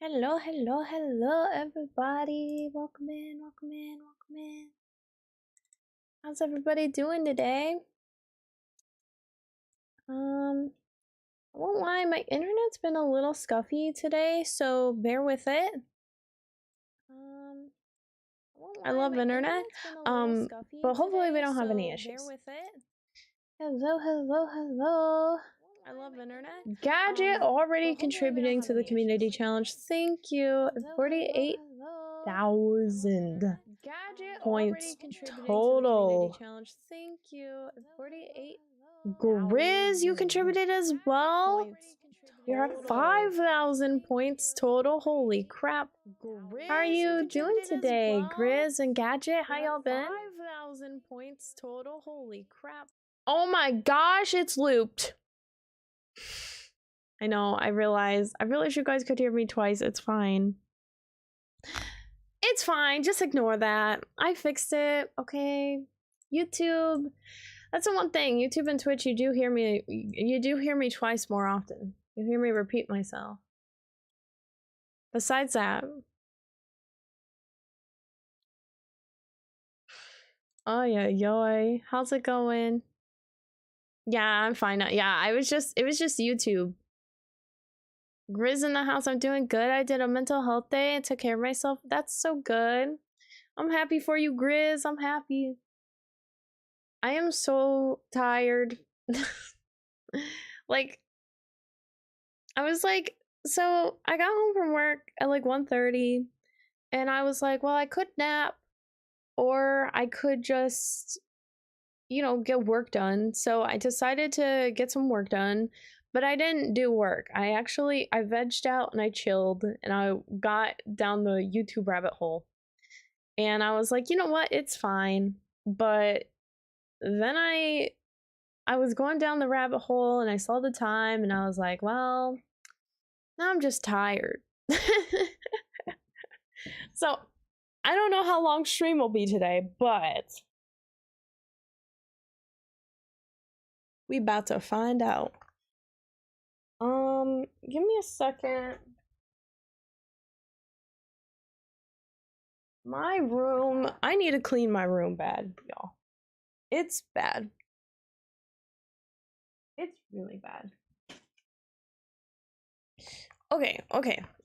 Hello, hello, hello, everybody. Welcome in, welcome in, welcome in. How's everybody doing today? I won't lie, my internet's been a little scuffy today, so bear with it. I love internet, but hopefully we don't have any issues. Bear with it. Hello, hello, hello. I love internet. Gadget already contributing to the community challenge. Thank you. 48,000 points total. Thank you. 48. Grizz, you contributed as well. You're at 5,000 points total. Holy crap. How are you doing today, Grizz and Gadget? How y'all been? 5,000 points total. Holy crap. Oh my gosh, it's looped. I know, I realize you guys could hear me twice. It's fine. It's fine, just ignore that. I fixed it, okay? YouTube, that's the one thing. YouTube and Twitch, you do hear me twice more often. You hear me repeat myself. Besides that. Oh yeah, yoy. How's it going? Yeah, I'm fine now. Yeah, it was just YouTube. Grizz in the house, I'm doing good. I did a mental health day and took care of myself. That's so good. I'm happy for you, Grizz. I'm happy. I am so tired. Like, I was like, so I got home from work at like 1:30 and I was like, well, I could nap or I could just, you know, get work done. So I decided to get some work done. But I didn't do work. I vegged out and I chilled and I got down the YouTube rabbit hole. And I was like, you know what? It's fine. But then I was going down the rabbit hole and I saw the time and I was like, well, now I'm just tired. So I don't know how long stream will be today, but we about to find out. Give me a second. My room, I need to clean my room bad, y'all. It's bad. It's really bad. Okay.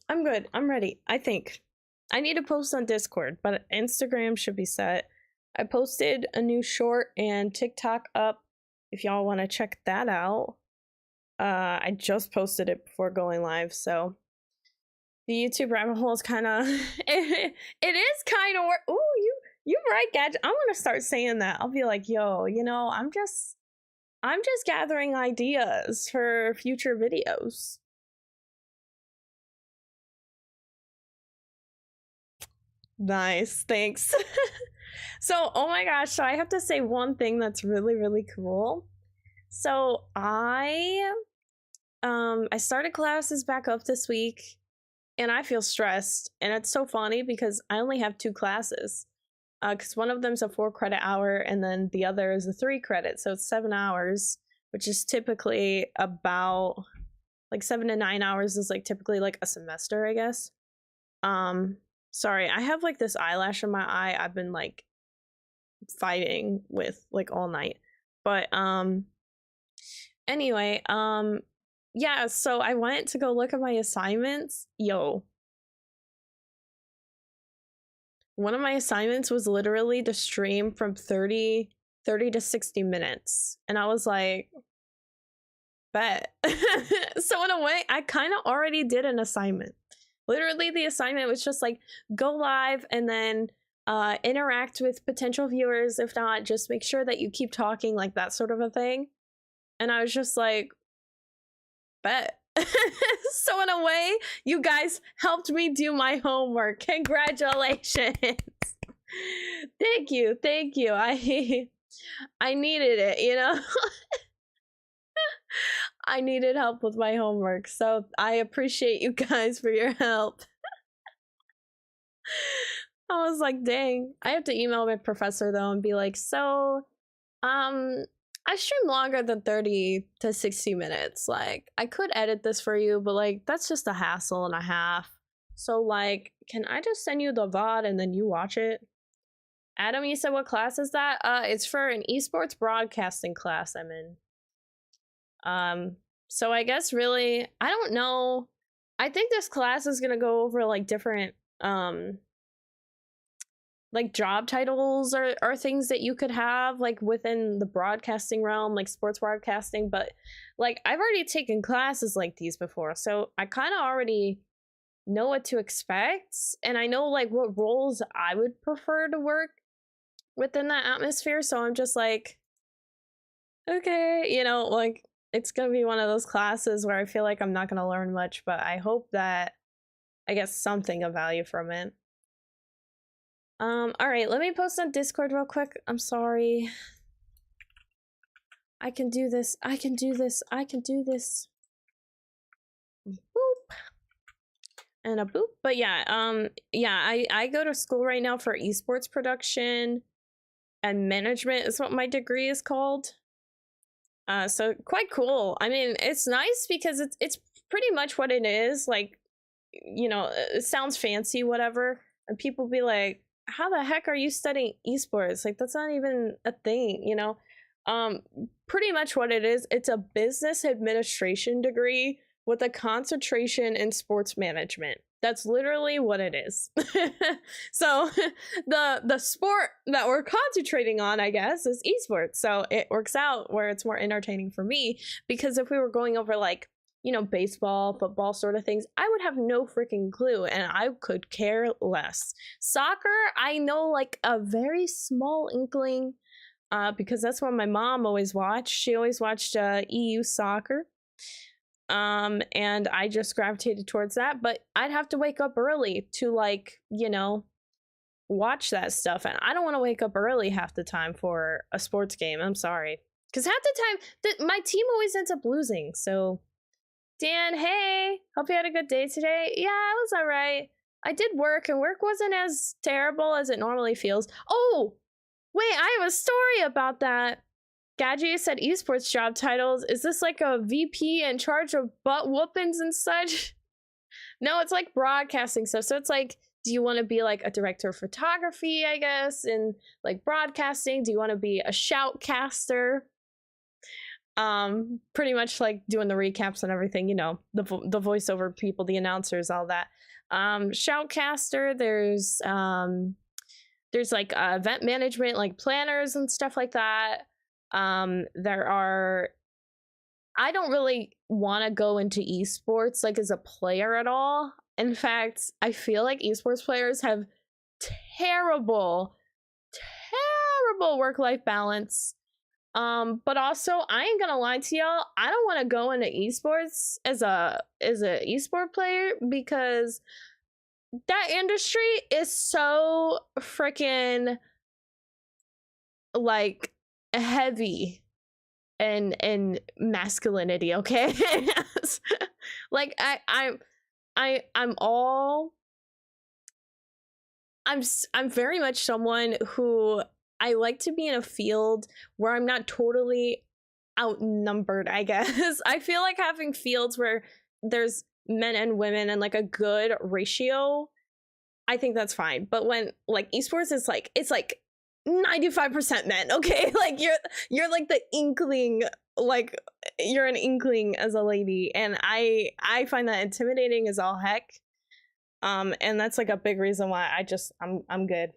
I'm good. I'm ready. I think. I need to post on Discord, but Instagram should be set. I posted a new short and TikTok up if y'all want to check that out. I just posted it before going live, so the YouTube rabbit hole is kind of it is kind of work. Ooh, you right, Gadget. I'm gonna start saying that. I'll be like, yo, you know, I'm just gathering ideas for future videos. Nice, thanks. So, oh my gosh, so I have to say one thing that's really, really cool. So I started classes back up this week and I feel stressed, and it's so funny because I only have 2 classes. Because one of them's a 4-credit hour and then the other is a 3-credit, so it's 7 hours, which is typically about like 7 to 9 hours is like typically like a semester, I guess. Sorry, I have like this eyelash in my eye I've been like fighting with like all night. But anyway, yeah, so I went to go look at my assignments. Yo. One of my assignments was literally to stream from 30 to 60 minutes. And I was like, bet. So in a way, I kind of already did an assignment. Literally, the assignment was just like, go live and then interact with potential viewers. If not, just make sure that you keep talking, like that sort of a thing. And I was just like, bet. So in a way, you guys helped me do my homework. Congratulations. Thank you. I needed it, you know. I needed help with my homework, so I appreciate you guys for your help. I was like, dang. I have to email my professor though and be like, so I stream longer than 30 to 60 minutes. Like, I could edit this for you, but like that's just a hassle and a half. So like, can I just send you the VOD and then you watch it? Adam, you said what class is that? It's for an esports broadcasting class I'm in. So I guess really, I don't know. I think this class is gonna go over like different like job titles or things that you could have like within the broadcasting realm, like sports broadcasting. But like I've already taken classes like these before, so I kind of already know what to expect, and I know like what roles I would prefer to work within that atmosphere. So I'm just like, okay, you know, like it's gonna be one of those classes where I feel like I'm not gonna learn much, but I hope that I get something of value from it. All right, let me post on Discord real quick. I'm sorry. I can do this. I can do this. I can do this. Boop. And a boop. But yeah, yeah, I go to school right now for esports production and management is what my degree is called. So quite cool. I mean, it's nice because it's pretty much what it is. Like, you know, it sounds fancy, whatever. And people be like, how the heck are you studying esports? Like, that's not even a thing, you know? Pretty much what it is, it's a business administration degree with a concentration in sports management. That's literally what it is. So the sport that we're concentrating on, I guess, is esports. So it works out where it's more entertaining for me, because if we were going over like, you know, baseball, football sort of things, I would have no freaking clue and I could care less. Soccer, I know like a very small inkling because that's what my mom always watched. She always watched EU soccer. And I just gravitated towards that, but I'd have to wake up early to like, you know, watch that stuff. And I don't want to wake up early half the time for a sports game. I'm sorry. Because half the time, my team always ends up losing. So, Dan, hey, hope you had a good day today. Yeah, it was all right. I did work, and work wasn't as terrible as it normally feels. Oh, wait, I have a story about that. Gadget said esports job titles. Is this like a VP in charge of butt whoopings and such? No, it's like broadcasting stuff. So it's like, do you want to be like a director of photography, I guess, in like broadcasting? Do you want to be a shoutcaster? Pretty much like doing the recaps and everything, you know, the voiceover people, the announcers, all that. Shoutcaster, there's like event management, like planners and stuff like that. There are, I don't really want to go into esports like as a player at all. In fact, I feel like esports players have terrible work-life balance. But also I ain't gonna lie to y'all, I don't want to go into esports as a esport player, because that industry is so freaking like heavy and masculinity, okay? Like I'm very much someone who I like to be in a field where I'm not totally outnumbered, I guess. I feel like having fields where there's men and women and like a good ratio, I think that's fine. But when like esports is like, it's like 95% men, okay? Like you're like the inkling, like you're an inkling as a lady, and I find that intimidating as all heck. And that's like a big reason why I'm good.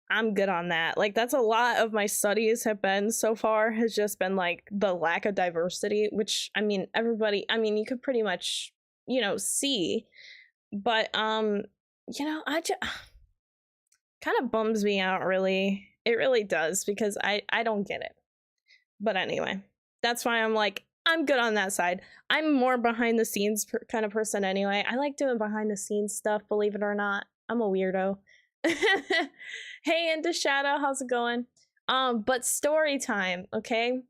I'm good on that. Like that's a lot of my studies have been so far, has just been like the lack of diversity, which I mean everybody, I mean you could pretty much, you know, see, but you know, I just kind of bums me out, really. It really does, because I don't get it. But anyway, that's why I'm like, I'm good on that side. I'm more behind the scenes kind of person anyway. I like doing behind the scenes stuff, believe it or not. I'm a weirdo. Hey, Into Shadow, how's it going? But story time, okay?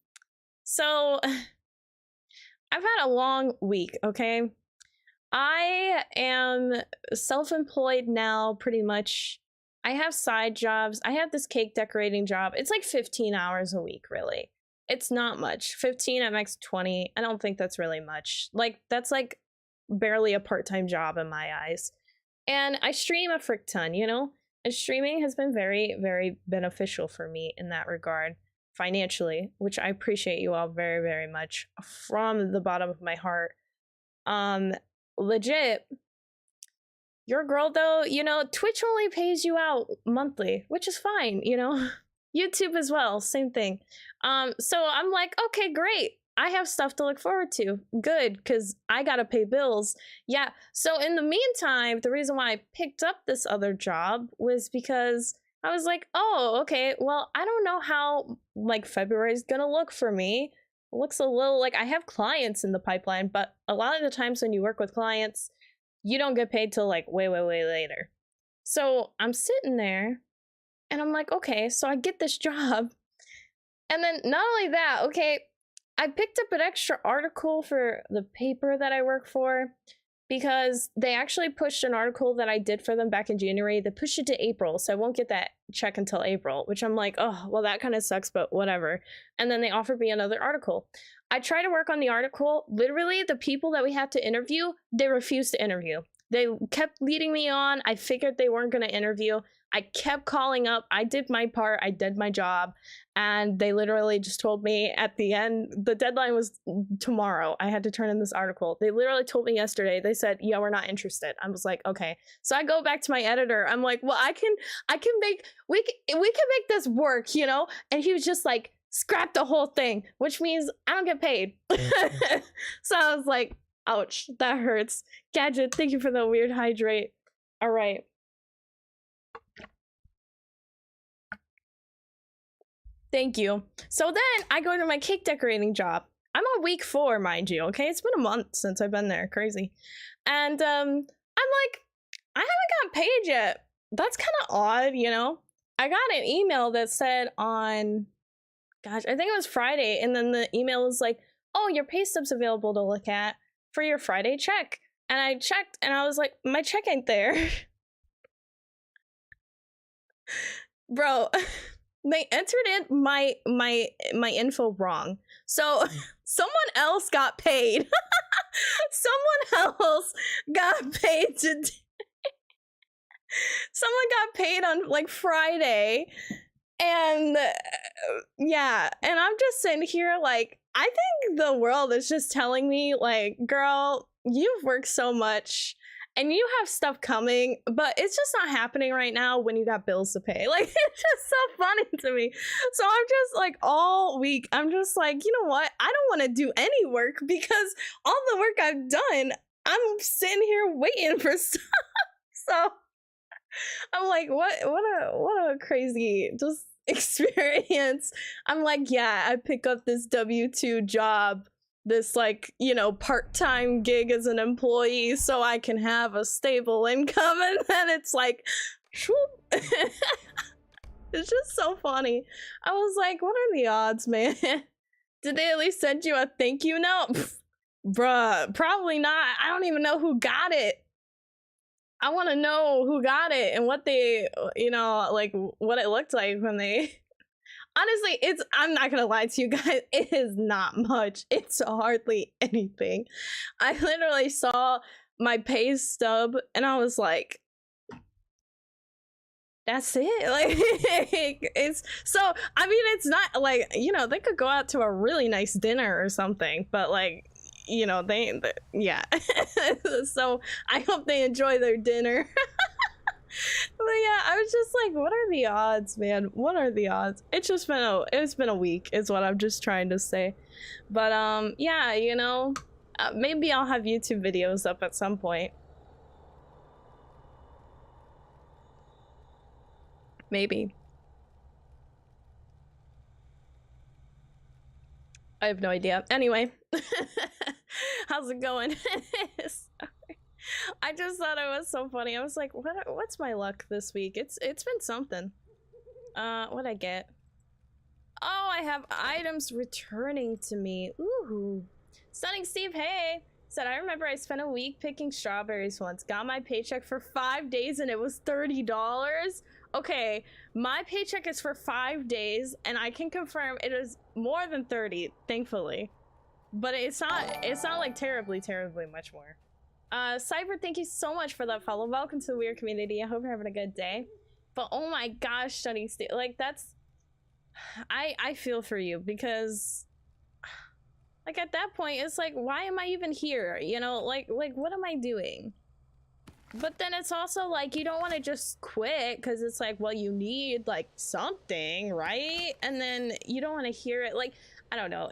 So I've had a long week, okay? I am self-employed now, pretty much. I have side jobs. I have this cake decorating job. It's like 15 hours a week, really. It's not much. 15 at max 20. I don't think that's really much. Like, that's like barely a part-time job in my eyes. And I stream a frick ton, you know? And streaming has been very, very beneficial for me in that regard, financially, which I appreciate you all very, very much from the bottom of my heart. Legit, your girl though, you know, Twitch only pays you out monthly, which is fine, you know? YouTube as well, same thing. So I'm like, okay, great. I have stuff to look forward to. Good, because I gotta pay bills. Yeah, so in the meantime, the reason why I picked up this other job was because I was like, oh, okay, well, I don't know how, like, February is gonna look for me. It looks a little like I have clients in the pipeline, but a lot of the times when you work with clients, you don't get paid till, like, way, way, way later. So I'm sitting there, and I'm like, okay, so I get this job. And then not only that, okay, I picked up an extra article for the paper that I work for because they actually pushed an article that I did for them back in January. They pushed it to April, so I won't get that check until April, which I'm like, oh, well, that kind of sucks, but whatever. And then they offered me another article. I tried to work on the article. Literally, the people that we had to interview, they refused to interview. They kept leading me on. I figured they weren't going to interview. I kept calling up. I did my part. I did my job. And they literally just told me at the end, the deadline was tomorrow. I had to turn in this article. They literally told me yesterday. They said, yeah, we're not interested. I was like, okay. So I go back to my editor. I'm like, well, we can make this work, you know? And he was just like, scrap the whole thing, which means I don't get paid. So I was like, ouch, that hurts. Gadget, thank you for the weird hydrate. All right. Thank you. So then I go to my cake decorating job. I'm on week 4, mind you, okay? It's been a month since I've been there. Crazy. And I'm like, I haven't gotten paid yet. That's kind of odd, you know? I got an email that said on, gosh, I think it was Friday. And then the email was like, oh, your pay stub's available to look at for your Friday check. And I checked and I was like, my check ain't there. Bro. They entered in my info wrong. So someone else got paid. Someone else got paid today. Someone got paid on like Friday. And yeah, and I'm just sitting here like, I think the world is just telling me like, girl, you've worked so much. And you have stuff coming, but it's just not happening right now when you got bills to pay. Like, it's just so funny to me. So I'm just like, all week, I'm just like, you know what? I don't want to do any work because all the work I've done, I'm sitting here waiting for stuff. So I'm like, what a crazy just experience. I'm like, yeah, I pick up this W-2 job, this like, you know, part-time gig as an employee so I can have a stable income, and then it's like whoop. It's just so funny. I was like, what are the odds, man? Did they at least send you a thank you note? Bruh, probably not. I don't even know who got it. I want to know who got it and what they, you know, like what it looked like when they honestly, I'm not gonna lie to you guys, it is not much. It's hardly anything. I literally saw my pay stub and I was like, that's it. Like, it's so, I mean, it's not like, you know, they could go out to a really nice dinner or something, but like, you know, yeah. So I hope they enjoy their dinner. But yeah, I was just like, what are the odds, man? What are the odds? It's been a week is what I'm just trying to say. But yeah, you know, maybe I'll have YouTube videos up at some point. Maybe. I have no idea. Anyway, how's it going? I just thought it was so funny. I was like, what's my luck this week? It's been something. What'd I get? Oh, I have items returning to me. Ooh. Stunning Steve, hey! Said, I remember I spent a week picking strawberries once. Got my paycheck for 5 days and it was $30. Okay, my paycheck is for 5 days and I can confirm it is more than 30, thankfully. But it's not like terribly much more. Cyber, thank you so much for that follow. Welcome to the Weird community. I hope you're having a good day. But oh my gosh, studying state, like that's, I feel for you, because like at that point it's like, why am I even here? You know, like what am I doing? But then it's also like, you don't want to just quit because it's like, well, you need like something, right? And then you don't want to hear it. Like, I don't know.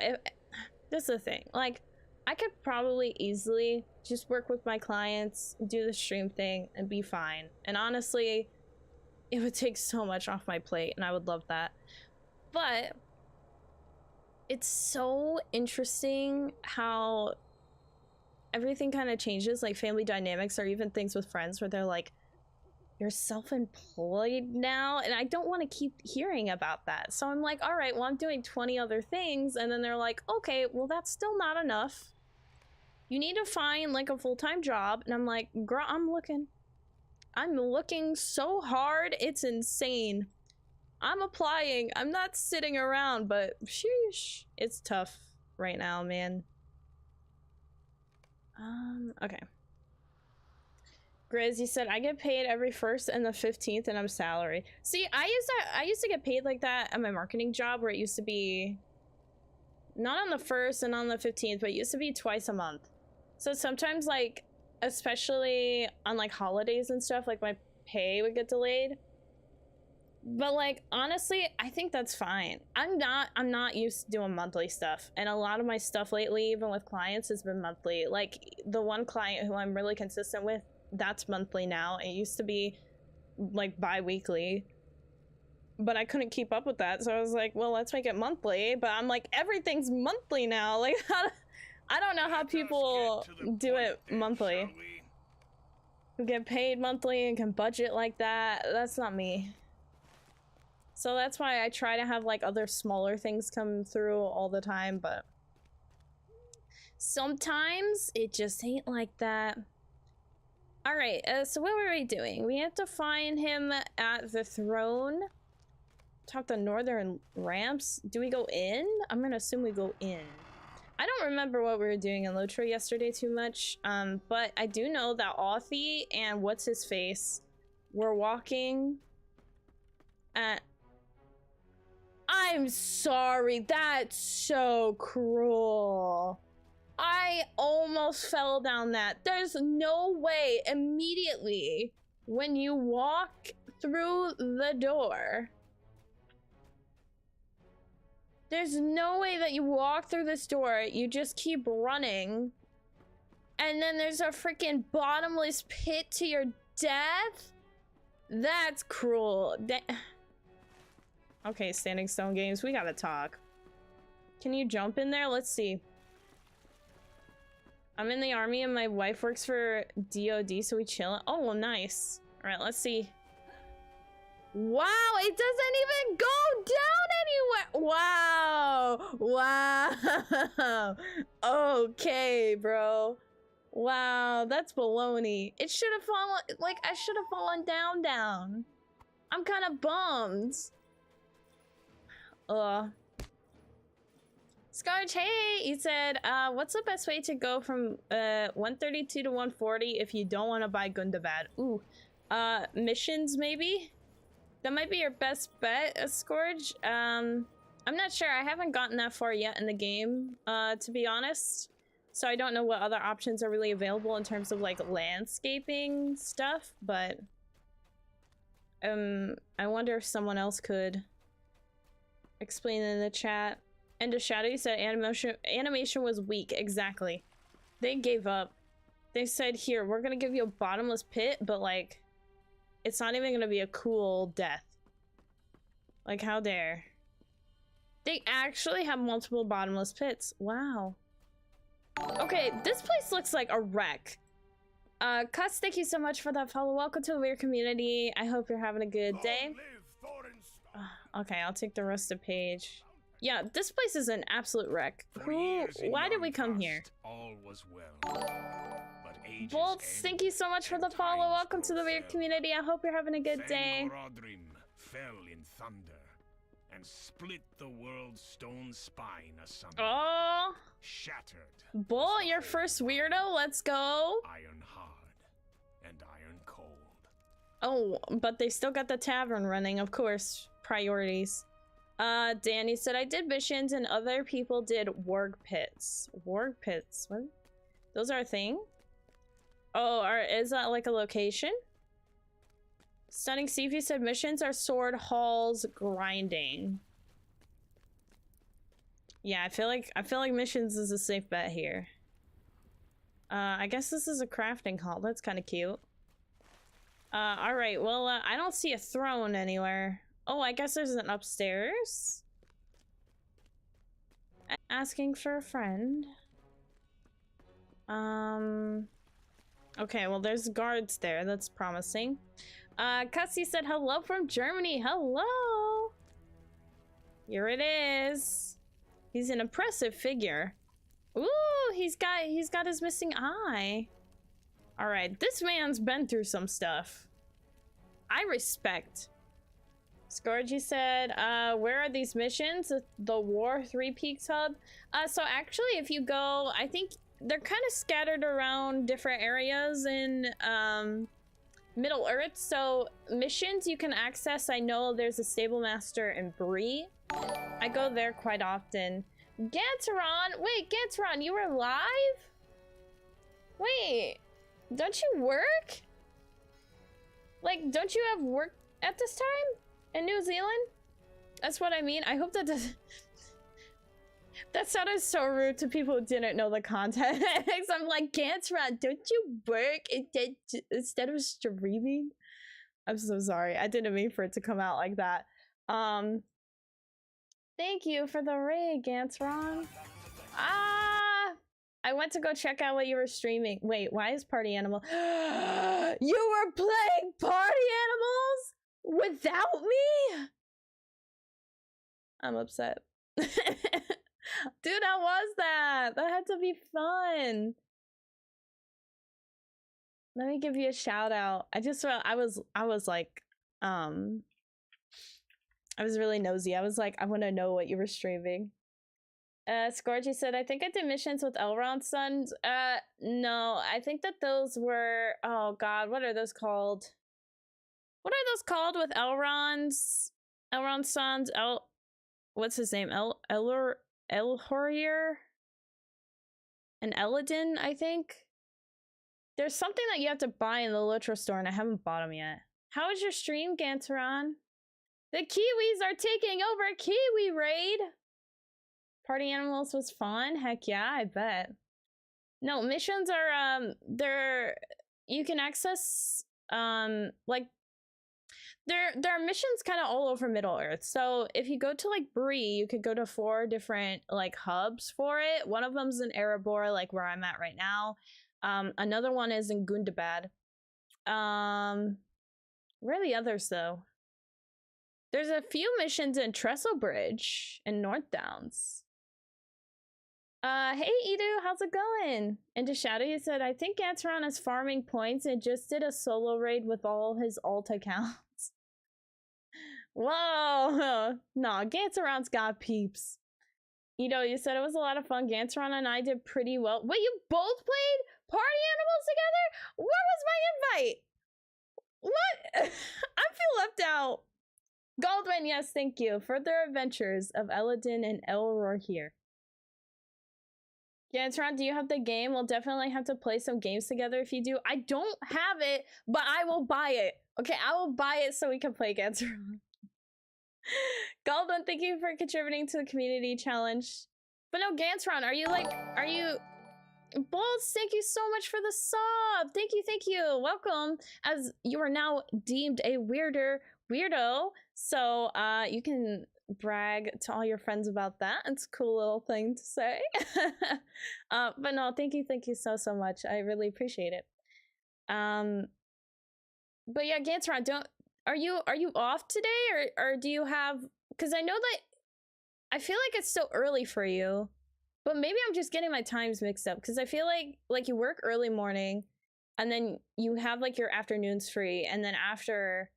This is the thing. Like, I could probably easily just work with my clients, do the stream thing, and be fine. And honestly, it would take so much off my plate, and I would love that. But it's so interesting how everything kind of changes, like family dynamics, or even things with friends where they're like, you're self-employed now, and I don't want to keep hearing about that. So I'm like, all right, well, I'm doing 20 other things, and then they're like, okay, well, that's still not enough. You need to find like a full-time job. And I'm like, girl, I'm looking so hard, it's insane. I'm applying, I'm not sitting around, but sheesh, it's tough right now, man. Okay. Grizz, you said I get paid every 1st and the 15th and I'm salaried. See, I used to get paid like that at my marketing job, where it used to be not on the 1st and on the 15th, but it used to be twice a month. So sometimes, like, especially on like holidays and stuff, like my pay would get delayed. But like, honestly, I think that's fine. I'm not used to doing monthly stuff, and a lot of my stuff lately, even with clients, has been monthly. Like the one client who I'm really consistent with, that's monthly now. It used to be like bi-weekly, but I couldn't keep up with that, so I was like, well, let's make it monthly. But I'm like, everything's monthly now. Like, I don't know how people do it monthly, who get paid monthly and can budget like that. That's not me. So that's why I try to have like other smaller things come through all the time, but sometimes it just ain't like that. All right, so what were we doing? We have to find him at the throne. Talk the northern ramps. Do we go in? I'm gonna assume we go in. I don't remember what we were doing in LOTRO yesterday too much, but I do know that Authy and what's his face were walking at... I'm sorry, that's so cruel. I almost fell down that. There's no way immediately when you walk through the door. There's no way that you walk through this door, you just keep running, and then there's a freaking bottomless pit to your death? That's cruel. Okay, Standing Stone Games, we gotta talk. Can you jump in there? Let's see. I'm in the army and my wife works for DOD, so we chill. Oh, well, nice. All right, let's see. Wow, it doesn't even go down anywhere. Wow. Wow. Okay, bro. Wow, that's baloney. It should have fallen, like, I should have fallen down. I'm kind of bummed. Scarge, hey, you said, what's the best way to go from 132 to 140 if you don't want to buy Gundabad? Ooh, missions maybe? That might be your best bet, Scourge. I'm not sure. I haven't gotten that far yet in the game, to be honest. So I don't know what other options are really available in terms of like landscaping stuff, but I wonder if someone else could explain in the chat. End of Shadow, you said animation was weak. Exactly. They gave up. They said, here, we're gonna give you a bottomless pit, but like, it's not even gonna be a cool death. Like, how dare. They actually have multiple bottomless pits. Wow. Okay, this place looks like a wreck. Cuts, thank you so much for that follow. Welcome to the Weird community. I hope you're having a good day. Okay, I'll take the rest of the page. Yeah, this place is an absolute wreck. Why did we come here? All was well. Bolts, thank you so much for the follow. Welcome to the Weird community. I hope you're having a good day. Fell in thunder, and split the world's stone spine asunder. Oh, Shattered. Bull, your first weirdo. Let's go. Iron hard and iron cold. Oh, but they still got the tavern running, of course. Priorities. Danny said I did missions and other people did warg pits. Warg pits. What? Those are a thing? Oh, is that like a location? Stunning Stevie said missions are sword halls grinding. Yeah, I feel like missions is a safe bet here. I guess this is a crafting hall. That's kind of cute. All right. Well, I don't see a throne anywhere. Oh, I guess there's an upstairs. Asking for a friend. Okay, well, there's guards there. That's promising. Cussy said hello from Germany. Hello. Here it is. He's an impressive figure. Ooh, he's got his missing eye. All right, this man's been through some stuff. I respect. Scourgy said, where are these missions? The War 3 Peaks hub? So actually, if you go, I think they're kind of scattered around different areas in Middle Earth. So missions you can access, I know there's a Stable Master in Bree. I go there quite often. Ganteron! Wait, Ganteron, you were live? Wait, don't you work? Like, don't you have work at this time? In New Zealand? That's what I mean. I hope that doesn't... That sounded so rude to people who didn't know the context. I'm like, Ganteron, don't you work instead of streaming? I'm so sorry. I didn't mean for it to come out like that. Thank you for the raid, Ganteron. I went to go check out what you were streaming. Wait, why is Party Animal? You were playing Party Animals without me? I'm upset. Dude, how was that? That had to be fun. Let me give you a shout out. I just felt I was like, I was really nosy. I was like, I want to know what you were streaming. Scorgy said, I think I did missions with Elrond's sons. No, I think that those were, oh god, what are those called? What are those called with Elrond's sons? What's his name? Elhorir? And Eladin, I think? There's something that you have to buy in the LOTRO store, and I haven't bought them yet. How was your stream, Ganteron? The Kiwis are taking over Kiwi Raid! Party Animals was fun? Heck yeah, I bet. No, missions are, you can access, like, there are missions kind of all over Middle Earth. So if you go to, like, Bree, you could go to 4 different, like, hubs for it. One of them's in Erebor, like, where I'm at right now. Another one is in Gundabad. Where are the others, though? There's a few missions in Trestle Bridge and North Downs. Hey Edu, how's it going? And to Shadow, he said, I think Ganteron is farming points and just did a solo raid with all his alt accounts. Whoa! Nah, Ganteron's got peeps. Edu, you said it was a lot of fun. Ganteron and I did pretty well. Wait, you both played Party Animals together? Where was my invite? What? I feel left out. Goldwyn, yes, thank you. Further adventures of Eladin and Elroy here. Ganteron, do you have the game? We'll definitely have to play some games together if you do. I don't have it, but I will buy it. Okay, I will buy it so we can play Ganteron. Goldwyn, thank you for contributing to the community challenge. But no, Ganteron, are you... Bulls, thank you so much for the sub. Thank you. Welcome. As you are now deemed a weirdo, so you can brag to all your friends about that. It's a cool little thing to say. But no, thank you so much. I really appreciate it. But yeah, Ganteron, are you off today, or do you have, because I know that I feel like it's still early for you, but maybe I'm just getting my times mixed up, because I feel like you work early morning and then you have like your afternoons free, and then after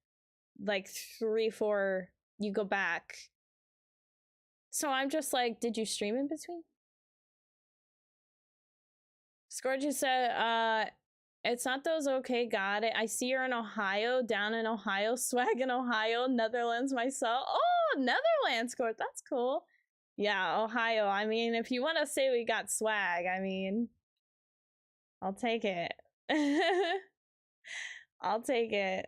like 3-4 you go back So I'm just like, did you stream in between? Scourge, you said, it's not those, okay, got it. I see you're in Ohio, down in Ohio, swag in Ohio, Netherlands myself. Oh, Netherlands, Scourge, that's cool. Yeah, Ohio, I mean, if you want to say we got swag, I mean, I'll take it. I'll take it.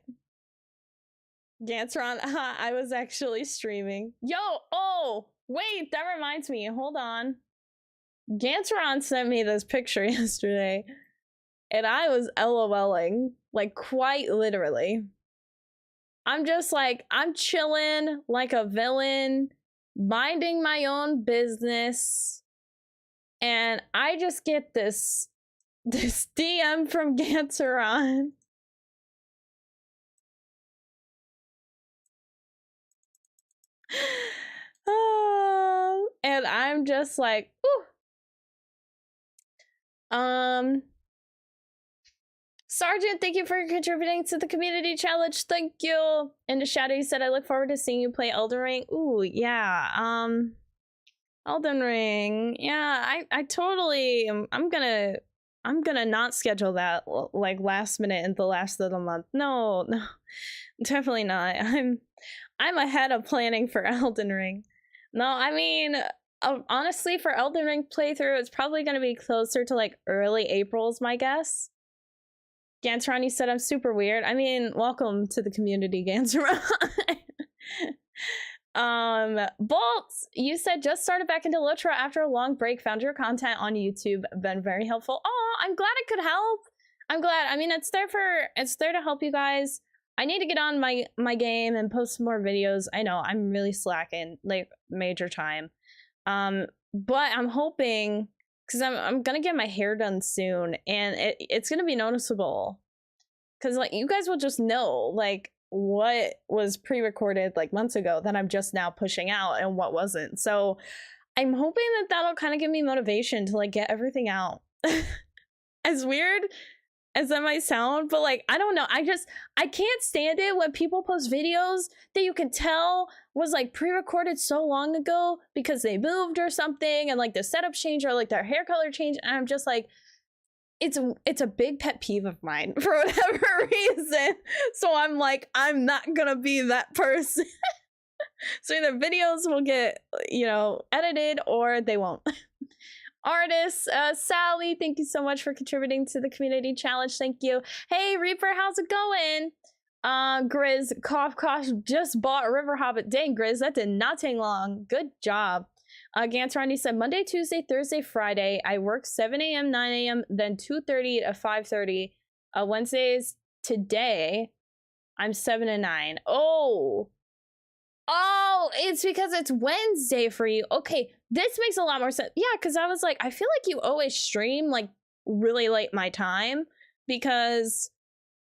Gantron, I was actually streaming. Yo, oh, wait, that reminds me, hold on. Gantron sent me this picture yesterday, and I was LOLing, like, quite literally. I'm just like, I'm chilling like a villain, minding my own business, and I just get this DM from Gantron. And I'm just like, ooh. Sergeant, thank you for contributing to the community challenge. Thank you. In the shadow, you said, I look forward to seeing you play Elden Ring. Ooh, yeah. Elden Ring. Yeah, I totally I'm gonna not schedule that like last minute in the last of the month. No, definitely not. I'm ahead of planning for Elden Ring. No, I mean, honestly, for Elden Ring playthrough, it's probably gonna be closer to like early April is my guess. Gantron, you said I'm super weird. I mean, welcome to the community, Gantron. Bolts, you said just started back into LOTRO after a long break, found your content on YouTube, been very helpful. Oh, I'm glad it could help. I'm glad. I mean, it's there to help you guys. I need to get on my game and post some more videos. I know I'm really slacking, like major time. But I'm hoping, because I'm gonna get my hair done soon, and it's gonna be noticeable. Because like you guys will just know like what was pre-recorded like months ago that I'm just now pushing out and what wasn't. So I'm hoping that that'll kind of give me motivation to like get everything out. As weird as that might sound, but like I don't know, I can't stand it when people post videos that you can tell was like pre-recorded so long ago because they moved or something, and like the setup change or like their hair color change, and I'm just like, it's a big pet peeve of mine for whatever reason. So I'm like, I'm not gonna be that person. So either videos will get, you know, edited or they won't. Artists, Sally, thank you so much for contributing to the community challenge. Thank you. Hey Reaper, how's it going? Grizz, cough, just bought River Hobbit. Dang, Grizz, that did not take long. Good job. Gantron, said Monday, Tuesday, Thursday, Friday. I work 7 a.m., 9 a.m., then 2:30 to 5:30. Wednesdays today, I'm 7 to 9. Oh, it's because it's Wednesday for you. Okay, this makes a lot more sense. Yeah, because I was like, I feel like you always stream like really late my time because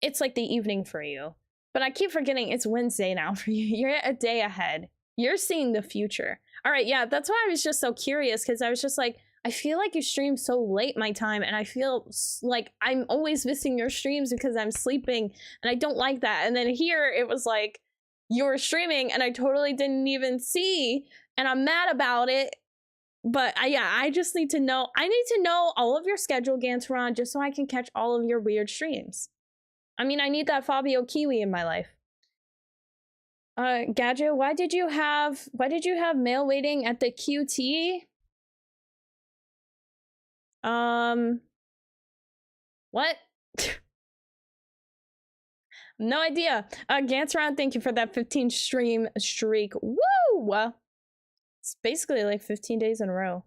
it's like the evening for you. But I keep forgetting it's Wednesday now for you. You're a day ahead. You're seeing the future. All right, yeah, that's why I was just so curious, because I was just like, I feel like you stream so late my time, and I feel like I'm always missing your streams because I'm sleeping, and I don't like that. And then here it was like, you were streaming, and I totally didn't even see, and I'm mad about it. But I just need to know. I need to know all of your schedule, Gantron, just so I can catch all of your weird streams. I mean, I need that Fabio Kiwi in my life. Gadget, why did you have mail waiting at the QT? What? No idea. Gantron, thank you for that 15 stream streak. Woo! It's basically like 15 days in a row.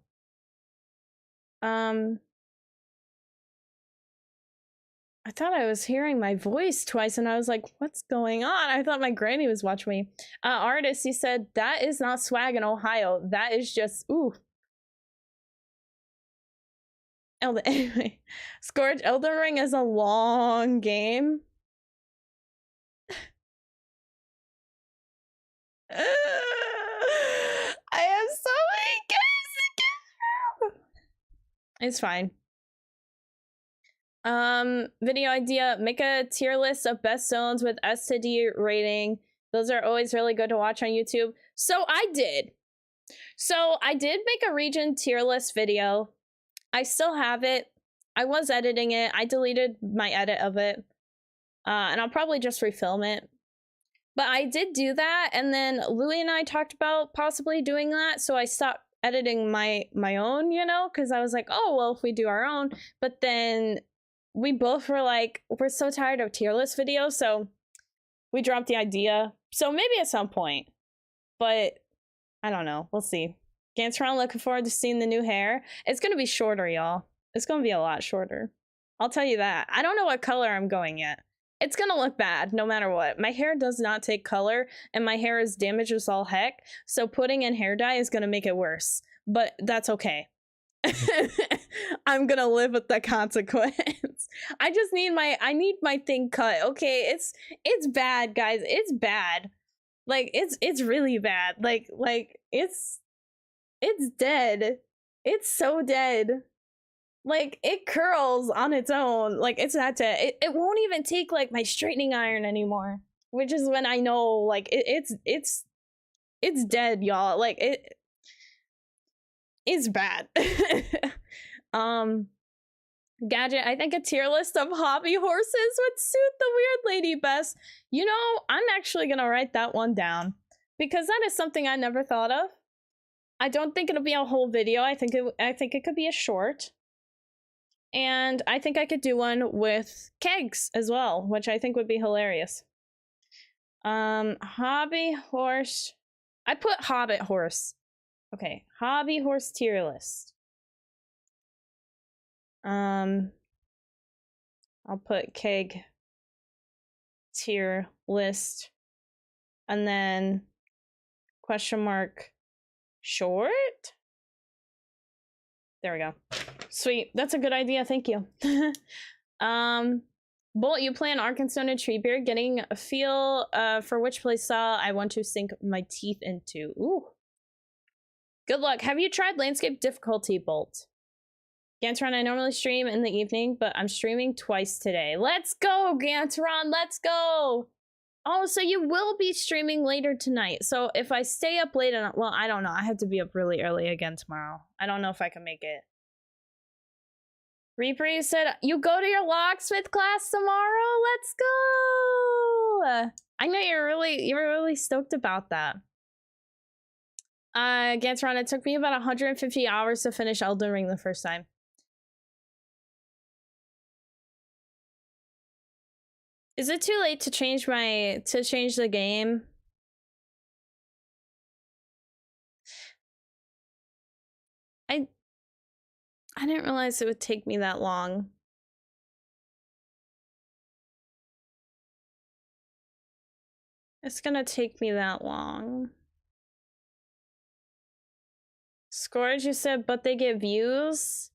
I thought I was hearing my voice twice, and I was like, what's going on? I thought my granny was watching me. Artist, he said, that is not swag in Ohio. That is just, ooh. Anyway, Scourge, Elden Ring is a long game. I have so many games to get through. It's fine. Video idea, make a tier list of best zones with S to D rating. Those are always really good to watch on YouTube. So I did. So I did make a region tier list video. I still have it. I was editing it. I deleted my edit of it. And I'll probably just refilm it. But I did do that, and then Louie and I talked about possibly doing that, so I stopped editing my own, you know, because I was like, oh, well, if we do our own. But then we both were like, we're so tired of tier list videos, so we dropped the idea. So maybe at some point. But I don't know. We'll see. Gantron, looking forward to seeing the new hair. It's going to be shorter, y'all. It's going to be a lot shorter. I'll tell you that. I don't know what color I'm going yet. It's gonna look bad no matter what. My hair does not take color, and my hair is damaged as all heck, so putting in hair dye is gonna make it worse. But that's okay. I'm gonna live with the consequence. I just need my thing cut. Okay, it's bad, guys. It's bad. Like it's really bad. Like it's dead. It's so dead. Like, it curls on its own. Like, it's not dead. It won't even take, like, my straightening iron anymore. Which is when I know, like, it's dead, y'all. Like, it's bad. Gadget, I think a tier list of hobby horses would suit the weird lady best. You know, I'm actually gonna write that one down. Because that is something I never thought of. I don't think it'll be a whole video. I think it could be a short. And I think I could do one with kegs as well, which I think would be hilarious. Hobby horse. I put Hobbit horse. Okay, hobby horse tier list. I'll put keg tier list. And then question mark short? There we go. Sweet. That's a good idea. Thank you. Bolt, you play an Arkansas and Treebeard, getting a feel for which play style I want to sink my teeth into. Ooh. Good luck. Have you tried landscape difficulty, Bolt? Gantron, I normally stream in the evening, but I'm streaming twice today. Let's go, Gantron. Let's go. Oh, so you will be streaming later tonight. So if I stay up late enough, well, I don't know. I have to be up really early again tomorrow. I don't know if I can make it. Reaper, you said you go to your locksmith class tomorrow. Let's go. I know you're really stoked about that. Gantron, it took me about 150 hours to finish Elden Ring the first time. Is it too late to change the game? I didn't realize it would take me that long. It's gonna take me that long. Scourge, you said, but they get views?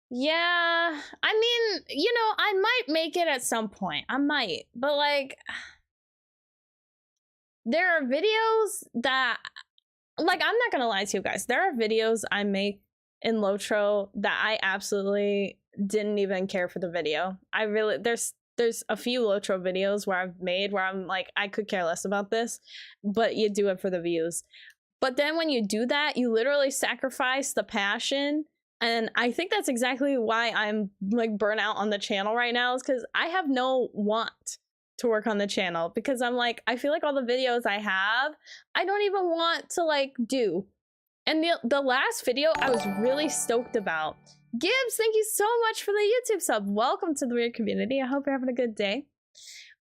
Yeah, I mean, you know, I might make it at some point. I might, but like, there are videos that, like, I'm not gonna lie to you guys. There are videos I make in LOTRO that I absolutely didn't even care for the video. I really, there's a few LOTRO videos where I've made where I'm like, I could care less about this, but you do it for the views. But then when you do that, you literally sacrifice the passion. And I think that's exactly why I'm like burnt out on the channel right now, is because I have no want to work on the channel, because I'm like, I feel like all the videos I have, I don't even want to like do. And the last video I was really stoked about. Gibbs, thank you so much for the YouTube sub. Welcome to the weird community. I hope you're having a good day.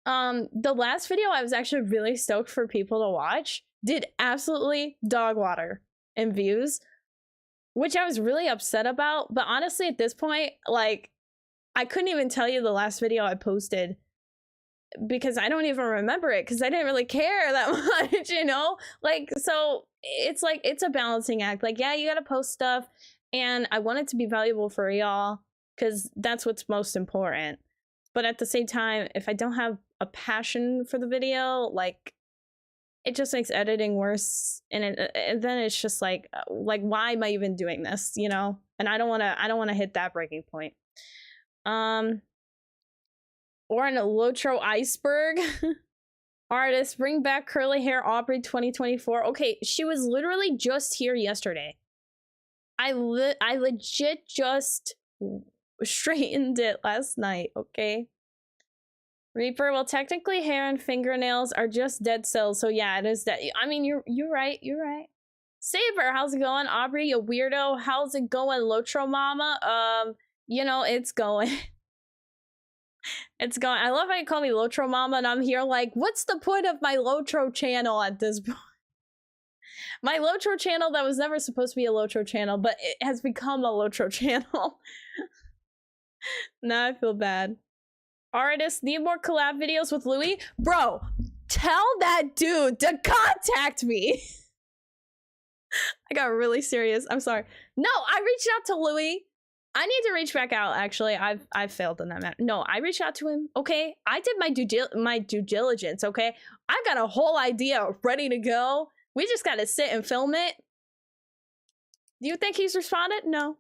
The last video I was actually really stoked for people to watch did absolutely dog water in views, which I was really upset about. But honestly, at this point, like, I couldn't even tell you the last video I posted because I don't even remember it, because I didn't really care that much, you know? Like, so it's like, it's a balancing act. Like, yeah, you gotta post stuff, and I want it to be valuable for y'all, because that's what's most important. But at the same time, if I don't have a passion for the video, like, it just makes editing worse, and then it's just like why am I even doing this, you know? And I don't want to hit that breaking point. Or an LOTRO iceberg. Artist, bring back curly hair Aubrey 2024. Okay, she was literally just here yesterday. I legit just straightened it last night, okay? Reaper, well, technically hair and fingernails are just dead cells, so yeah, it is dead. I mean, you're right, you're right. Saber, how's it going? Aubrey, you weirdo, how's it going? LOTRO mama? You know, it's going. It's going. I love how you call me LOTRO mama, and I'm here like, what's the point of my LOTRO channel at this point? My LOTRO channel that was never supposed to be a LOTRO channel, but it has become a LOTRO channel. Now I feel bad. Artists, need more collab videos with Louis? Bro, tell that dude to contact me. I got really serious. I'm sorry. No, I reached out to Louis. I need to reach back out, actually. I've failed in that matter. No, I reached out to him, okay? I did my due diligence, okay? I got a whole idea ready to go. We just gotta sit and film it. Do you think he's responded? No.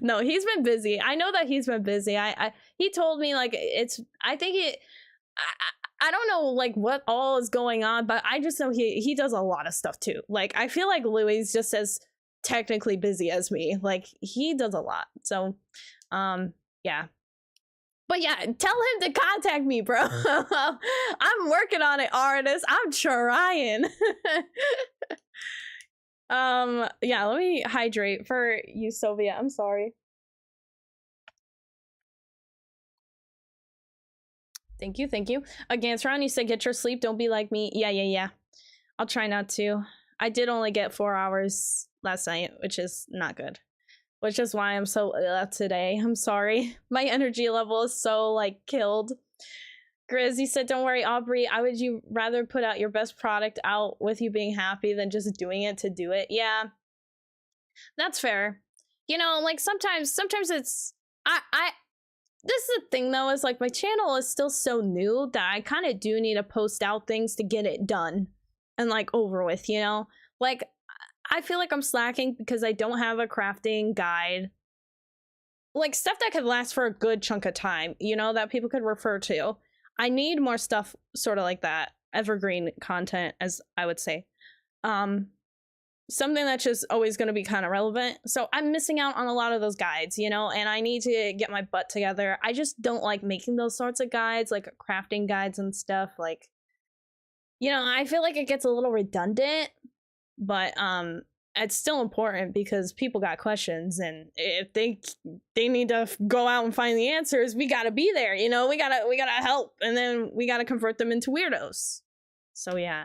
No, he's been busy. I know that he's been busy. He told me, like, I don't know, like, what all is going on, but I just know he does a lot of stuff too. Like, I feel like Louis is just as technically busy as me. Like, he does a lot. So, yeah. But yeah, tell him to contact me, bro. I'm working on it, artist. I'm trying. Yeah, let me hydrate for you, Sylvia. I'm sorry. Thank you, thank you. Gantron, you said get your sleep, don't be like me. Yeah. I'll try not to. I did only get 4 hours last night, which is not good. Which is why I'm so today. I'm sorry. My energy level is so, like, killed. Grizz, you said, don't worry, Aubrey. I would you rather put out your best product out with you being happy than just doing it to do it? Yeah. That's fair. You know, like, sometimes it's... This is the thing, though, is, like, my channel is still so new that I kind of do need to post out things to get it done and, like, over with, you know? Like, I feel like I'm slacking because I don't have a crafting guide. Like, stuff that could last for a good chunk of time, you know, that people could refer to. I need more stuff sort of like that. Evergreen content, as I would say. Something that's just always going to be kind of relevant. So I'm missing out on a lot of those guides, you know, and I need to get my butt together. I just don't like making those sorts of guides, like crafting guides and stuff. Like, you know, I feel like it gets a little redundant, but it's still important because people got questions, and if they need to go out and find the answers, we gotta be there, you know. We gotta help, and then we gotta convert them into weirdos. So yeah.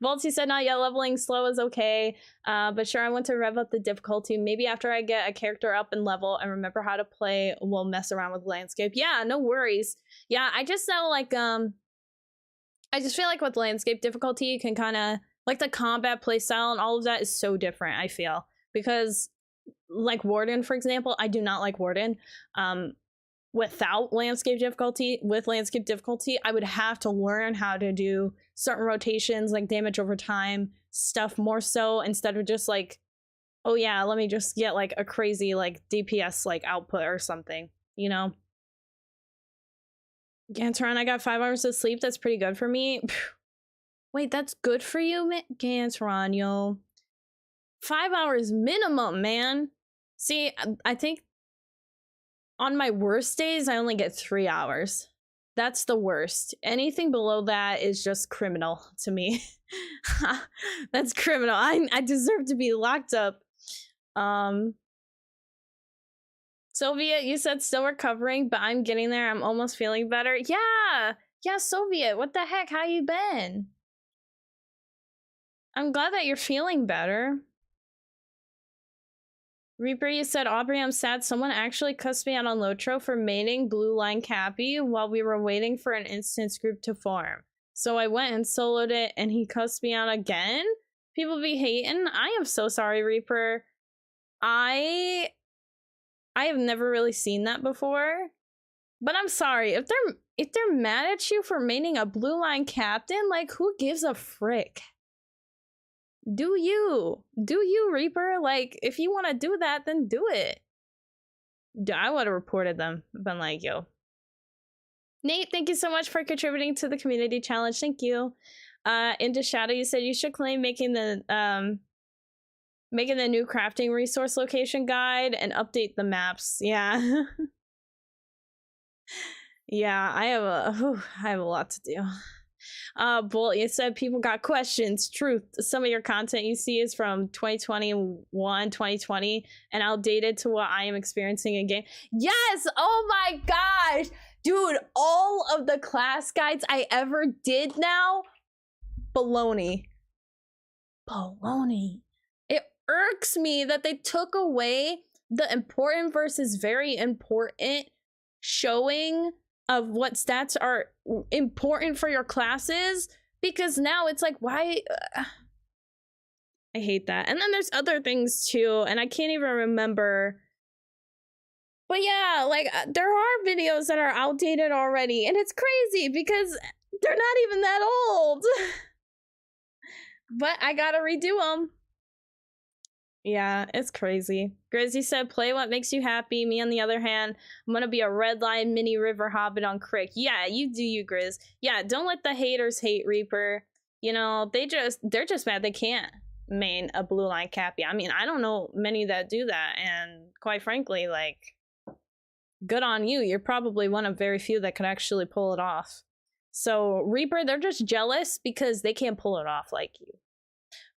Volty said not yet, leveling slow is okay, but sure, I want to rev up the difficulty. Maybe after I get a character up in level and remember how to play, we'll mess around with landscape. Yeah, no worries. Yeah, I just know, like, I just feel like with landscape difficulty, you can kind of, like, the combat playstyle and all of that is so different, I feel. Because, like, Warden, for example, I do not like Warden. Without landscape difficulty, with landscape difficulty, I would have to learn how to do certain rotations, like damage over time, stuff more so, instead of just, like, oh yeah, let me just get, like, a crazy, like, DPS, like, output or something, you know? Gantron, I got 5 hours of sleep. That's pretty good for me. Wait, that's good for you, Gantron, yo. 5 hours minimum, man. See, I think on my worst days, I only get 3 hours. That's the worst. Anything below that is just criminal to me. That's criminal. I deserve to be locked up. Soviet, you said still recovering, but I'm getting there. I'm almost feeling better. Yeah, Soviet, what the heck? How you been? I'm glad that you're feeling better. Reaper, you said, Aubrey, I'm sad. Someone actually cussed me out on LOTRO for maining Blue Line Cappy while we were waiting for an instance group to form. So I went and soloed it, and he cussed me out again? People be hating? I am so sorry, Reaper. I have never really seen that before. But I'm sorry. If they're mad at you for maining a Blue Line Captain, like, who gives a frick? Do you, Reaper? Like, if you want to do that, then do it. I would have reported them. Been like, yo, Nate, thank you so much for contributing to the community challenge. Thank you. Into Shadow, you said you should claim making the new crafting resource location guide and update the maps. Yeah. Yeah, I have a lot to do. Bolt, you said people got questions. Truth, some of your content you see is from 2021, 2020, and outdated to what I am experiencing in game. Yes! Oh my gosh! Dude, all of the class guides I ever did now, baloney. Baloney. It irks me that they took away the important versus very important showing of what stats are important for your classes, because now it's like, why? I hate that. And then there's other things too, and I can't even remember. But yeah, like there are videos that are outdated already, and it's crazy because they're not even that old. But I gotta redo them. Yeah, it's crazy. Grizzy said, play what makes you happy. Me, on the other hand, I'm gonna be a red line mini river hobbit on Crick. Yeah, you do you, Grizz. Yeah, don't let the haters hate Reaper. You know, they're just mad they can't main a blue line Cappy. I mean, I don't know many that do that, and quite frankly, like, good on you. You're probably one of very few that could actually pull it off. So Reaper, they're just jealous because they can't pull it off like you.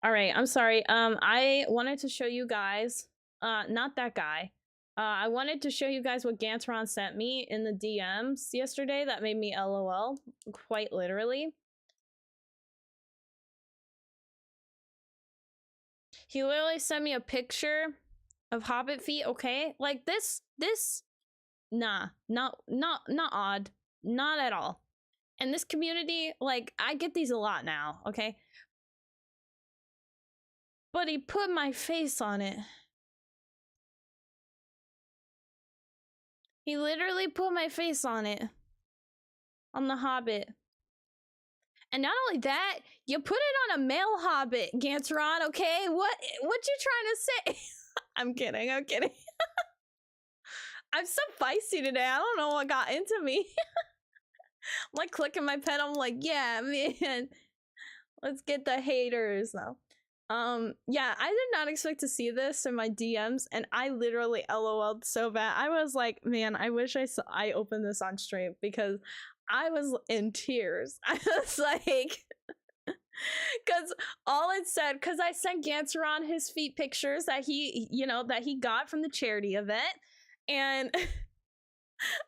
All right, I'm sorry. I wanted to show you guys, not that guy. I wanted to show you guys what Gantron sent me in the DMs yesterday that made me LOL, quite literally. He literally sent me a picture of Hobbit feet, okay? Like this, nah, not odd, not at all. And this community, like, I get these a lot now, okay? But he put my face on it. He literally put my face on it. On the Hobbit. And not only that, you put it on a male Hobbit, Gantron, okay? What you trying to say? I'm kidding. I'm so feisty today. I don't know what got into me. I'm like clicking my pen. I'm like, yeah, man. Let's get the haters now. Yeah, I did not expect to see this in my DMs, and I literally LOL'd so bad. I was like, man, I wish I opened this on stream, because I was in tears. I was like, because all it said, because I sent Gantron his feet pictures that he got from the charity event, and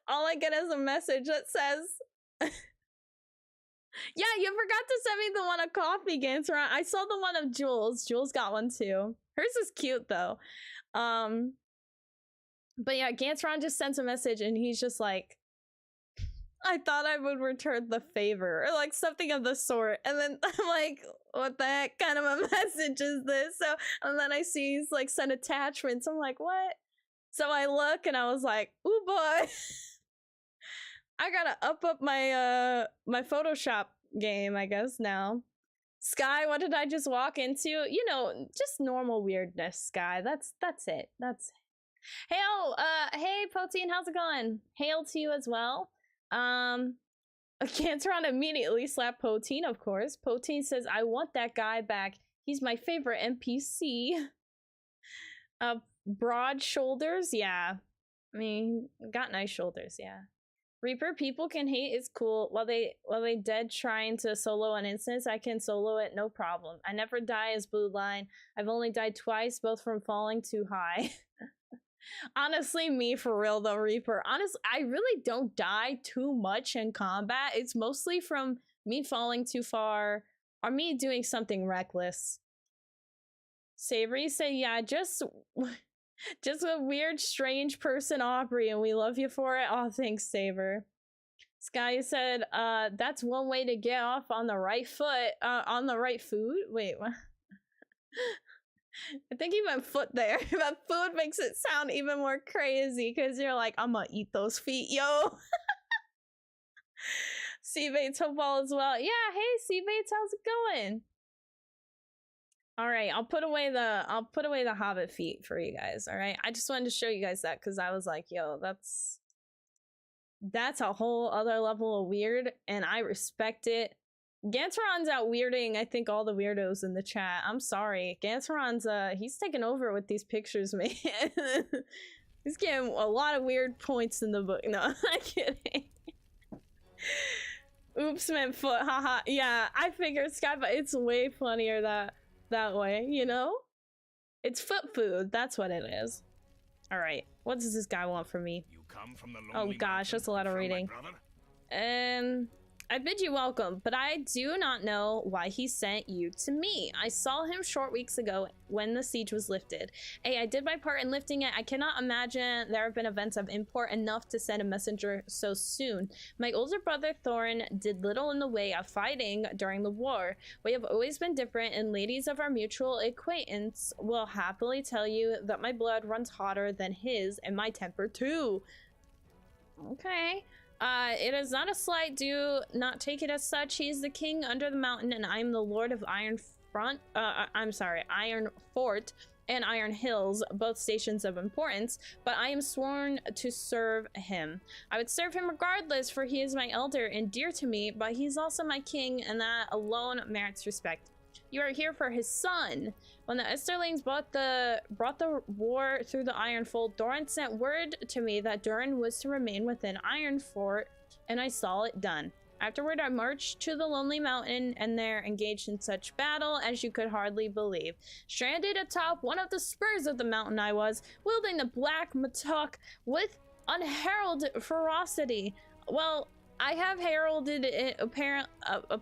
all I get is a message that says, yeah, you forgot to send me the one of Coffee, Gantron. I saw the one of Jules. Jules got one too. Hers is cute though. But yeah, Gantron just sent a message and he's just like, I thought I would return the favor, or like something of the sort. And then I'm like, what the heck kind of a message is this? So, and then I see he's like sent attachments. I'm like, what? So I look and I was like, ooh boy. I gotta up my my Photoshop game, I guess, now. Sky, what did I just walk into? You know, just normal weirdness, Sky. That's it. That's it. Hail, hey Poteen, how's it going? Hail to you as well. Cantron immediately slapped Poteen, of course. Poteen says, I want that guy back. He's my favorite NPC. Broad shoulders, yeah. I mean, got nice shoulders, yeah. Reaper, people can hate is cool. While they dead trying to solo an instance, I can solo it no problem. I never die as blue line. I've only died twice, both from falling too high. Honestly, me for real though, Reaper. Honestly, I really don't die too much in combat. It's mostly from me falling too far or me doing something reckless. Savory say, yeah, just a weird, strange person, Aubrey, and we love you for it. Oh, thanks, Saver. Sky said, that's one way to get off on the right foot, on the right food? Wait, what? I think he meant foot there, but food makes it sound even more crazy, because you're like, I'm gonna eat those feet, yo. Seabates, hope all as well. Yeah, hey, Seabates, how's it going? All right, I'll put away the Hobbit feet for you guys. All right, I just wanted to show you guys that because I was like, yo, that's a whole other level of weird, and I respect it. Ganteron's out weirding, I think, all the weirdos in the chat. I'm sorry. Ganteron's, he's taking over with these pictures, man. He's getting a lot of weird points in the book. No, I'm not kidding. Oops, meant foot, haha. Yeah, I figured Sky, but it's way funnier that way, you know? It's foot food, that's what it is. Alright, what does this guy want from me? You come from the Oh gosh, that's a lot of reading. I bid you welcome, but I do not know why he sent you to me. I saw him short weeks ago when the siege was lifted. Hey, I did my part in lifting it. I cannot imagine there have been events of import enough to send a messenger so soon. My older brother Thorin did little in the way of fighting during the war. We have always been different, and ladies of our mutual acquaintance will happily tell you that my blood runs hotter than his, and my temper too. Okay. It is not a slight, do not take it as such. He is the king under the mountain, and I am the lord of Iron Fort and Iron Hills, both stations of importance, but I am sworn to serve him. I would serve him regardless, for he is my elder and dear to me, but he's also my king, and that alone merits respect. You are here for his son. When the Esterlings brought the war through the Iron Fold, Thorin sent word to me that Durin was to remain within Iron Fort, and I saw it done. Afterward, I marched to the Lonely Mountain, and there engaged in such battle as you could hardly believe. Stranded atop one of the spurs of the mountain I was, wielding the black mattock with unheralded ferocity. Well, I have heralded it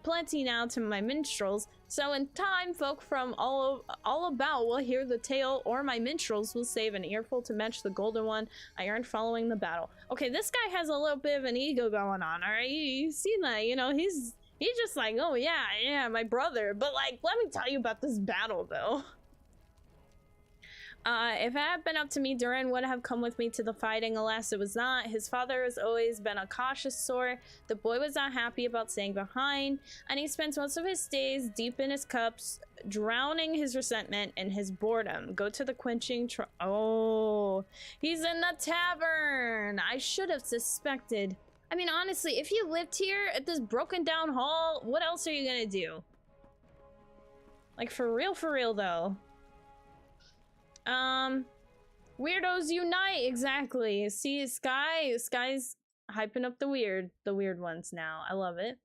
plenty now to my minstrels, so in time folk from all about will hear the tale, or my minstrels will save an earful to match the golden one I earned following the battle. Okay, this guy has a little bit of an ego going on, alright? You see that, you know, he's just like, oh yeah, my brother. But like, let me tell you about this battle though. If it had been up to me, Durin would have come with me to the fighting. Alas, it was not. His father has always been a cautious sort. The boy was not happy about staying behind, and he spends most of his days deep in his cups, drowning his resentment and his boredom. Go to the quenching oh, he's in the tavern. I should have suspected. I mean, honestly, if you lived here at this broken down hall, what else are you gonna do? Like, for real though. Weirdos unite, exactly. See, Sky's hyping up the weird ones now. I love it.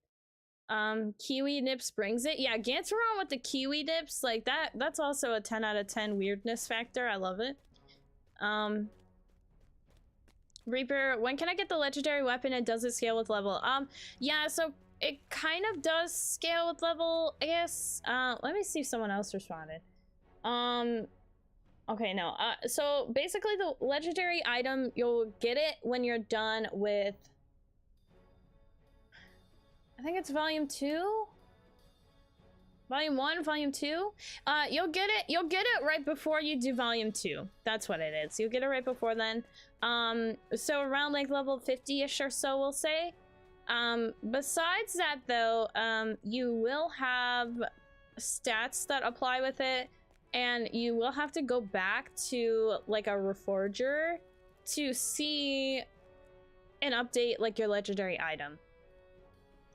Kiwi Nips brings it. Yeah, Ganteron with the Kiwi Nips, like that's also a 10 out of 10 weirdness factor. I love it. Reaper, when can I get the legendary weapon, and does it scale with level? Yeah, so it kind of does scale with level, I guess. Let me see if someone else responded. Okay, no. So basically the legendary item, you'll get it when you're done with, I think it's volume 2? Volume 1, volume 2? You'll get it right before you do volume 2. That's what it is. You'll get it right before then. So around like level 50-ish or so, we'll say. Besides that though, you will have stats that apply with it. And you will have to go back to like a reforger to see and update like your legendary item.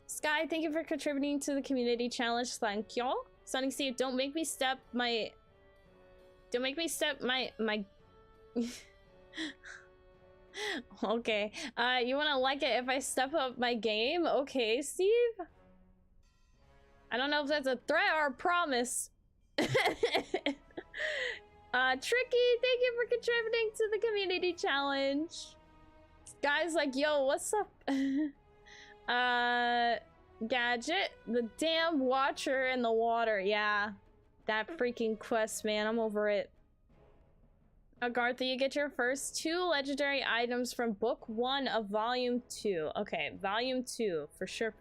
Sky, thank you for contributing to the community challenge. Thank y'all. Sunny Steve, don't make me step my okay. You wanna like it if I step up my game? Okay, Steve. I don't know if that's a threat or a promise. Tricky, thank you for contributing to the community challenge. Guys, like, yo, what's up? Gadget, the damn watcher in the water. Yeah, that freaking quest, man. I'm over it. Agartha, you get your first 2 legendary items from book 1 of volume 2. Okay, volume 2, for sure.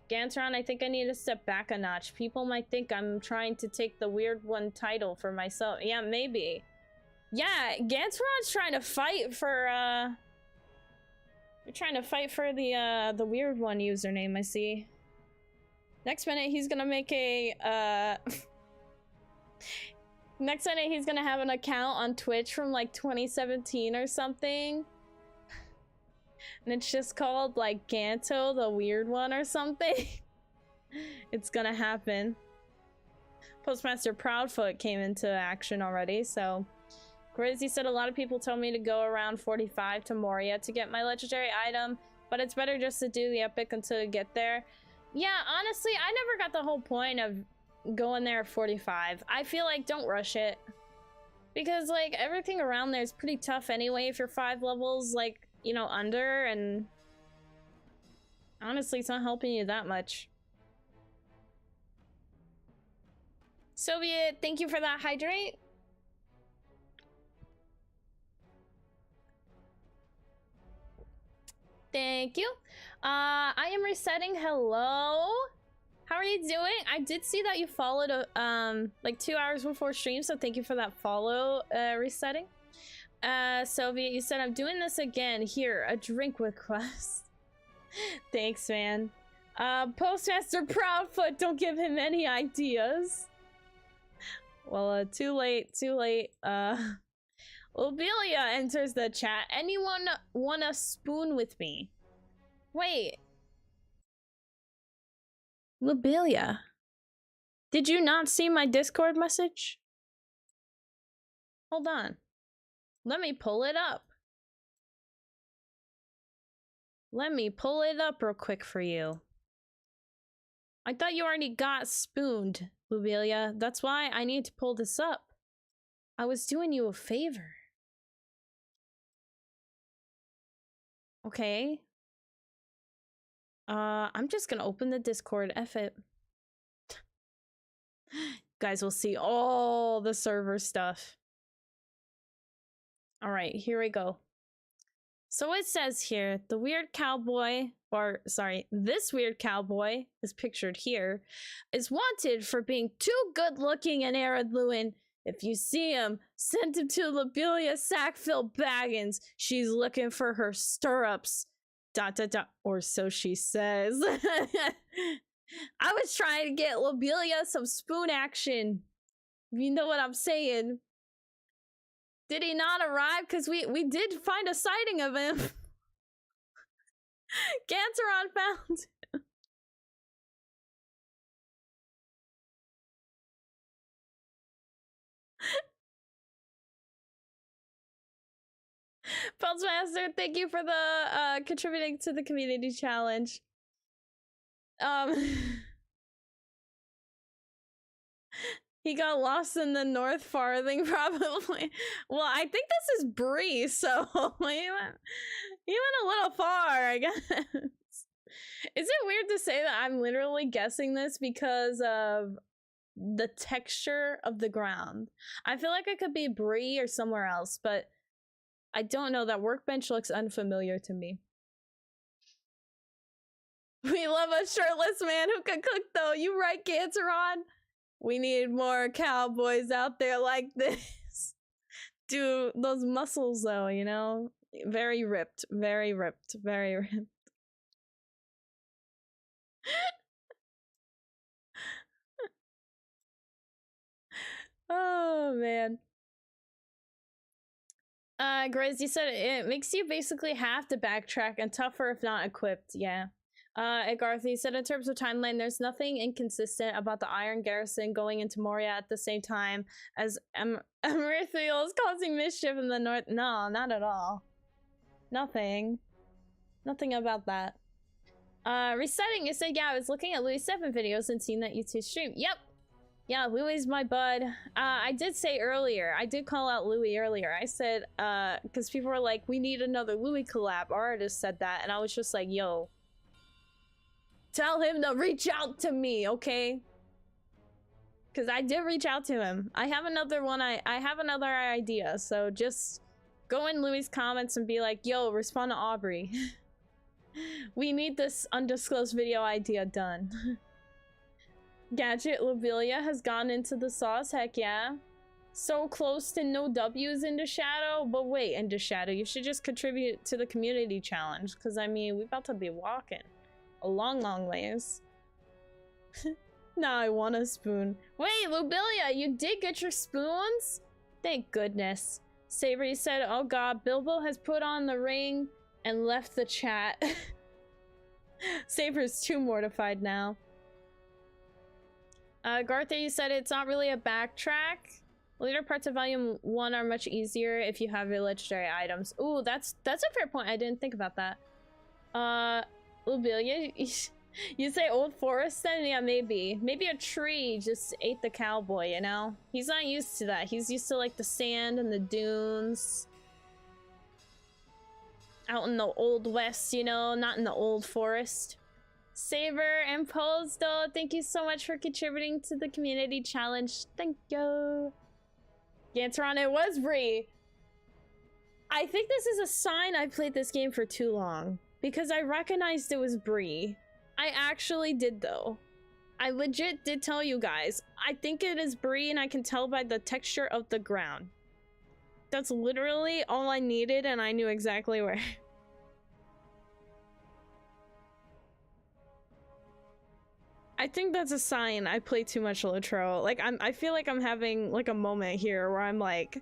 Ganteron, I think I need to step back a notch. People might think I'm trying to take the weird one title for myself. Yeah, maybe. Yeah, Ganteron's trying to fight for, you're trying to fight for the weird one username, I see. Next minute, he's gonna make a, next minute, he's gonna have an account on Twitch from, like, 2017 or something. And it's just called like Ganto, the weird one or something. It's gonna happen. Postmaster Proudfoot came into action already, so Crazy said a lot of people told me to go around 45 to Moria to get my legendary item, but it's better just to do the epic until you get there. Yeah, honestly, I never got the whole point of going there at 45. I feel like don't rush it. Because like everything around there is pretty tough anyway if you're 5 levels like, you know, under, and honestly it's not helping you that much. Soviet, thank you for that hydrate. Thank you. I am resetting. Hello. How are you doing? I did see that you followed like 2 hours before stream, so thank you for that follow resetting. Soviet, you said I'm doing this again. Here, a drink request. Thanks, man. Postmaster Proudfoot, don't give him any ideas. Well, too late, too late. Lobelia enters the chat. Anyone want a spoon with me? Wait. Lobelia, did you not see my Discord message? Hold on. Let me pull it up. Let me pull it up real quick for you. I thought you already got spooned, Lobelia. That's why I need to pull this up. I was doing you a favor. Okay. I'm just gonna open the Discord. F it. Guys will see all the server stuff. All right, here we go. So it says here, the weird cowboy, or sorry, this weird cowboy is pictured here, is wanted for being too good looking in Arid Lewin. If you see him, send him to Lobelia Sackville Baggins. She's looking for her stirrups. ... Or so she says. I was trying to get Lobelia some spoon action. You know what I'm saying. Did he not arrive? Because we did find a sighting of him. Ganteron found him. Pulsemaster, thank you for the contributing to the community challenge. He got lost in the North Farthing, probably. Well, I think this is Bree, so he went a little far, I guess. Is it weird to say that I'm literally guessing this because of the texture of the ground? I feel like it could be Bree or somewhere else, but I don't know. That workbench looks unfamiliar to me. We love a shirtless man who can cook, though. You right, Ganteron? We need more cowboys out there like this. Dude, those muscles, though, you know? Very ripped, very ripped, very ripped. Oh, man. Grizz, you said it makes you basically have to backtrack and tougher if not equipped. Yeah. Garth, you said in terms of timeline, there's nothing inconsistent about the Iron Garrison going into Moria at the same time as Emerthiel is causing mischief in the north. No, not at all. Nothing. Nothing about that. Resetting, you said, yeah, I was looking at Louis 7 videos and seeing that you two stream. Yep. Yeah, Louis my bud. I did say earlier, I did call out Louis earlier. I said, because people were like, we need another Louis collab. Our artist said that, and I was just like, yo, tell him to reach out to me, okay? Because I did reach out to him. I have another one, I have another idea, so just go in Louis' comments and be like, yo, respond to Aubrey. We need this undisclosed video idea done. Gadget Lobelia has gone into the sauce, heck yeah. So close to no W's into Shadow, but wait, into Shadow, you should just contribute to the community challenge, because I mean, we're about to be walking a long, long ways. Now I want a spoon. Wait, Lobelia, you did get your spoons? Thank goodness. Savory said, oh god, Bilbo has put on the ring and left the chat. Saber's too mortified now. Gartha, you said it's not really a backtrack. Later parts of Volume 1 are much easier if you have your legendary items. Ooh, that's a fair point. I didn't think about that. Lubilia, you say old forest then? Yeah, maybe. Maybe a tree just ate the cowboy, you know? He's not used to that. He's used to like the sand and the dunes. Out in the old west, you know, not in the old forest. Saber and Postal, thank you so much for contributing to the community challenge. Thank you. Gantron, it was Bree. I think this is a sign I played this game for too long. Because I recognized it was Bree. I actually did though. I legit did tell you guys. I think it is Bree and I can tell by the texture of the ground. That's literally all I needed and I knew exactly where. I think that's a sign I play too much LOTRO. Like I feel like I'm having like a moment here where I'm like,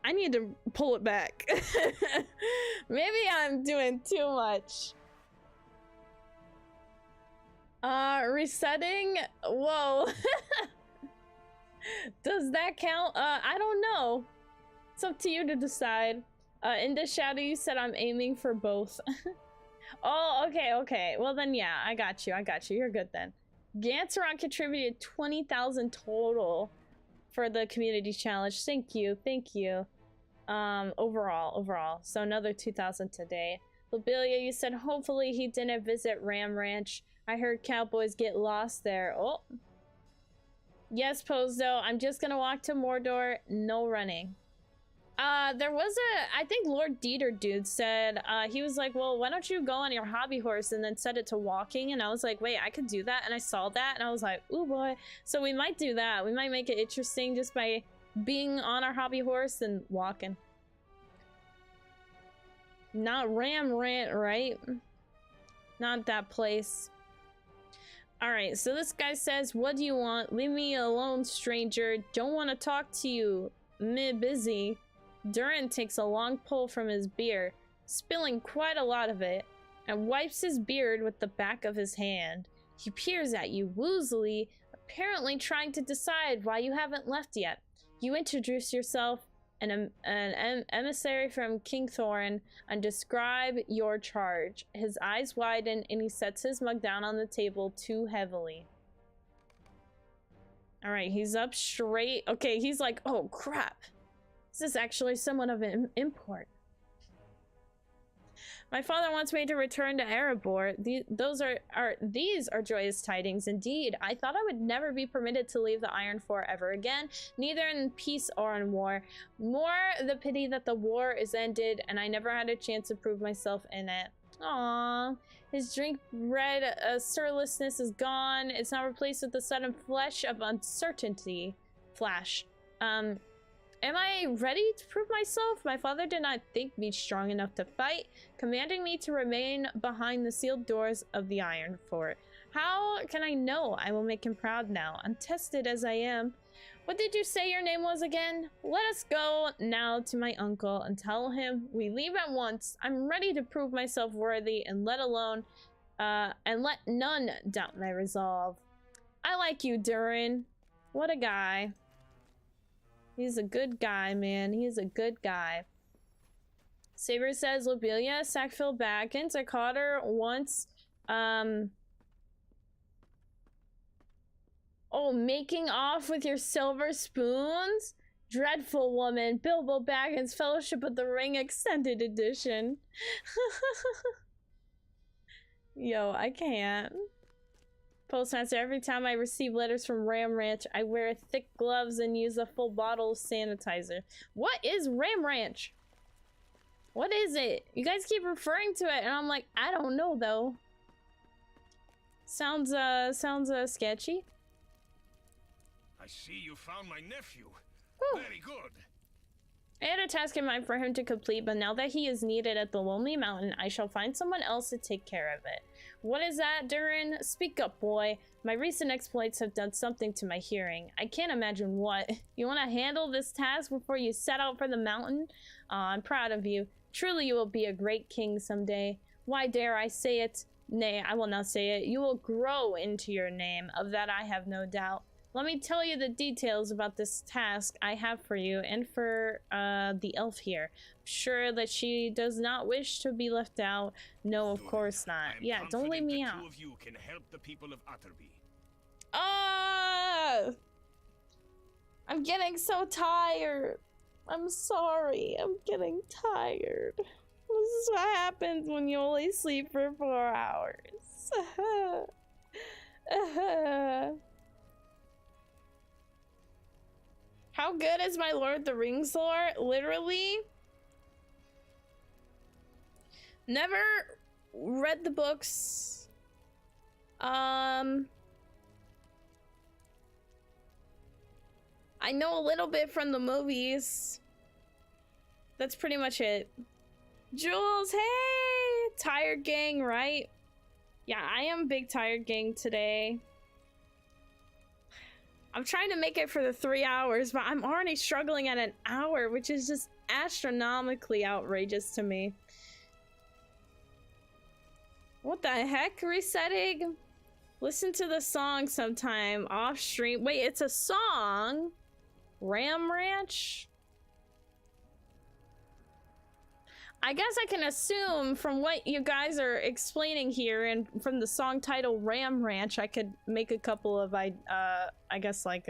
I need to pull it back. Maybe I'm doing too much. Resetting? Whoa. Does that count? I don't know. It's up to you to decide. In the shadow, you said I'm aiming for both. Oh, okay. Well then, yeah, I got you. You're good then. Ganteron contributed 20,000 total for the community challenge. Thank you. Overall. So another 2,000 today. Lobelia, you said hopefully he didn't visit Ram Ranch. I heard cowboys get lost there. Oh. Yes, Pozdo. I'm just gonna walk to Mordor. No running. There was I think Lord Dieter dude said, he was like, well, why don't you go on your hobby horse and then set it to walking? And I was like, wait, I could do that. And I saw that and I was like, ooh boy. So we might do that. We might make it interesting just by being on our hobby horse and walking. Not Ram Rant, right? Not that place. Alright, so this guy says, what do you want? Leave me alone, stranger. Don't want to talk to you. Me busy. Durin takes a long pull from his beer, spilling quite a lot of it, and wipes his beard with the back of his hand. He peers at you woozily, apparently trying to decide why you haven't left yet. You introduce yourself, an emissary from King Thorin, and describe your charge. His eyes widen and he sets his mug down on the table too heavily. Alright, he's up straight. Okay, he's like, oh crap. This is actually somewhat of an import. My father wants me to return to Erebor. These are joyous tidings indeed. I thought I would never be permitted to leave the Iron Fort ever again, neither in peace or in war. More the pity that the war is ended and I never had a chance to prove myself in it. Aww. His drink-red surlessness is gone. It's now replaced with the sudden flesh of uncertainty. Flash. Am I ready to prove myself? My father did not think me strong enough to fight, commanding me to remain behind the sealed doors of the Iron Fort. How can I know? I will make him proud now, untested as I am. What did you say your name was again? Let us go now to my uncle and tell him we leave at once. I'm ready to prove myself worthy and let none doubt my resolve. I like you, Durin. What a guy. He's a good guy, man. He's a good guy. Saber says, Lobelia, Sackville Baggins. I caught her once. Oh, making off with your silver spoons? Dreadful woman. Bilbo Baggins, Fellowship of the Ring Extended Edition. Yo, I can't. Postmaster, every time I receive letters from Ram Ranch, I wear thick gloves and use a full bottle of sanitizer. What is Ram Ranch? What is it? You guys keep referring to it, and I'm like, I don't know, though. Sounds sketchy. I see you found my nephew. Whew. Very good. I had a task in mind for him to complete, but now that he is needed at the Lonely Mountain, I shall find someone else to take care of it. What is that, Durin? Speak up, boy. My recent exploits have done something to my hearing. I can't imagine what. You want to handle this task before you set out for the mountain? I'm proud of you. Truly you will be a great king someday. Why dare I say it? Nay, I will not say it. You will grow into your name, of that I have no doubt. Let me tell you the details about this task I have for you and for the elf here. Sure that she does not wish to be left out. No, of course not. Yeah, don't leave me out. Two of you can help the people of Utterby. I'm getting so tired. I'm sorry. I'm getting tired. This is what happens when you only sleep for 4 hours. How good is my Lord of the Rings lore? Literally. Never read the books. I know a little bit from the movies. That's pretty much it. Jules, hey! Tired gang, right? Yeah, I am big tired gang today. I'm trying to make it for the 3 hours, but I'm already struggling at an hour, which is just astronomically outrageous to me. What the heck? Resetting? Listen to the song sometime off stream. Wait, it's a song? Ram Ranch? I guess I can assume from what you guys are explaining here and from the song title Ram Ranch, I could make a couple of I guess like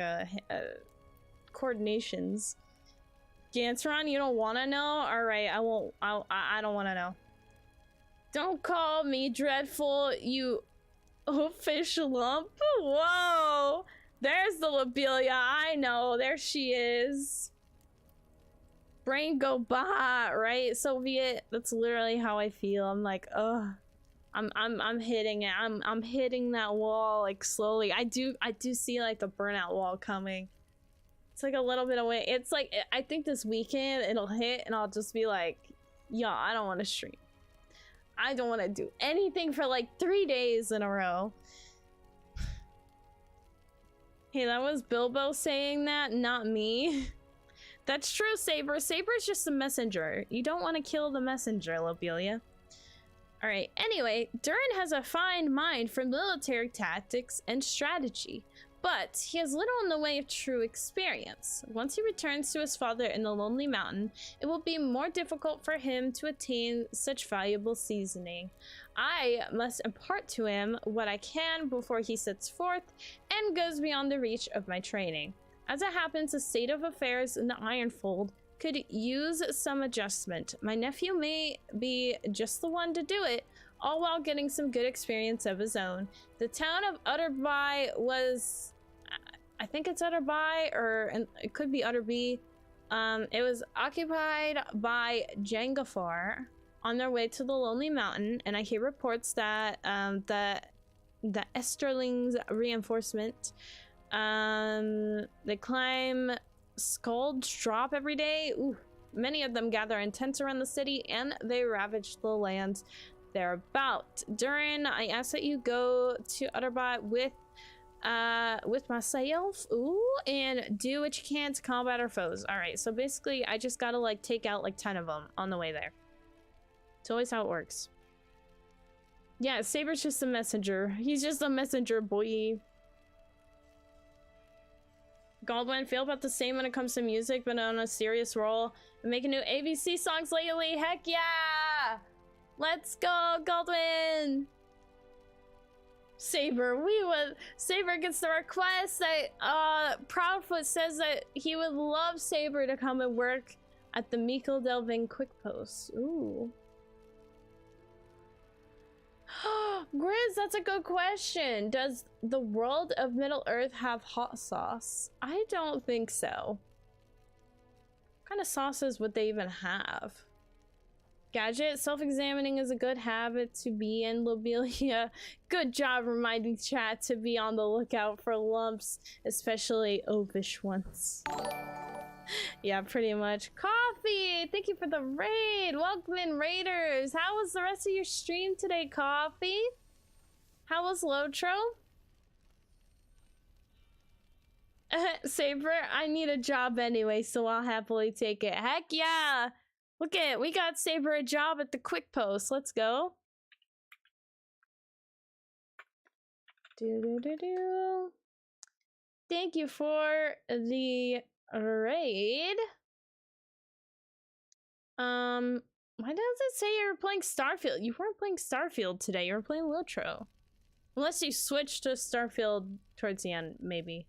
coordinations. Gantron, you don't want to know? All right, I won't. I don't want to know. Don't call me dreadful, you fish lump. Whoa, there's the Lobelia. I know, there she is. Brain go bah, right, Soviet? That's literally how I feel. I'm like, ugh. I'm hitting it. I'm hitting that wall like slowly. I do see like the burnout wall coming. It's like a little bit away. It's like I think this weekend it'll hit and I'll just be like, yo, I don't want to stream. I don't want to do anything for like 3 days in a row. Hey, that was Bilbo saying that, not me. That's true, Saber. Saber's just a messenger. You don't want to kill the messenger, Lobelia. Alright, anyway, Durin has a fine mind for military tactics and strategy, but he has little in the way of true experience. Once he returns to his father in the Lonely Mountain, it will be more difficult for him to attain such valuable seasoning. I must impart to him what I can before he sets forth and goes beyond the reach of my training. As it happens, the state of affairs in the Ironfold could use some adjustment. My nephew may be just the one to do it, all while getting some good experience of his own. The town of Utterby was... I think it's Utterby, or it could be Utterby. It was occupied by Jangafar on their way to the Lonely Mountain, and I hear reports that the Esterling's reinforcement... they climb Scald's Drop every day. Ooh, many of them gather in tents around the city and they ravage the lands thereabout. Durin, I ask that you go to Utterbot with myself, and do what you can to combat our foes. All right, so basically I just gotta like take out like 10 of them on the way there. It's always how it works. Yeah, Saber's just a messenger. He's just a messenger, boy. Goldwyn, feel about the same when it comes to music, but on a serious role. I'm making new ABC songs lately. Heck yeah! Let's go, Goldwyn! Saber, Saber gets the request that Proudfoot says that he would love Saber to come and work at the Mikkel Delving Quick Post. Ooh. Grizz, that's a good question. Does the world of Middle-earth have hot sauce? I don't think so. What kind of sauces would they even have? Gadget, self-examining is a good habit to be in, Lobelia. Good job reminding chat to be on the lookout for lumps, especially oafish ones. Yeah, pretty much. Coffee! Thank you for the raid! Welcome in, raiders! How was the rest of your stream today, Coffee? How was LOTRO? Saber, I need a job anyway, so I'll happily take it. Heck yeah! Look at, we got Saber a job at the Quick Post. Let's go. Do. Thank you for the raid. Why does it say you were playing Starfield? You weren't playing Starfield today. You were playing LOTRO. Unless you switched to Starfield towards the end, maybe.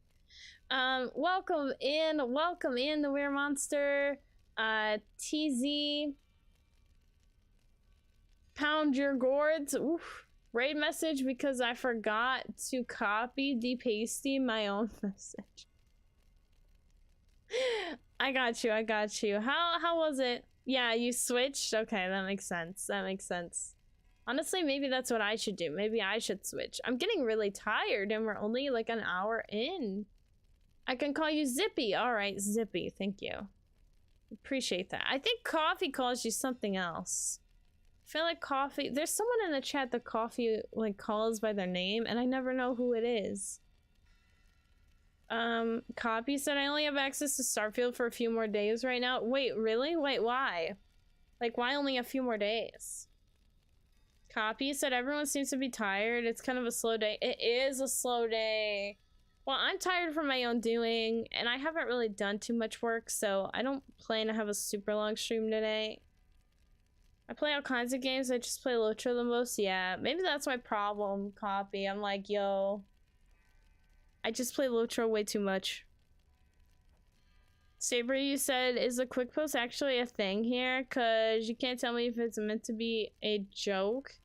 Welcome in, the Weird Monster. TZ. Pound your gourds. Oof. Raid message because I forgot to copy de-pasty my own message. I got you. How was it? Yeah, you switched? Okay, that makes sense. Honestly, maybe that's what I should do. Maybe I should switch. I'm getting really tired and we're only like an hour in. I can call you Zippy. All right, Zippy. Thank you. Appreciate that. I think Coffee calls you something else. I feel like Coffee... There's someone in the chat that Coffee like calls by their name and I never know who it is. Copy said I only have access to Starfield for a few more days right now. Wait, really? Wait, why? Like, why only a few more days? Copy said everyone seems to be tired. It's kind of a slow day. It is a slow day. Well, I'm tired from my own doing, and I haven't really done too much work, so I don't plan to have a super long stream today. I play all kinds of games. I just play LOTRO the most. Yeah, maybe that's my problem, Copy. I'm like, yo... I just play LOTRO way too much. Saber, you said, is the Quick Post actually a thing here? Cause you can't tell me if it's meant to be a joke.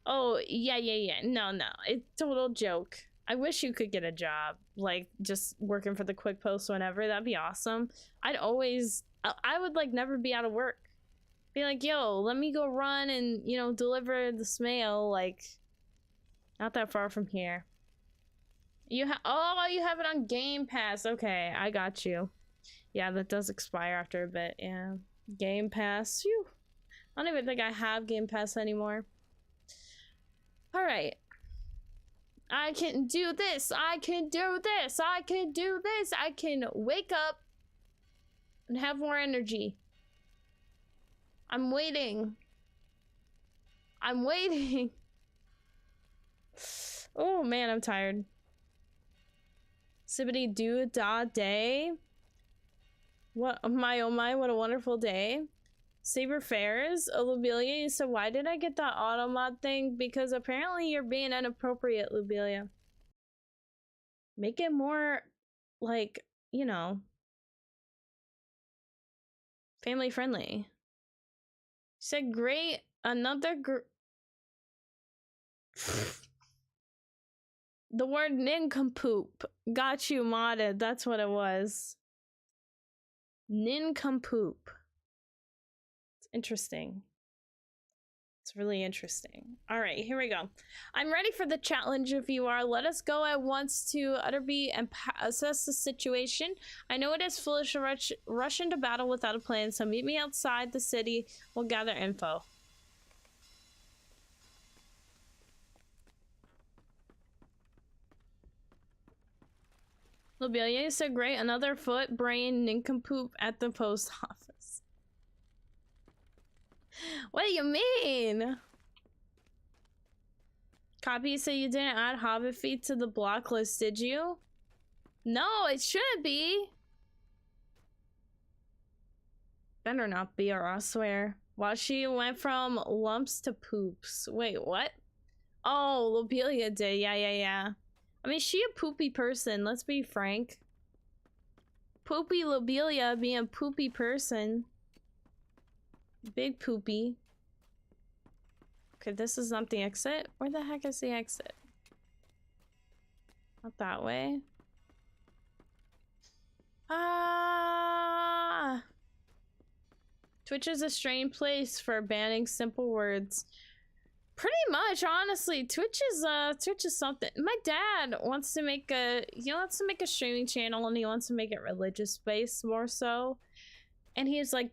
Oh, yeah. No. It's a total joke. I wish you could get a job. Like, just working for the Quick Post whenever. That'd be awesome. I would, like, never be out of work. Be like, yo, let me go run and, you know, deliver this mail. Like, not that far from here. You have it on Game Pass. Okay, I got you. Yeah, that does expire after a bit. Yeah, Game Pass. Phew. I don't even think I have Game Pass anymore. All right. I can do this. I can wake up and have more energy. I'm waiting. Oh man, I'm tired. Sibbity doo da day. What, oh my, what a wonderful day. Saber Fairs, Lubelia, so why did I get that auto mod thing? Because apparently you're being inappropriate, Lubelia. Make it more, like, you know, family friendly. Said great, another the word nincompoop. Got you modded, that's what it was. Nincompoop. It's interesting. It's really interesting. All right, here we go. I'm ready for the challenge if you are. Let us go at once to Utterby and assess the situation. I know it is foolish to rush into battle without a plan, so meet me outside the city. We'll gather info. Lobelia said, great, another foot brain nincompoop at the post office. What do you mean? Copy, so you didn't add Hobbit feet to the block list, did you? No, it shouldn't be. Better not be, or I'll swear. Well, she went from lumps to poops. Wait, what? Oh, Lobelia did. Yeah. I mean, she a poopy person, let's be frank. Poopy Lobelia being a poopy person. Big poopy. Okay, this is not the exit. Where the heck is the exit? Not that way. Ah! Twitch is a strange place for banning simple words. Pretty much, honestly. Twitch is something. My dad wants to make a streaming channel, and he wants to make it religious based more so. And he's like,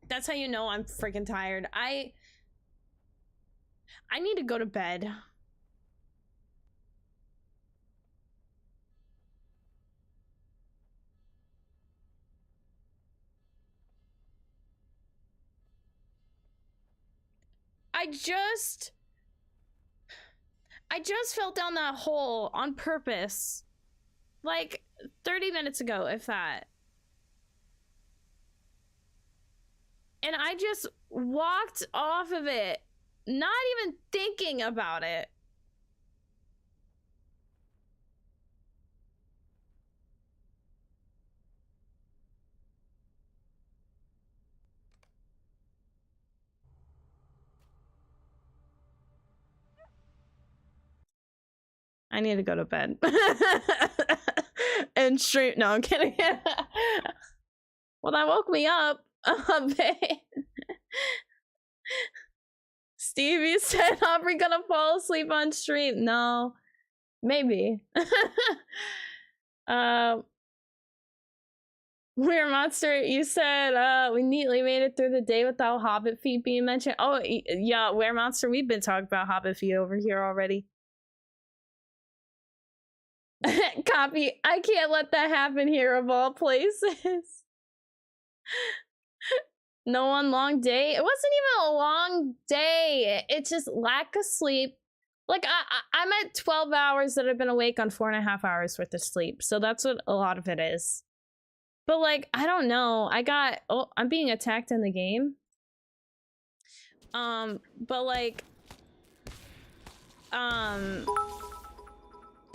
that's how you know I'm freaking tired. I need to go to bed. just fell down that hole on purpose. Like 30 minutes ago, if that. And I just walked off of it, not even thinking about it. I need to go to bed. And stream. No, I'm kidding. Well, that woke me up a bit. Stevie said Aubrey gonna fall asleep on stream. No. Maybe. Weird Monster, you said we neatly made it through the day without Hobbit feet being mentioned. Oh, yeah, Weird Monster, we've been talking about Hobbit feet over here already. Copy. I can't let that happen here of all places. No one long day. It wasn't even a long day. It's just lack of sleep. Like I'm at 12 hours that I've been awake on 4.5 hours worth of sleep. So that's what a lot of it is. But like, I don't know. I'm being attacked in the game. But like,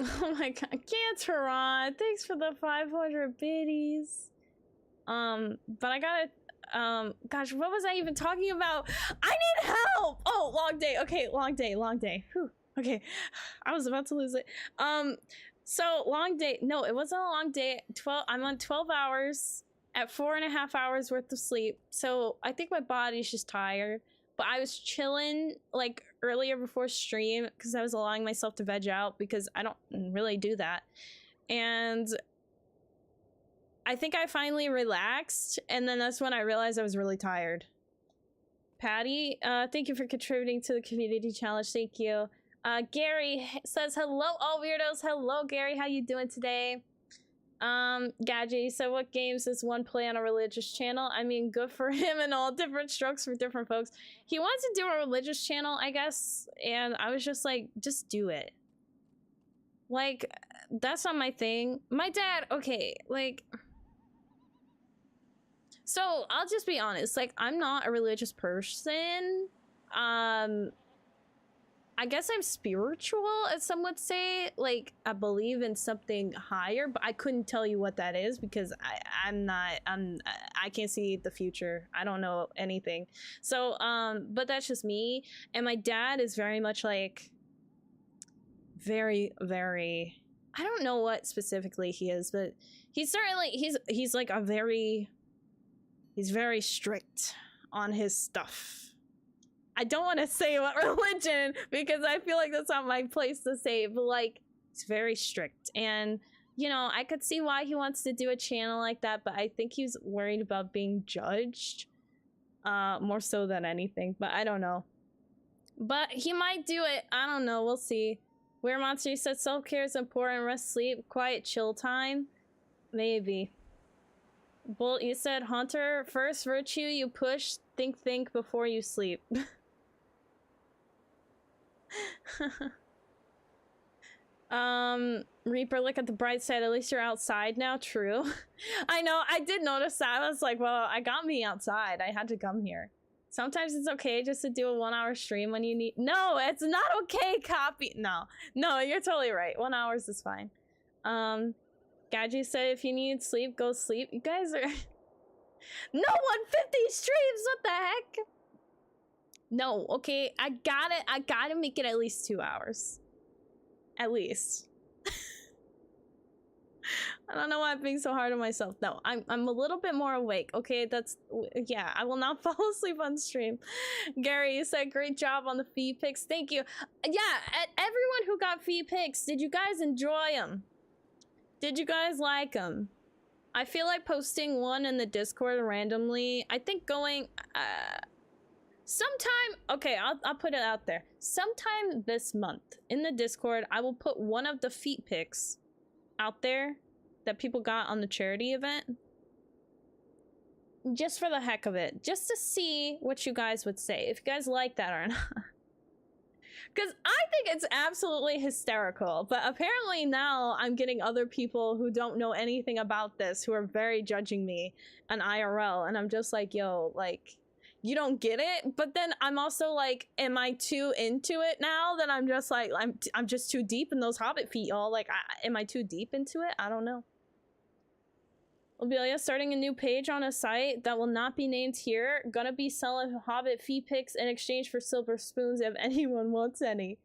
oh my god, Canteron, thanks for the 500 biddies. But I gotta, gosh, what was I even talking about? I need help! Oh, long day. Okay, long day. Whew. Okay, I was about to lose it. So long day. No, it wasn't a long day. I'm on 12 hours at 4.5 hours worth of sleep. So I think my body's just tired. But I was chilling like earlier before stream because I was allowing myself to veg out because I don't really do that. And I think I finally relaxed, and then that's when I realized I was really tired. Patty, thank you for contributing to the community challenge. Thank you. Gary says, hello, all weirdos. Hello, Gary. How you doing today? Gadget, so what games does one play on a religious channel? I mean, good for him and all, different strokes for different folks. He wants to do a religious channel, I guess, and I was just like, just do it. Like, that's not my thing. My dad, okay, like... So, I'll just be honest, like, I'm not a religious person. I guess I'm spiritual, as some would say. Like, I believe in something higher, but I couldn't tell you what that is because I can't see the future. I don't know anything. So, but that's just me. And my dad is very much like, very, very, I don't know what specifically he is, but he's certainly, he's like a very, he's very strict on his stuff. I don't want to say what religion because I feel like that's not my place to say, but like, he's very strict. And, you know, I could see why he wants to do a channel like that, but I think he's worried about being judged more so than anything, but I don't know. But he might do it. I don't know. We'll see. Weird Monster said self-care is important. Rest, sleep, quiet, chill time. Maybe. Bolt, you said Hunter, first virtue you push, think before you sleep. Reaper, look at the bright side, at least you're outside now. True. I know, I did notice that. I was like, well, I got me outside, I had to come here. Sometimes it's okay just to do a 1-hour stream when you need— no, it's not okay. Copy. No, you're totally right. 1 hour is fine. Gadget said if you need sleep, go sleep. You guys are no 150 streams, what the heck? No, okay, I gotta make it at least 2 hours. At least. I don't know why I'm being so hard on myself. No, I'm a little bit more awake. Okay, that's— yeah, I will not fall asleep on stream. Gary, you said great job on the feed pics. Thank you. Yeah, everyone who got feed pics, did you guys enjoy them? Did you guys like them? I feel like posting one in the Discord randomly. I think going sometime— okay, I'll put it out there. Sometime this month in the Discord, I will put one of the feet pics out there that people got on the charity event. Just for the heck of it. Just to see what you guys would say. If you guys like that or not. Because I think it's absolutely hysterical, but apparently now I'm getting other people who don't know anything about this who are very judging me on IRL, and I'm just like, yo, like, you don't get it. But then I'm also like, am I too into it now that I'm just like, I'm just too deep in those hobbit feet, y'all? Like, am I too deep into it? I don't know. Obelia starting a new page on a site that will not be named here. Gonna be selling hobbit feet pics in exchange for silver spoons if anyone wants any.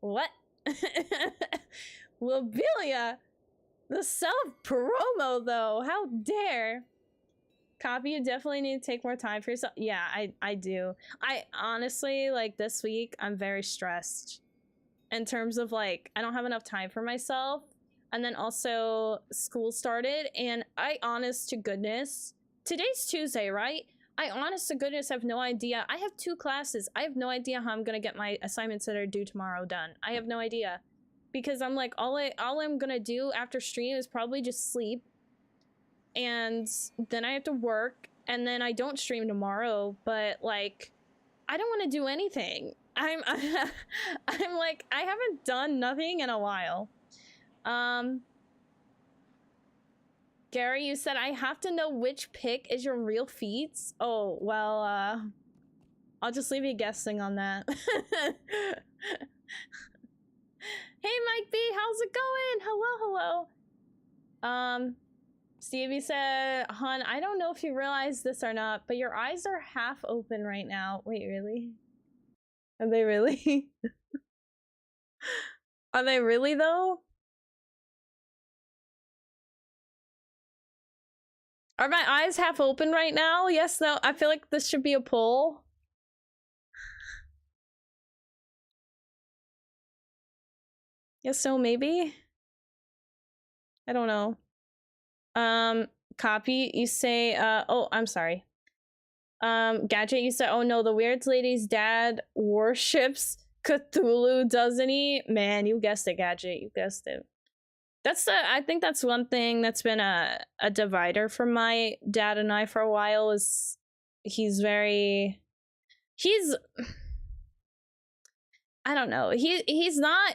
What? Lobelia, the self-promo though, how dare. Copy, you definitely need to take more time for yourself. Yeah, I do. I honestly, like, this week I'm very stressed in terms of, like, I don't have enough time for myself, and then also school started, and I honest to goodness, today's Tuesday, right? I honest to goodness have no idea. I have 2 classes. I have no idea how I'm gonna get my assignments that are due tomorrow done. I have no idea, because I'm like, all I'm gonna do after stream is probably just sleep, and then I have to work, and then I don't stream tomorrow, but like, I don't want to do anything. I'm like, I haven't done nothing in a while. Gary, you said I have to know which pick is your real feats. Oh, well, I'll just leave you guessing on that. Hey, Mike B, how's it going? Hello, hello. Stevie said, Hun, I don't know if you realize this or not, but your eyes are half open right now. Wait, really? Are they really? Are they really though? Are my eyes half open right now? Yes, no. I feel like this should be a poll. Yes, no, maybe? I don't know. Copy, you say, oh, I'm sorry. Gadget, you said, oh no, the Weird Lady's dad worships Cthulhu, doesn't he? Man, you guessed it, Gadget. You guessed it. I think that's one thing that's been a divider for my dad and I for a while, is he's I don't know. He's not,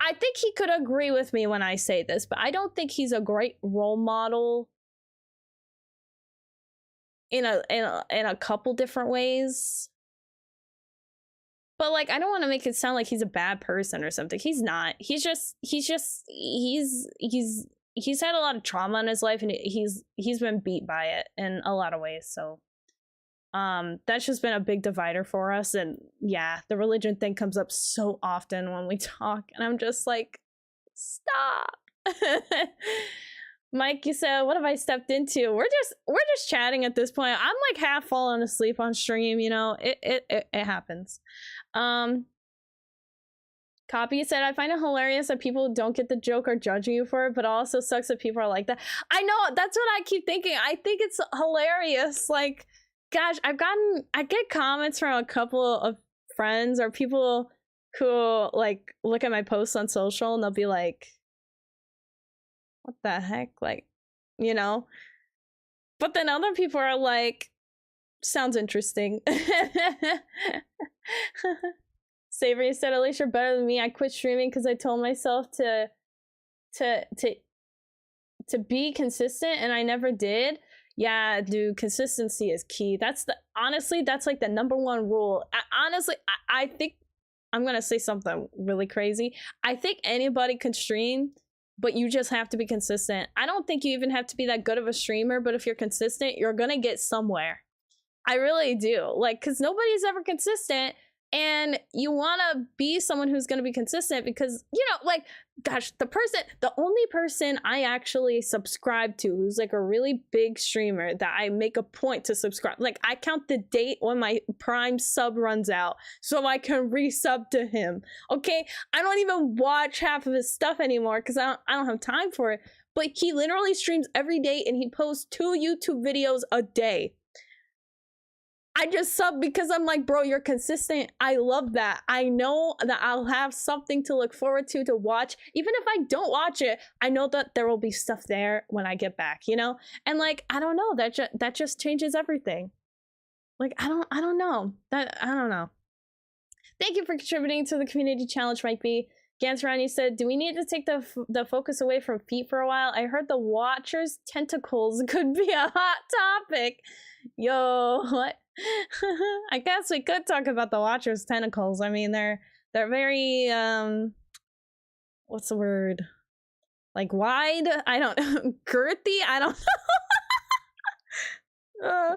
I think he could agree with me when I say this, but I don't think he's a great role model in a couple different ways. But like, I don't want to make it sound like he's a bad person or something. He's not. He's had a lot of trauma in his life, and he's been beat by it in a lot of ways. So that's just been a big divider for us. And yeah, the religion thing comes up so often when we talk, and I'm just like, stop. Mike, you said, what have I stepped into? We're just chatting at this point. I'm like half falling asleep on stream, you know. It happens. Copy said, I find it hilarious that people don't get the joke or judging you for it, but it also sucks that people are like that. I know, that's what I keep thinking. I think it's hilarious. Like, gosh, I get comments from a couple of friends or people who like look at my posts on social, and they'll be like, what the heck? Like, you know? But then other people are like, sounds interesting. Savory said, at least you're better than me. I quit streaming because I told myself to be consistent, and I never did. Yeah, dude, consistency is key. Honestly, that's like the #1 rule. I think I'm gonna say something really crazy. I think anybody can stream, but you just have to be consistent. I don't think you even have to be that good of a streamer, but if you're consistent, you're gonna get somewhere. I really do. Like, because nobody's ever consistent, and you want to be someone who's going to be consistent because, you know, like, gosh, the only person I actually subscribe to who's like a really big streamer that I make a point to subscribe, like, I count the date when my Prime sub runs out so I can resub to him. Okay, I don't even watch half of his stuff anymore because I don't have time for it, but he literally streams every day and he posts 2 YouTube videos a day. I just sub because I'm like, bro, you're consistent. I love that. I know that I'll have something to look forward to watch. Even if I don't watch it, I know that there will be stuff there when I get back, you know? And like, I don't know, that just changes everything. Like, I don't know. I don't know. Thank you for contributing to the community challenge, Mike B. Gansrani said, do we need to take the focus away from feet for a while? I heard the Watcher's tentacles could be a hot topic. Yo, what? I guess we could talk about the Watcher's tentacles. I mean, they're very, what's the word? Like wide? I don't know. Girthy? I don't know.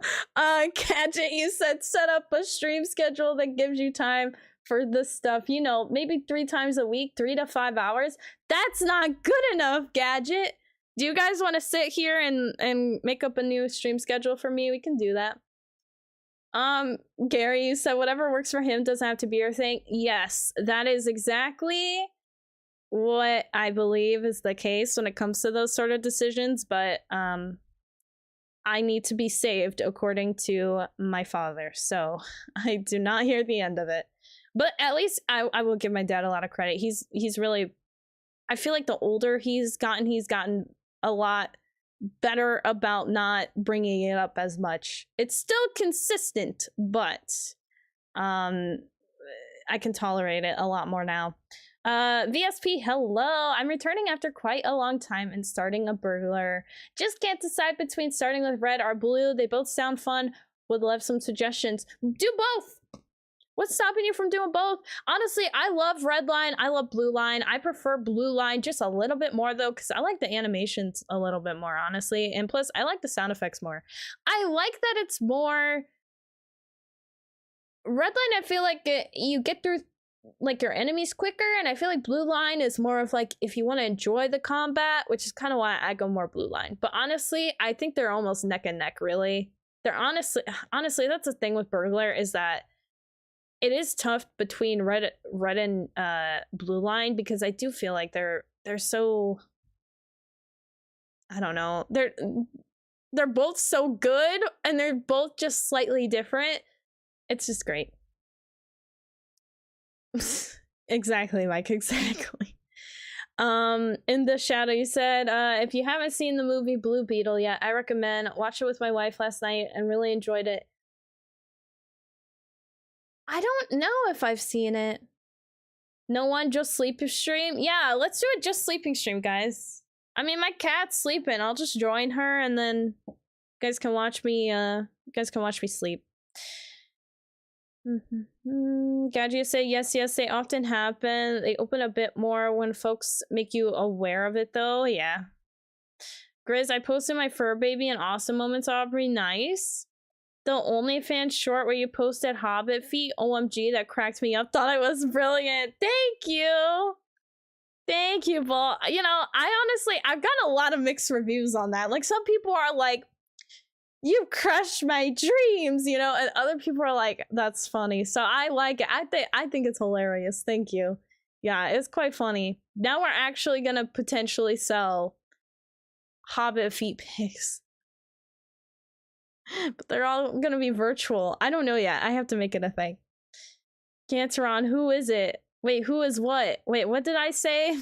Gadget, you said set up a stream schedule that gives you time for this stuff, you know, maybe 3 times a week, 3 to 5 hours. That's not good enough, Gadget. Do you guys want to sit here and make up a new stream schedule for me? We can do that. Gary, you said whatever works for him doesn't have to be your thing. Yes, that is exactly what I believe is the case when it comes to those sort of decisions, but I need to be saved according to my father, so I do not hear the end of it. But at least I will give my dad a lot of credit. He's really, I feel like the older he's gotten a lot better about not bringing it up as much. It's still consistent, but I can tolerate it a lot more now. VSP, hello. I'm returning after quite a long time and starting a burglar. Just can't decide between starting with red or blue. They both sound fun. Would love some suggestions. Do both. What's stopping you from doing both? Honestly, I love red line. I love blue line. I prefer blue line just a little bit more though, because I like the animations a little bit more, honestly. And plus, I like the sound effects more. I like that it's more... Red line, I feel like you get through like your enemies quicker, and I feel like blue line is more of like if you want to enjoy the combat, which is kind of why I go more blue line. But honestly, I think they're almost neck and neck, really. They're honestly, that's the thing with burglar, is that it is tough between red and blue line, because I do feel like they're so, I don't know, they're both so good and they're both just slightly different. It's just great. Exactly, Mike, exactly. In the shadow, you said, if you haven't seen the movie Blue Beetle yet, I recommend. Watched it with my wife last night and really enjoyed it. I don't know if I've seen it. No one, just sleeping stream? Yeah, let's do it just sleeping stream, guys. I mean, my cat's sleeping. I'll just join her and then you guys can watch me sleep. Gadget say yes, they often happen. They open a bit more when folks make you aware of it though. Yeah. Grizz, I posted my fur baby and awesome moments, Aubrey. Nice. The OnlyFans short where you posted Hobbit feet, OMG, that cracked me up. Thought it was brilliant. Thank you. Thank you, Bull. You know, I've got a lot of mixed reviews on that. Like, some people are like, you crushed my dreams, you know, and other people are like, that's funny. So I like it. I think it's hilarious. Thank you. Yeah, it's quite funny. Now we're actually gonna potentially sell Hobbit feet pics. But they're all gonna be virtual. I don't know yet. I have to make it a thing. Ganteron, who is it? Wait, who is what? Wait, what did I say?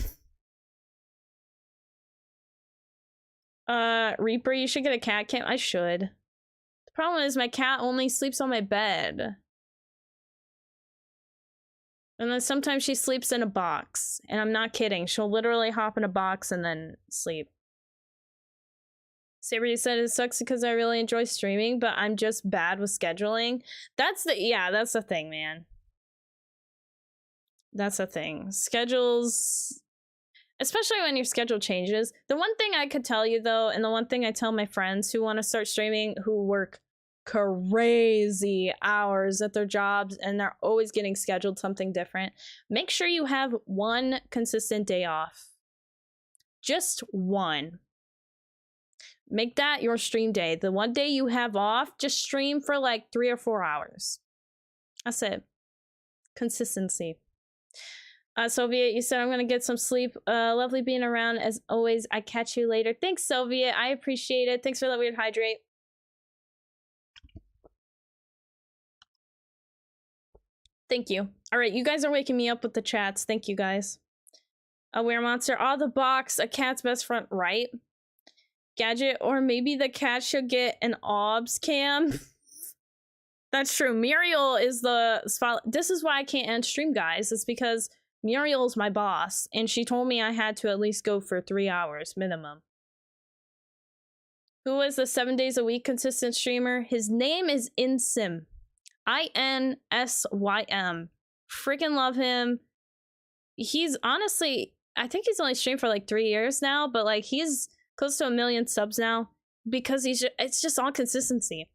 Reaper, you should get a cat cam. I should. The problem is my cat only sleeps on my bed. And then sometimes she sleeps in a box. And I'm not kidding. She'll literally hop in a box and then sleep. Saber, you said it sucks because I really enjoy streaming, but I'm just bad with scheduling. That's the thing, man. That's the thing. Schedules, especially when your schedule changes. The one thing I could tell you though, and the one thing I tell my friends who want to start streaming, who work crazy hours at their jobs and they're always getting scheduled something different, make sure you have one consistent day off. Just one. Make that your stream day. The one day you have off, just stream for like 3 or 4 hours. That's it. Consistency. Soviet, you said I'm gonna get some sleep. Lovely being around as always. I catch you later. Thanks, Soviet. I appreciate it. Thanks for the weird hydrate. Thank you. All right, you guys are waking me up with the chats. Thank you guys. A weird monster. Oh, the box. A cat's best friend. Right. Gadget. Or maybe the cat should get an OBS cam. That's true. Muriel is the spot. This is why I can't end stream, guys. It's because Muriel's my boss. And she told me I had to at least go for 3 hours minimum. Who is the 7 days a week consistent streamer? His name is Insym. INSYM. Freaking love him. He's honestly, I think he's only streamed for like 3 years now, but like he's close to 1 million subs now because it's just all consistency.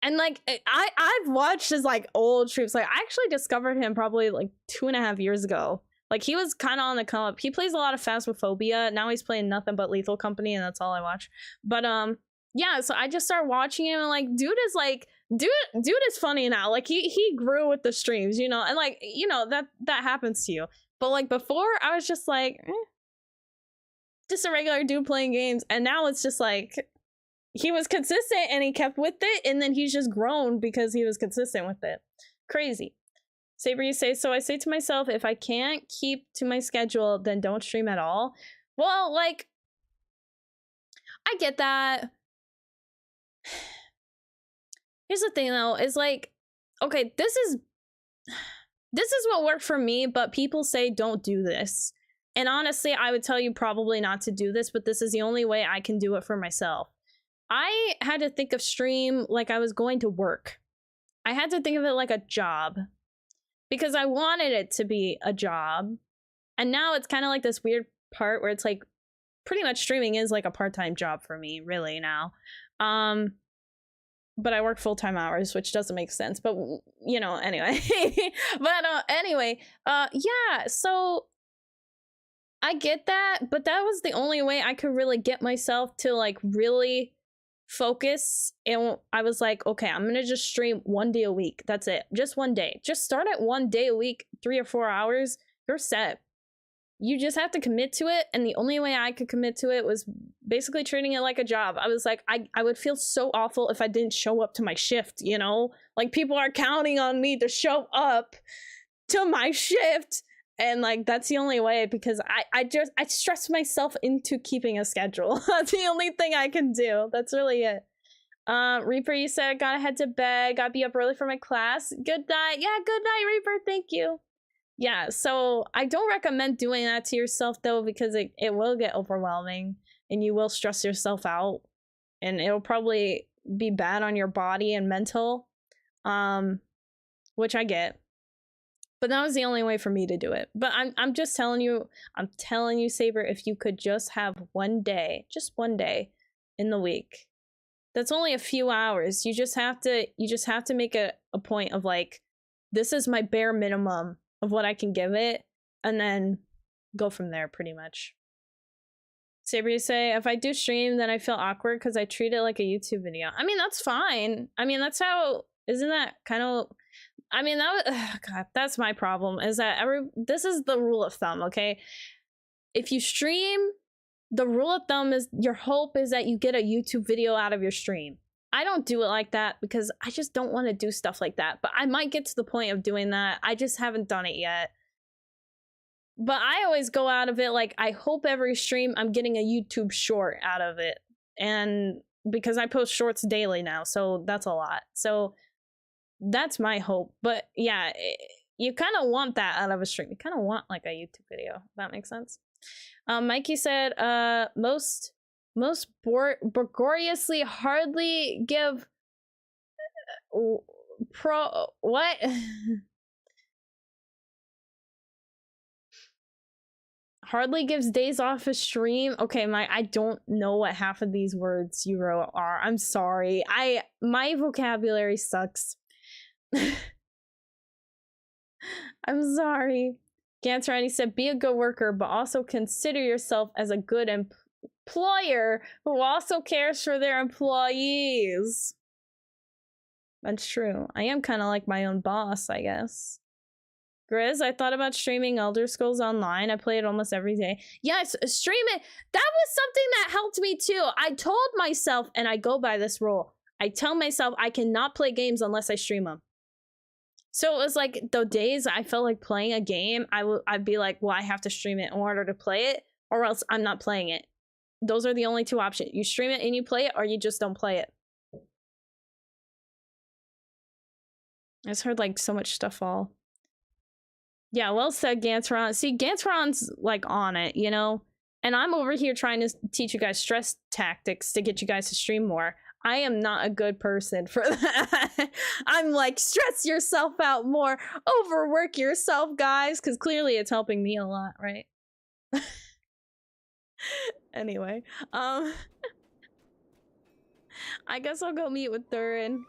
And like I've watched his like old streams. Like I actually discovered him probably like 2.5 years ago. Like he was kind of on the come up. He plays a lot of Phasmophobia. Now he's playing nothing but Lethal Company, and that's all I watch. But yeah, so I just started watching him, and like dude is funny now. Like he grew with the streams, you know, and like, you know, that happens to you. But like before, I was just like just a regular dude playing games, and now it's just like he was consistent and he kept with it, and then he's just grown because he was consistent with it. Crazy. Saber, you say, so I say to myself, if I can't keep to my schedule, then don't stream at all. Well, like, I get that. Here's the thing though, is like, okay, this is what worked for me, but people say don't do this. And honestly, I would tell you probably not to do this, but this is the only way I can do it for myself. I had to think of stream like I was going to work. I had to think of it like a job because I wanted it to be a job. And now it's kind of like this weird part where it's like pretty much streaming is like a part-time job for me, really now. But I work full-time hours, which doesn't make sense, but you know, anyway. But anyway, yeah, so I get that, but that was the only way I could really get myself to like really focus. And I was like, okay, I'm gonna just stream 1 day a week. That's it. Just 1 day. Just start at 1 day a week, 3 or 4 hours. You're set. You just have to commit to it. And the only way I could commit to it was basically treating it like a job. I was like, I would feel so awful if I didn't show up to my shift, you know? Like people are counting on me to show up to my shift. And like, that's the only way, because I stress myself into keeping a schedule. That's the only thing I can do. That's really it. Reaper, you said, gotta head to bed, gotta be up early for my class. Good night. Yeah, good night, Reaper. Thank you. Yeah, so I don't recommend doing that to yourself though, because it will get overwhelming and you will stress yourself out and it'll probably be bad on your body and mental, which I get. But that was the only way for me to do it. But I'm just telling you, Saber, if you could just have 1 day, just 1 day in the week. That's only a few hours. You just have to make a point of like, this is my bare minimum of what I can give it, and then go from there pretty much. Saber, you say, if I do stream, then I feel awkward because I treat it like a YouTube video. I mean, that's fine. I mean, that's how, isn't that kind of, I mean, that was, God, that's my problem, is that this is the rule of thumb, okay? If you stream, the rule of thumb is your hope is that you get a YouTube video out of your stream. I don't do it like that because I just don't want to do stuff like that, but I might get to the point of doing that. I just haven't done it yet. But I always go out of it like, I hope every stream I'm getting a YouTube short out of it. And because I post shorts daily now, so that's a lot. So that's my hope. But yeah, you kind of want that out of a stream. You kind of want like a YouTube video, if that makes sense. Mikey said, most Borgoriously hardly give what? Hardly gives days off a stream. Okay, I don't know what half of these words you wrote are. I'm sorry. My vocabulary sucks. I'm sorry. Gantz Randy said, be a good worker, but also consider yourself as a good employer who also cares for their employees. That's true. I am kind of like my own boss, I guess. Grizz, I thought about streaming Elder Scrolls Online. I play it almost every day. Yes, stream it. That was something that helped me too. I told myself, and I go by this rule, I tell myself I cannot play games unless I stream them. So it was like the days I felt like playing a game, I'd be like, well, I have to stream it in order to play it, or else I'm not playing it. Those are the only two options. You stream it and you play it, or you just don't play it. I just heard like so much stuff fall. Yeah, well said, Gantron. See, Gantron's like on it, you know? And I'm over here trying to teach you guys stress tactics to get you guys to stream more. I am not a good person for that. I'm like, stress yourself out more, overwork yourself, guys, because clearly it's helping me a lot, right? Anyway, I guess I'll go meet with Thurin.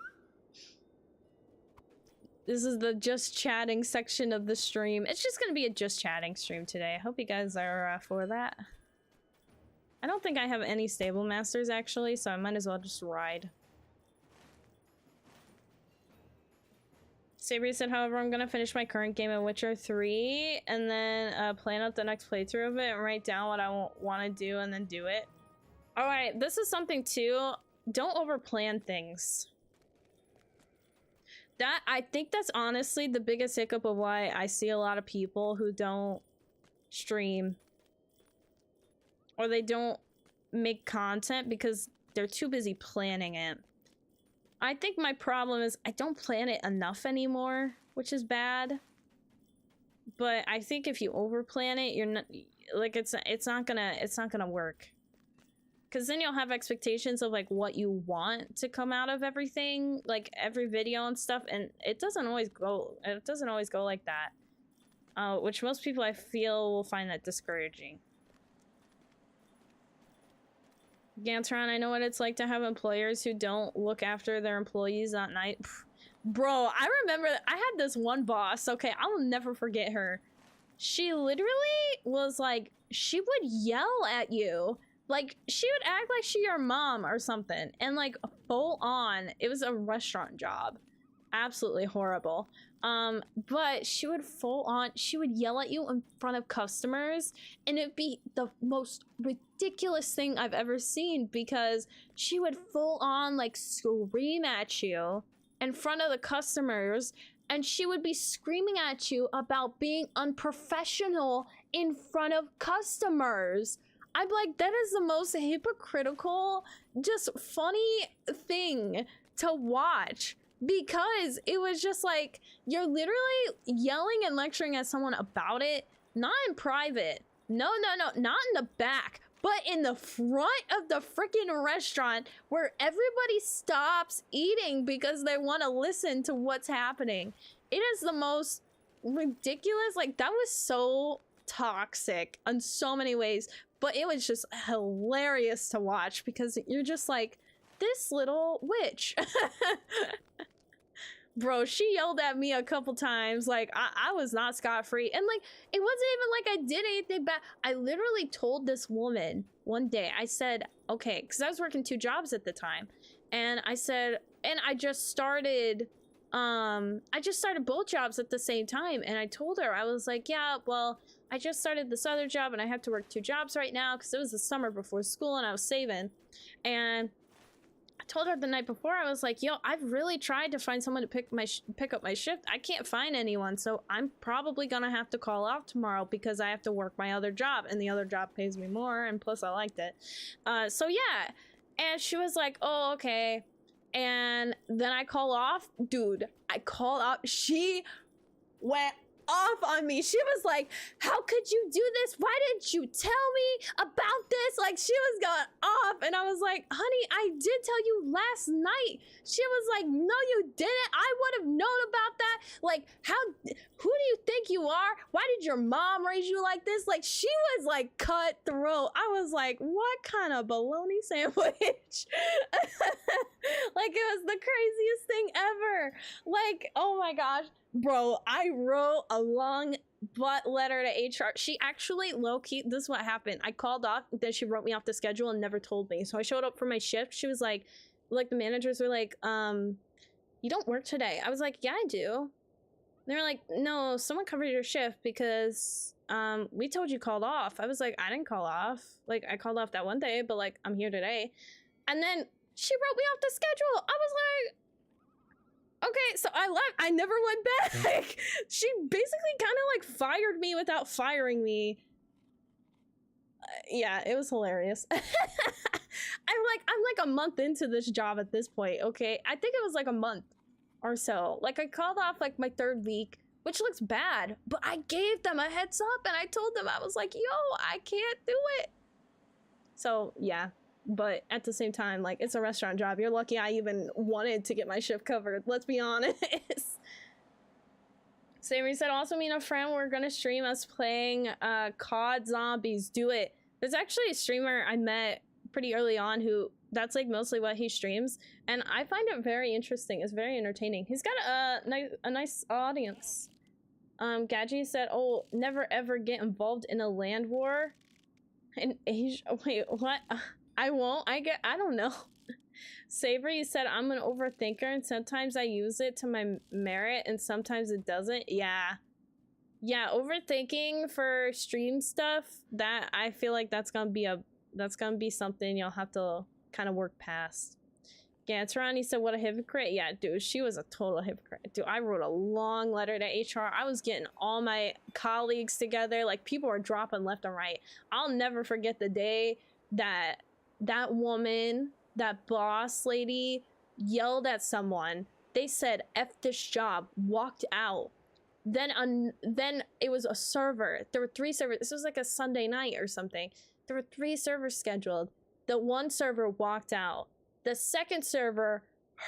This is the just chatting section of the stream. It's just gonna be a just chatting stream today. I hope you guys are for that. I don't think I have any stable masters actually, so I might as well just ride. Sabri said, however, I'm gonna finish my current game of Witcher 3 and then plan out the next playthrough of it and write down what I want to do and then do it. Alright, this is something too. Don't overplan things. I think that's honestly the biggest hiccup of why I see a lot of people who don't stream or they don't make content because they're too busy planning it. I think my problem is I don't plan it enough anymore, which is bad. But I think if you overplan it, you're not like it's not gonna work. Cause then you'll have expectations of like what you want to come out of everything, like every video and stuff, and it doesn't always go like that. Which most people I feel will find that discouraging. Gantron, I know what it's like to have employers who don't look after their employees at night. Bro, I remember I had this one boss, okay, I will never forget her. She literally was like, she would yell at you. Like, she would act like she your mom or something. And like, full on, it was a restaurant job. Absolutely horrible. But she would she would yell at you in front of customers, and it'd be the most ridiculous thing I've ever seen because she would full on like scream at you in front of the customers, and she would be screaming at you about being unprofessional in front of customers. I'm like, that is the most hypocritical, just funny thing to watch. Because it was just like, you're literally yelling and lecturing at someone about it, not in private. No, not in the back, but in the front of the freaking restaurant where everybody stops eating because they want to listen to what's happening. It is the most ridiculous, like that was so toxic in so many ways, but it was just hilarious to watch because you're just like, this little witch. Bro, she yelled at me a couple times. Like, I was not scot-free. And like, it wasn't even like I did anything bad. I literally told this woman one day, I said, okay, because I was working 2 jobs at the time. And I said, and I just started both jobs at the same time. And I told her, I was like, yeah, well, I just started this other job and I have to work 2 jobs right now because it was the summer before school and I was saving. And I told her the night before, I was like, yo, I've really tried to find someone to pick up my shift. I can't find anyone, so I'm probably gonna have to call off tomorrow because I have to work my other job, and the other job pays me more, and plus I liked it. So yeah, and she was like, oh, okay. And then I call off. Dude, I called off. She went off on me. She was like, how could you do this? Why didn't you tell me about this? Like, she was going off, and I was like, honey, I did tell you last night. She was like, no, you didn't. I would have known about that. Like, who do you think you are? Why did your mom raise you like this? Like, she was like cutthroat. I was like, what kind of bologna sandwich? Like, it was the craziest thing ever. Like, oh my gosh. Bro, I wrote a long butt letter to HR. She actually, low-key, this is what happened. I called off, then she wrote me off the schedule and never told me. So I showed up for my shift. She was like the managers were like, you don't work today. I was like, yeah, I do. They were like, no, someone covered your shift because we told you called off. I was like, I didn't call off. Like, I called off that one day, but like, I'm here today. And then she wrote me off the schedule. I was like, okay, Okay, so I left. I never went back. She basically kind of like fired me without firing me. Yeah, it was hilarious. I'm like a month into this job at this point, okay? I think it was like a month or so. Like I called off like my 3rd week, which looks bad, but I gave them a heads up and I told them, I was like, yo, I can't do it. So yeah, but at the same time, like it's a restaurant job. You're lucky I even wanted to get my shift covered. Let's be honest. Savory said, also me and a friend, we're gonna stream us playing COD Zombies. Do it. There's actually a streamer I met pretty early on who that's like mostly what he streams, and I find it very interesting. It's very entertaining. He's got a nice audience. Gadji said, oh, never ever get involved in a land war. In Asia, wait, what? I won't. I don't know. Savory said, I'm an overthinker and sometimes I use it to my merit and sometimes it doesn't. Yeah, overthinking for stream stuff, that I feel like that's gonna be something you'll have to kind of work past. Gantarani said, what a hypocrite. Yeah, dude, she was a total hypocrite. Dude, I wrote a long letter to HR. I was getting all my colleagues together. Like, people were dropping left and right. I'll never forget the day that that woman, that boss lady, yelled at someone. They said, F this job, walked out. Then it was a server. There were 3 servers. This was like a Sunday night or something. There were 3 servers scheduled. The one server walked out. The second server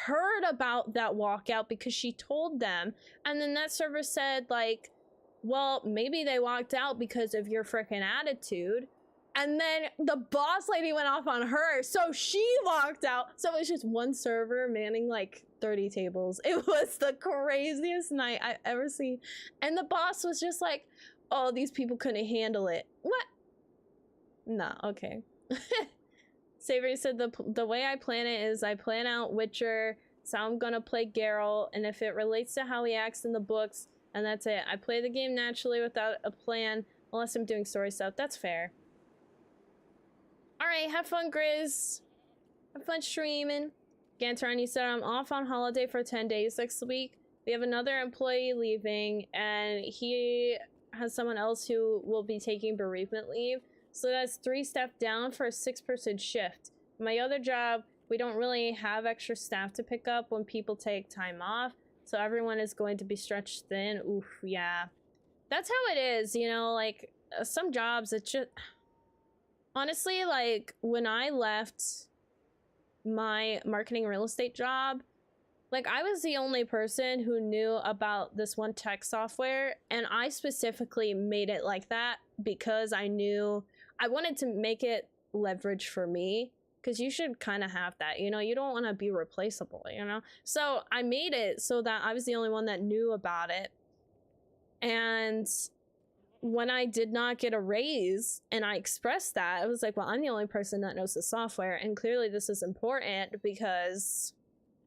heard about that walkout because she told them. And then that server said, like, well, maybe they walked out because of your freaking attitude. And then the boss lady went off on her, so she walked out. So it was just one server manning like 30 tables. It was the craziest night I've ever seen. And the boss was just like, oh, these people couldn't handle it. What? Nah, okay. Savory said, the way I plan it is I plan out Witcher, so I'm gonna play Geralt, and if it relates to how he acts in the books, and that's it. I play the game naturally without a plan, unless I'm doing story stuff. That's fair. Alright, have fun, Grizz. Have fun streaming. Gantarani said, I'm off on holiday for 10 days next week. We have another employee leaving, and he has someone else who will be taking bereavement leave. So that's 3 staff down for a 6-person shift. My other job, we don't really have extra staff to pick up when people take time off. So everyone is going to be stretched thin. Oof, yeah. That's how it is, you know, like, some jobs, it's just... Honestly, like, when I left my marketing real estate job, like, I was the only person who knew about this one tech software, and I specifically made it like that because I knew I wanted to make it leverage for me, because you should kind of have that, you know, you don't want to be replaceable, you know? So I made it so that I was the only one that knew about it. And when I did not get a raise and I expressed that, I was like, well, I'm the only person that knows the software, and clearly this is important because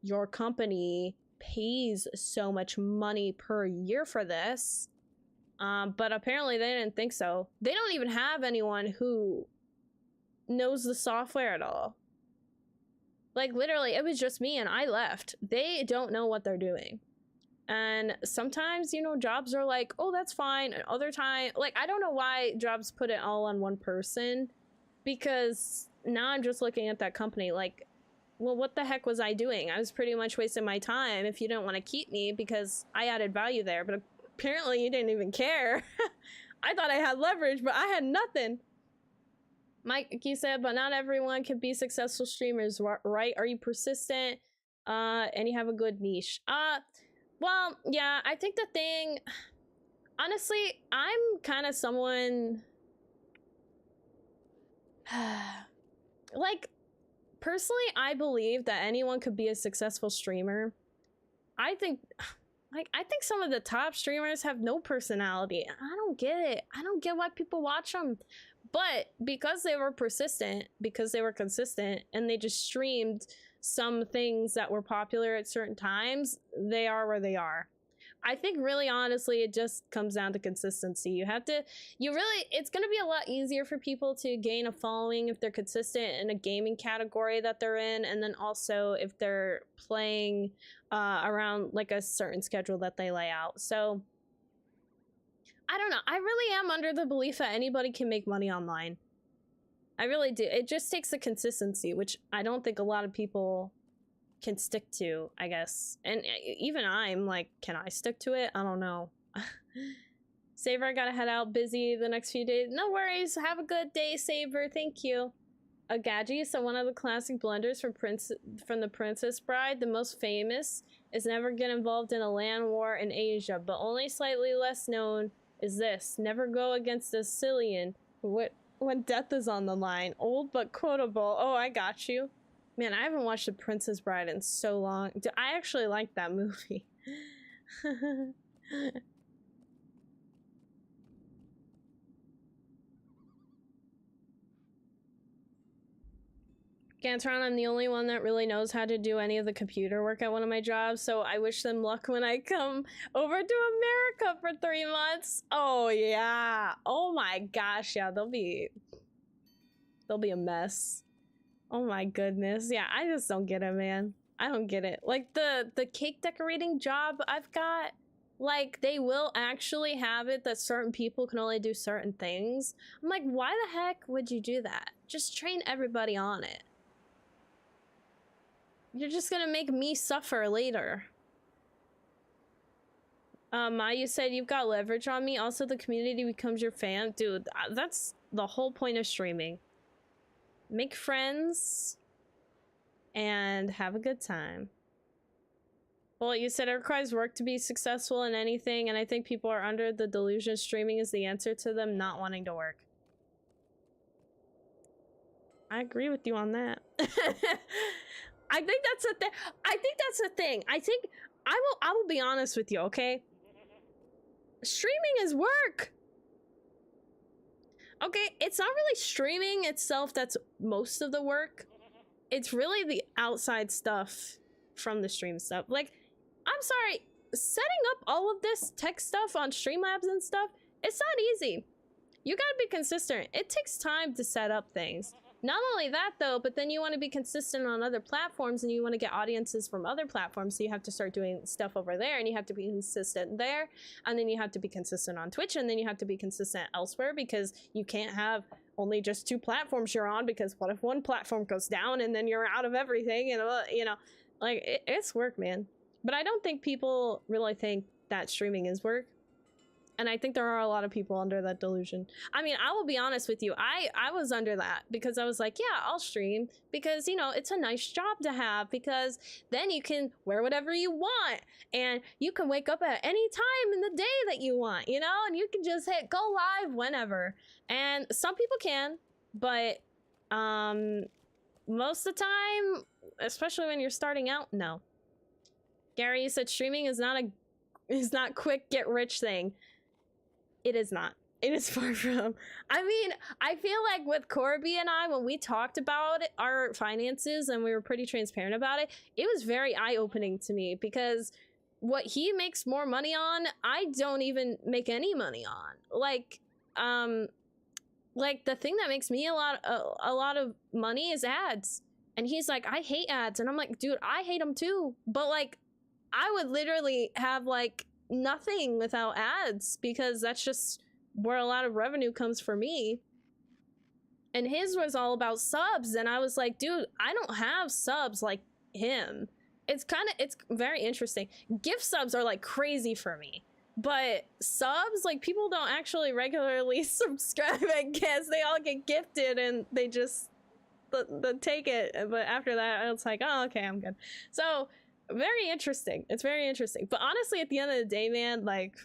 your company pays so much money per year for this. But apparently they didn't think so. They don't even have anyone who knows the software at all. Like, literally, it was just me and I left. They don't know what they're doing. And sometimes, you know, jobs are like, oh, that's fine. And other time, like, I don't know why jobs put it all on one person, because now I'm just looking at that company like, well, what the heck was I doing? I was pretty much wasting my time if you didn't want to keep me because I added value there, but apparently you didn't even care. I thought I had leverage, but I had nothing. Mikey said, but not everyone can be successful streamers, right? Are you persistent? And you have a good niche. Well, yeah, I think the thing, honestly, I'm kind of someone, like, personally, I believe that anyone could be a successful streamer. I think some of the top streamers have no personality. I don't get it. I don't get why people watch them. But because they were persistent, because they were consistent, and they just streamed some things that were popular at certain times, they are where they are. I think really honestly, it just comes down to consistency. You have to, it's going to be a lot easier for people to gain a following if they're consistent in a gaming category that they're in. And then also if they're playing around like a certain schedule that they lay out. So I don't know. I really am under the belief that anybody can make money online. I really do. It just takes the consistency, which I don't think a lot of people can stick to, I guess. And even I'm like, can I stick to it? I don't know. Saber, I gotta head out, busy the next few days. No worries. Have a good day, Saber. Thank you. Agaji, so one of the classic blunders from the Princess Bride, the most famous, is never get involved in a land war in Asia, but only slightly less known is this: never go against a Cillian when death is on the line. Old but quotable. Oh, I got you. Man, I haven't watched The Princess Bride in so long. I actually like that movie. Gantron, I'm the only one that really knows how to do any of the computer work at one of my jobs, so I wish them luck when I come over to America for 3 months. Oh yeah. Oh my gosh, yeah, they'll be a mess. Oh my goodness. Yeah, I just don't get it, man. I don't get it. Like the cake decorating job I've got, like they will actually have it that certain people can only do certain things. I'm like, why the heck would you do that? Just train everybody on it. You're just gonna make me suffer later. You said you've got leverage on me. Also, the community becomes your fan. Dude, that's the whole point of streaming. Make friends and have a good time. Well, you said it requires work to be successful in anything, and I think people are under the delusion streaming is the answer to them not wanting to work. I agree with you on that. I think that's a thing. I think that's a thing. I think I will be honest with you, okay? Streaming is work. Okay, it's not really streaming itself that's most of the work. It's really the outside stuff from the stream stuff. Like, I'm sorry, setting up all of this tech stuff on Streamlabs and stuff, it's not easy. You gotta be consistent. It takes time to set up things. Not only that though, but then you want to be consistent on other platforms and you want to get audiences from other platforms, so you have to start doing stuff over there and you have to be consistent there, and then you have to be consistent on Twitch, and then you have to be consistent elsewhere, because you can't have only just 2 platforms you're on, because what if one platform goes down and then you're out of everything, and you know, like it's work, man. But I don't think people really think that streaming is work. And I think there are a lot of people under that delusion. I mean, I will be honest with you. I was under that because I was like, yeah, I'll stream because, you know, it's a nice job to have, because then you can wear whatever you want and you can wake up at any time in the day that you want, you know, and you can just hit go live whenever. And some people can, but most of the time, especially when you're starting out, no. Gary, you said streaming is not quick get rich thing. It is not. It is far from. I mean, I feel like with Corby and I, when we talked about our finances and we were pretty transparent about it, it was very eye-opening to me, because what he makes more money on, I don't even make any money on. Like the thing that makes me a lot of money is ads. And he's like, I hate ads. And I'm like, dude, I hate them too. But like, I would literally have like nothing without ads, because that's just where a lot of revenue comes for me. And his was all about subs, and I was like, dude, I don't have subs like him. It's very interesting. Gift subs are like crazy for me, but subs, like, people don't actually regularly subscribe, I guess. They all get gifted and they just they take it, but after that it's like, oh, okay, I'm good. So very interesting. It's very interesting. But honestly, at the end of the day, man, like,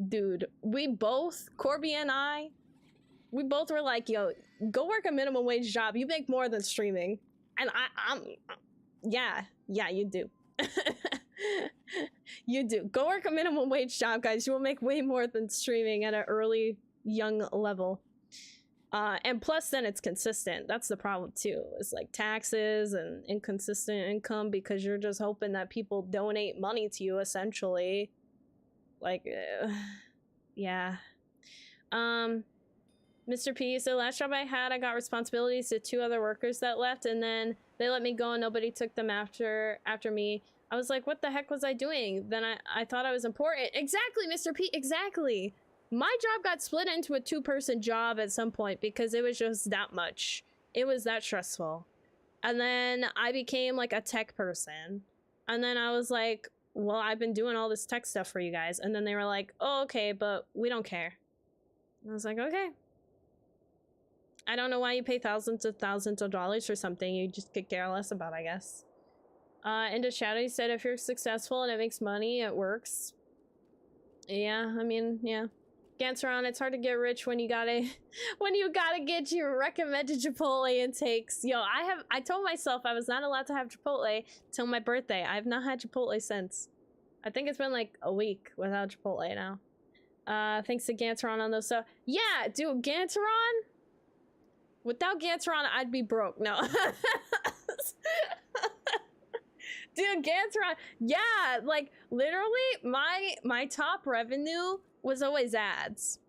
dude, we both, Corby and I, we both were like, yo, go work a minimum wage job. You make more than streaming. And I'm yeah, you do. You do. Go work a minimum wage job, guys. You will make way more than streaming at an early, young level. And plus then it's consistent. That's the problem too. It's like taxes and inconsistent income, because you're just hoping that people donate money to you, essentially. Like, yeah. Mr. P, so last job I had, I got responsibilities to 2 other workers that left, and then they let me go and nobody took them after me. I was like, what the heck was I doing? Then I thought I was important. Exactly, Mr. P, exactly. My job got split into a 2-person job at some point because it was just that much. It was that stressful. And then I became like a tech person. And then I was like, well, I've been doing all this tech stuff for you guys. And then they were like, oh, okay, but we don't care. And I was like, okay. I don't know why you pay thousands of dollars for something you just could care less about, I guess. Into Shadow, he said if you're successful and it makes money, it works. Yeah, I mean, yeah. Ganteron, it's hard to get rich when you gotta get your recommended Chipotle intakes. Yo, I told myself I was not allowed to have Chipotle till my birthday. I have not had Chipotle since. I think it's been like a week without Chipotle now. Thanks to Ganteron on those. So yeah, dude, Ganteron. Without Ganteron, I'd be broke. No. Dude, Ganteron. Yeah, like literally my top revenue was always ads.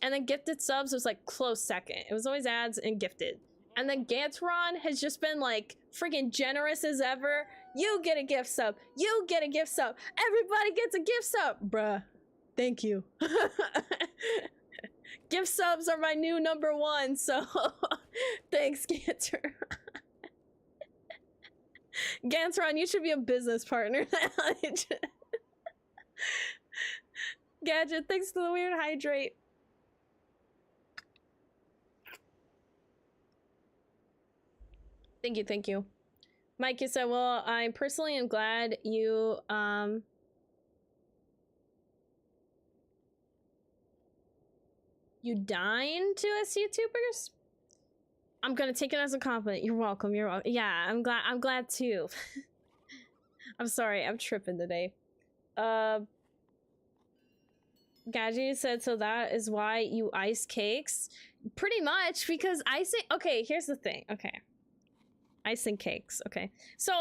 And then gifted subs was like close second. It was always ads and gifted. And then Ganteron has just been like freaking generous as ever. You get a gift sub. You get a gift sub. Everybody gets a gift sub. Bruh. Thank you. Gift subs are my new #1, so thanks, Ganteron. Ganteron, you should be a business partner. Gadget, thanks to the weird hydrate. Thank you, thank you. Mike, you said, well, I personally am glad you, you dine to us YouTubers? I'm gonna take it as a compliment. You're welcome, you're welcome. Yeah, I'm glad too. I'm sorry, I'm tripping today. Gadget said, so that is why you ice cakes? Pretty much, because icing, okay, here's the thing, okay. Icing cakes, okay. So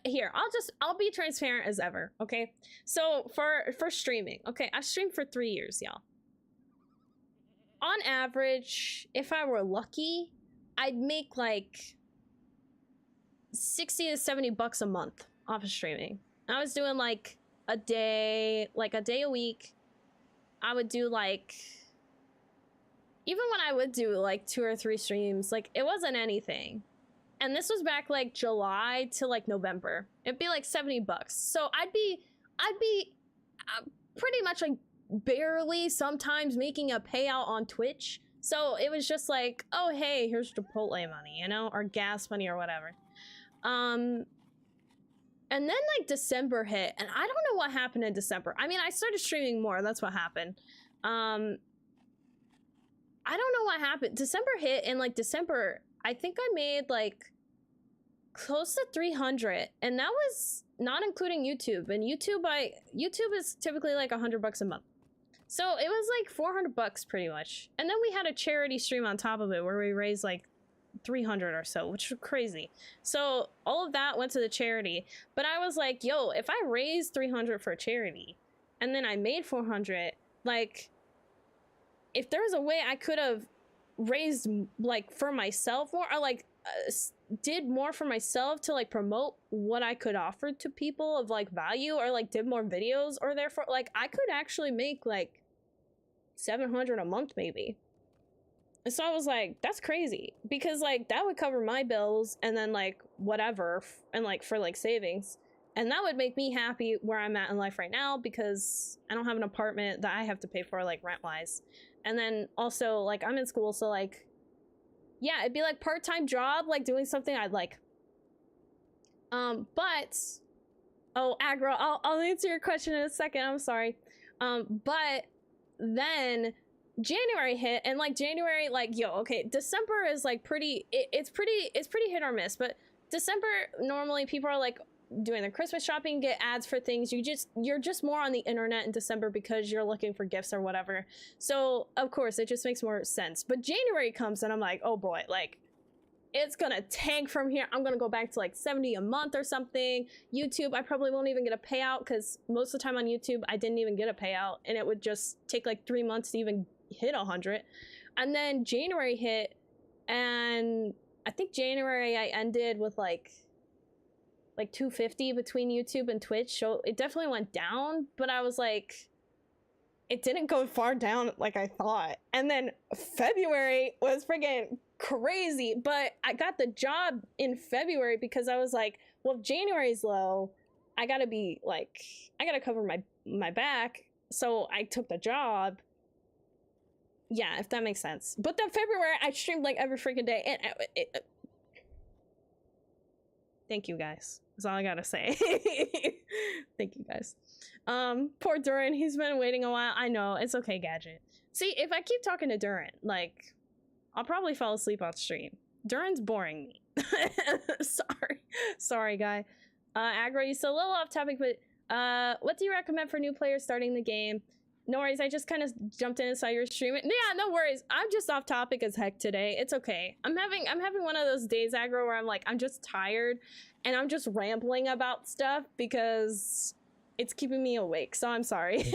here, I'll be transparent as ever, okay? So for streaming, okay, I've streamed for 3 years, y'all. On average, if I were lucky, I'd make like 60 to 70 bucks a month off of streaming. I was doing like a day a week. I would do like, even when I would do like 2 or 3 streams, like it wasn't anything. And this was back like July to like November. It'd be like 70 bucks. So I'd be pretty much like barely sometimes making a payout on Twitch. So it was just like, oh hey, here's Chipotle money, you know, or gas money or whatever. And then like December hit, and I don't know what happened in December. I mean, I started streaming more, that's what happened. I don't know what happened. December hit, and like December, I think I made like close to 300, and that was not including YouTube. And YouTube is typically like 100 bucks a month. So it was like 400 bucks pretty much. And then we had a charity stream on top of it where we raised like 300 or so, which was crazy. So all of that went to the charity. But I was like, yo, if I raised 300 for charity and then I made 400, like if there was a way I could have raised like for myself more, or like did more for myself to like promote what I could offer to people of like value, or like did more videos, or therefore like I could actually make like 700 a month maybe. And so I was like, that's crazy, because like that would cover my bills and then like whatever, and like for like savings, and that would make me happy where I'm at in life right now, because I don't have an apartment that I have to pay for like rent wise. And then also like I'm in school, so like yeah, it'd be like part-time job, like doing something I'd like. But oh, Aggro, I'll answer your question in a second, I'm sorry. But then January hit, and like January, like yo, okay, December is like pretty, it's pretty hit or miss. But December, normally people are like doing their Christmas shopping, get ads for things. You're just more on the internet in December because you're looking for gifts or whatever. So of course it just makes more sense. But January comes and I'm like, oh boy, like it's gonna tank from here. I'm gonna go back to like 70 a month or something. YouTube, I probably won't even get a payout because most of the time on YouTube, I didn't even get a payout and it would just take like 3 months to even hit 100. And then January hit and I think January I ended with like 250 between YouTube and Twitch. So it definitely went down, but I was like, it didn't go far down like I thought. And then February was friggin' crazy, but I got the job in February because I was like, well, if January's low, I gotta be like, I gotta cover my back. So I took the job. Yeah, if that makes sense. But then February, I streamed like every freaking day. And thank you guys. That's all I gotta say. Thank you guys. Poor Duran, he's been waiting a while. I know, it's okay, Gadget. See, if I keep talking to Duran, like, I'll probably fall asleep on stream. Duran's boring me. Sorry, guy. Aggro, you still a little off topic, but what do you recommend for new players starting the game? No worries, I just kind of jumped in and saw your stream. Yeah, no worries. I'm just off topic as heck today. It's okay. I'm having one of those days, Aggro, where I'm like, I'm just tired and I'm just rambling about stuff because it's keeping me awake, so I'm sorry.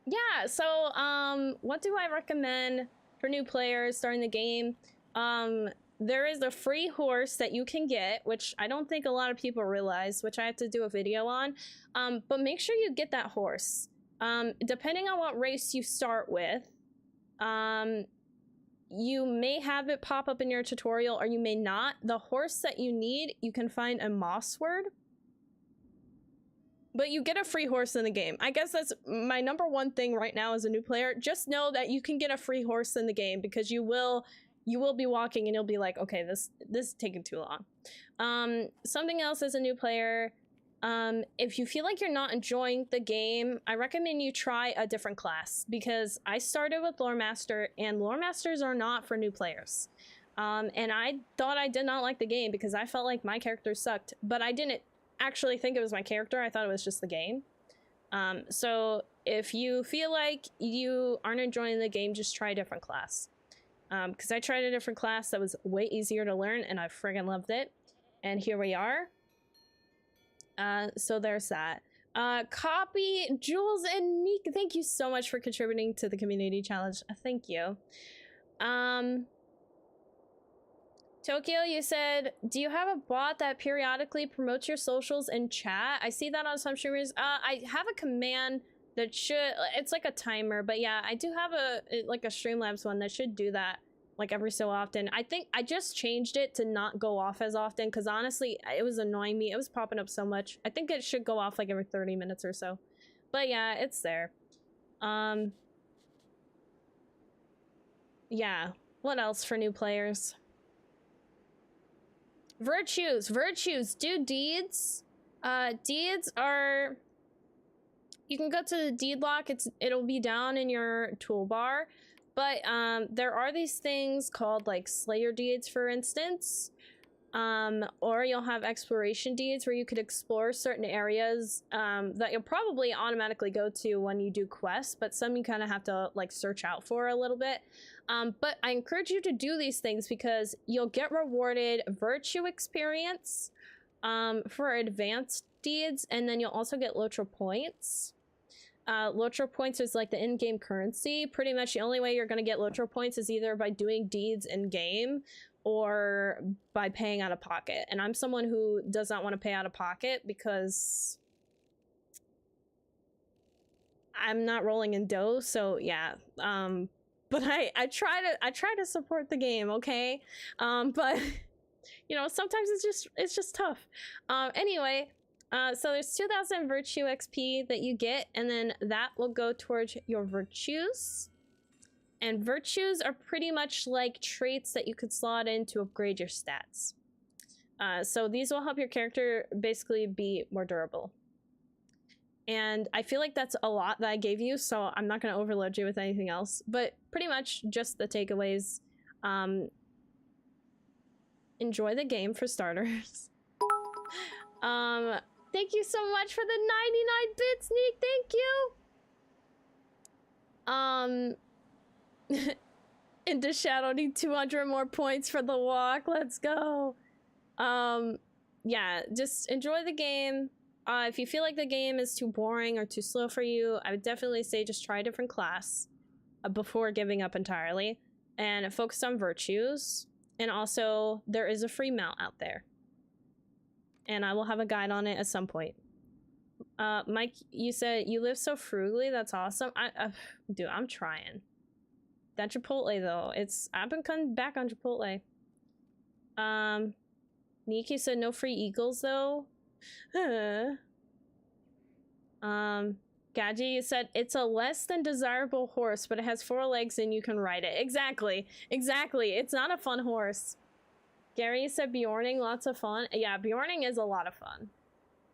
Yeah, so what do I recommend for new players starting the game? There is a free horse that you can get, which I don't think a lot of people realize, which I have to do a video on. But make sure you get that horse. Depending on what race you start with, you may have it pop up in your tutorial or you may not. The horse that you need, you can find a Mossword. But you get a free horse in the game. I guess that's my number one thing right now as a new player. Just know that you can get a free horse in the game because you will be walking and you'll be like, okay, this is taking too long. Something else as a new player, if you feel like you're not enjoying the game, I recommend you try a different class because I started with Lore Master and Lore Masters are not for new players. And I thought I did not like the game because I felt like my character sucked, but I didn't actually think it was my character. I thought it was just the game. So if you feel like you aren't enjoying the game, just try a different class. Because I tried a different class that was way easier to learn and I friggin' loved it. And here we are. So there's that. Copy, Jules and Neek, thank you so much for contributing to the community challenge. Thank you. Tokyo, you said, do you have a bot that periodically promotes your socials in chat? I see that on some streamers. I have a command that should, it's like a timer, but yeah, I do have like a Streamlabs one that should do that like every so often. I think I just changed it to not go off as often because honestly, it was annoying me. It was popping up so much. I think it should go off like every 30 minutes or so. But yeah, it's there. Yeah, what else for new players? Virtues, do deeds. Deeds are, you can go to the deed lock, it'll be down in your toolbar, but there are these things called like Slayer deeds, for instance, or you'll have exploration deeds where you could explore certain areas that you'll probably automatically go to when you do quests, but some you kind of have to like search out for a little bit. But I encourage you to do these things because you'll get rewarded virtue experience for advanced deeds, and then you'll also get LOTRO points. LOTRO points is like the in-game currency. Pretty much the only way you're going to get LOTRO points is either by doing deeds in-game or by paying out of pocket. And I'm someone who does not want to pay out of pocket because I'm not rolling in dough, so yeah. But I try to support the game, okay? But you know, sometimes it's just tough. Anyway, so there's 2000 virtue XP that you get, and then that will go towards your virtues. And virtues are pretty much like traits that you could slot in to upgrade your stats. So these will help your character basically be more durable. And I feel like that's a lot that I gave you, so I'm not going to overload you with anything else. But pretty much just the takeaways. Enjoy the game for starters. Thank you so much for the 99 bits, Nick. Thank you. Into Shadow need 200 more points for the walk. Let's go. Yeah, just enjoy the game. If you feel like the game is too boring or too slow for you, I would definitely say just try a different class before giving up entirely, and focus on virtues. And also, there is a free mount out there, and I will have a guide on it at some point. Mike, you said you live so frugally. That's awesome. Dude, I'm trying. That Chipotle though, I've been coming back on Chipotle. Nikki said no free eagles though. Gaji, you said it's a less than desirable horse, but it has 4 legs and you can ride it. Exactly. It's not a fun horse. Gary said Bjorning, lots of fun. Yeah, Bjorning is a lot of fun.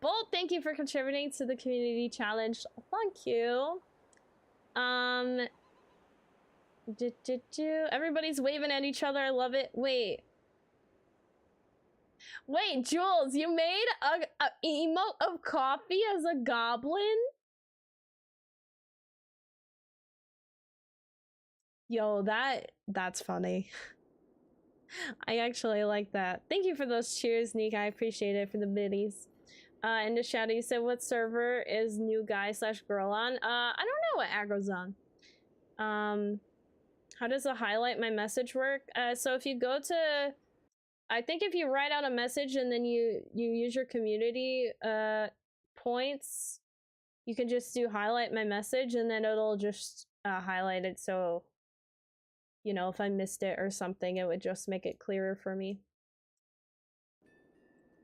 Bolt, thank you for contributing to the community challenge. Thank you. Everybody's waving at each other. I love it. Wait, Jules, you made a emote of coffee as a goblin? Yo, that's funny. I actually like that. Thank you for those cheers, Nick. I appreciate it for the biddies. And the shadow, you said what server is new guy / girl on? I don't know what aggro's on. How does the highlight my message work? So if you go to, I think if you write out a message and then you use your community points, you can just do highlight my message and then it'll just highlight it. So, you know, if I missed it or something, it would just make it clearer for me.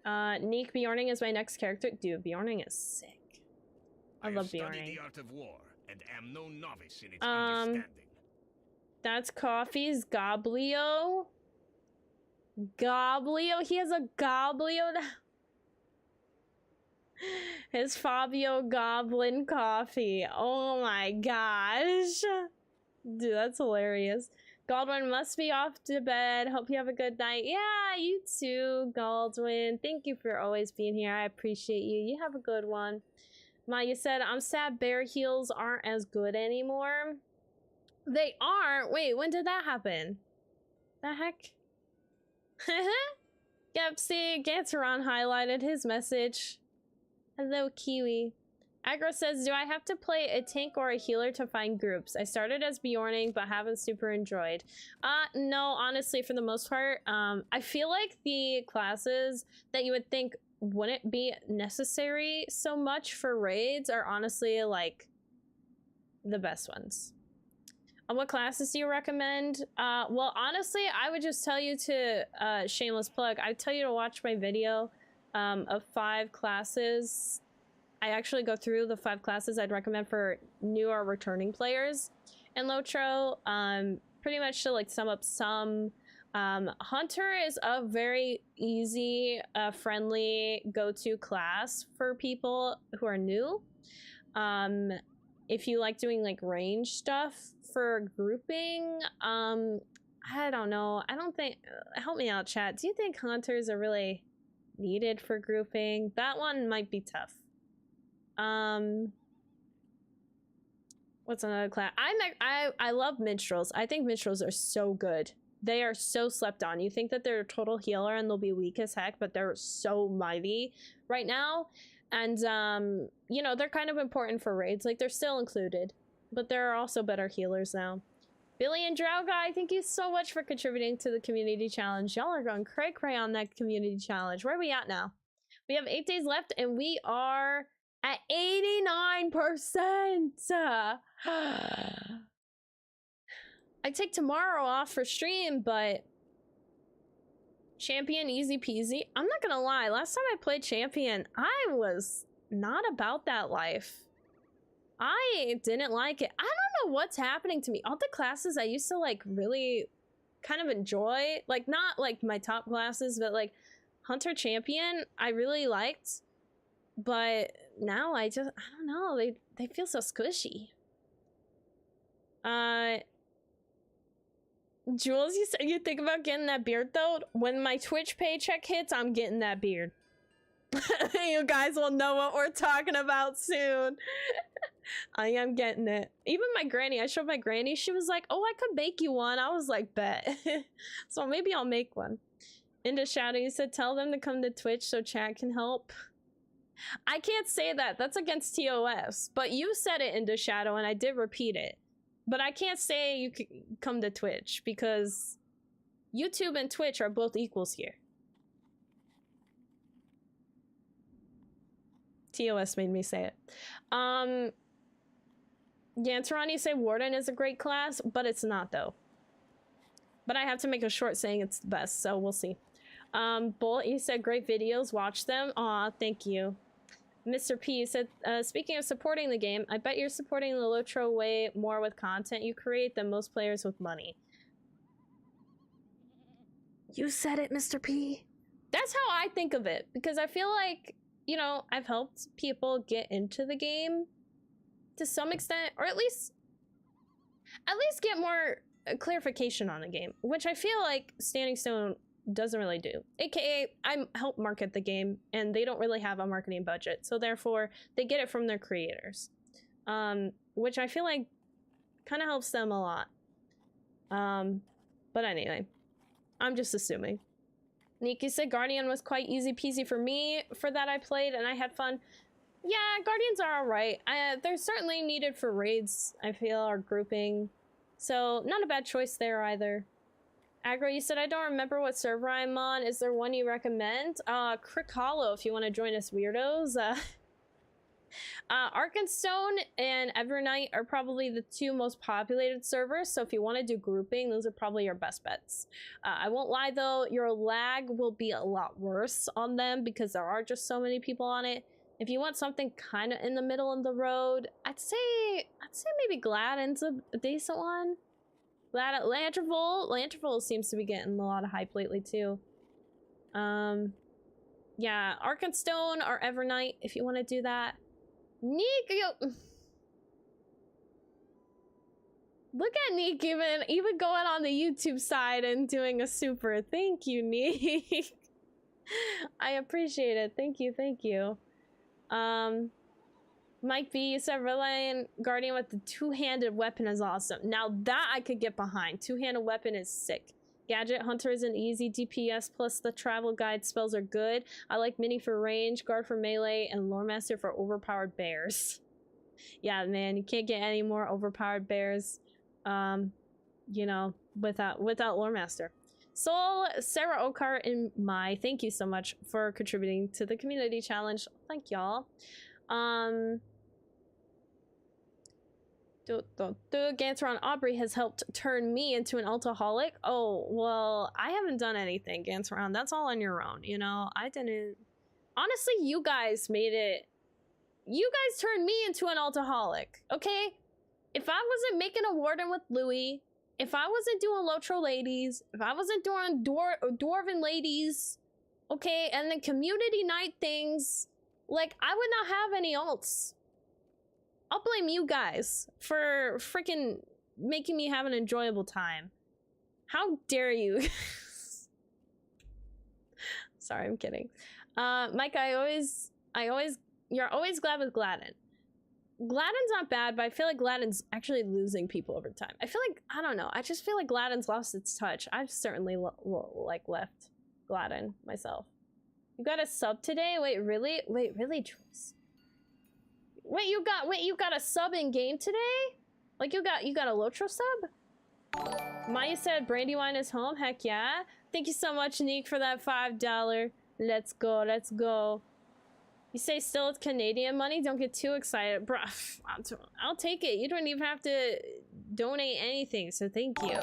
Neek, Bjorning is my next character. Dude, Bjorning is sick. I love Bjorning. The art of war and am no novice in its understanding. That's Coffee's Goblio. He has a Goblio. His Fabio Goblin Coffee. Oh my gosh. Dude, that's hilarious. Galdwin must be off to bed. Hope you have a good night. Yeah, you too, Galdwin. Thank you for always being here. I appreciate you. You have a good one. Ma, you said, I'm sad bear heels aren't as good anymore. They aren't? Wait, when did that happen? The heck? Yep, see, Ganteron highlighted his message. Hello, Kiwi. Aggro says, do I have to play a tank or a healer to find groups? I started as Bjorning, but haven't super enjoyed. No, honestly, for the most part, I feel like the classes that you would think wouldn't be necessary so much for raids are honestly, like, the best ones. What classes do you recommend? Well, honestly, I would just tell you to, shameless plug, I'd tell you to watch my video of 5 classes. I actually go through the 5 classes I'd recommend for new or returning players in LOTRO. Pretty much to like sum up some, Hunter is a very easy, friendly go-to class for people who are new. If you like doing like range stuff for grouping, I don't know. I don't think, help me out, chat. Do you think Hunters are really needed for grouping? That one might be tough. What's another class? I love minstrels. I think minstrels are so good. They are so slept on. You think that they're a total healer and they'll be weak as heck, but they're so mighty right now. And you know, they're kind of important for raids. Like, they're still included, but there are also better healers now. Billy and Drow Guy, thank you so much for contributing to the community challenge. Y'all are going cray on that community challenge. Where are we at now? We have 8 days left and we are at 89%. I take tomorrow off for stream, but Champion easy peasy. I'm not gonna lie, last time I played Champion, I was not about that life. I didn't like it. I don't know what's happening to me. All the classes I used to like really kind of enjoy, like not like my top classes, but like Hunter Champion, I really liked. But now I don't know, they feel so squishy. Jules, you said you think about getting that beard though? When my Twitch paycheck hits, I'm getting that beard. You guys will know what we're talking about soon. I am getting it. Even my granny, I showed my granny, she was like, oh, I could make you one. I was like, bet. So maybe I'll make one. Into Shadow, you said tell them to come to Twitch so chat can help. I can't say that. That's against TOS. But you said it, Into Shadow, and I did repeat it. But I can't say you can come to Twitch because YouTube and Twitch are both equals here. TOS made me say it. Yantarani say Warden is a great class, but it's not though. But I have to make a short saying it's the best, so we'll see. Bolt, you said great videos, watch them. Aw, thank you. Mr. P said, speaking of supporting the game, I bet you're supporting the LOTRO way more with content you create than most players with money. You said it, Mr. P. That's how I think of it, because I feel like, you know, I've helped people get into the game to some extent, or at least get more clarification on the game, which I feel like Standing Stone doesn't really do. AKA, I help market the game, and they don't really have a marketing budget, so therefore they get it from their creators, which I feel like kind of helps them a lot. But anyway, I'm just assuming. Nikki said Guardian was quite easy peasy for me. For that I played and I had fun. Yeah, Guardians are alright. They're certainly needed for raids, I feel, or grouping. So, not a bad choice there either. Aggro, you said I don't remember what server I'm on. Is there one you recommend? Crick Hollow if you want to join us weirdos. Arkenstone and Evernight are probably the two most populated servers, so if you want to do grouping, those are probably your best bets. I won't lie though, your lag will be a lot worse on them because there are just so many people on it. If you want something kind of in the middle of the road, I'd say maybe Gladden's a decent one. Lanterville seems to be getting a lot of hype lately too. Yeah, Arkenstone or Evernight if you want to do that. Neek, look at Neek even going on the YouTube side and doing a super. Thank you, Neek. I appreciate it. Thank you. Mike B, you said Reliant Guardian with the two-handed weapon is awesome. Now that I could get behind. Two-handed weapon is sick. Gadget Hunter is an easy DPS, plus the travel guide spells are good. I like Mini for range, Guard for melee, and Lore Master for overpowered bears. Yeah, man, you can't get any more overpowered bears, you know, without Lore Master. Soul, Sarah Okar, and Mai, thank you so much for contributing to the community challenge. Thank y'all. Ganteron Aubrey has helped turn me into an alcoholic. Oh, well, I haven't done anything, Ganteron. That's all on your own, you know? I didn't... Honestly, you guys made it... You guys turned me into an alcoholic, okay? If I wasn't making a warden with Louis, if I wasn't doing LOTRO ladies, if I wasn't doing Dwarven ladies, okay, and the community night things, like, I would not have any alts. I'll blame you guys for freaking making me have an enjoyable time. How dare you? Sorry, I'm kidding. Mike, you're always glad with Gladden. Gladden's not bad, but I feel like Gladden's actually losing people over time. I feel like, I don't know, I just feel like Gladden's lost its touch. I've certainly left Gladden myself. You got a sub today? Wait, really? Wait, really, Jules? Wait, you got a sub in game today? Like you got a LOTRO sub? Maya said Brandywine is home. Heck yeah. Thank you so much, Neek, for that $5. Let's go. You say still it's Canadian money? Don't get too excited. Bruh, I'll take it. You don't even have to donate anything, so thank you.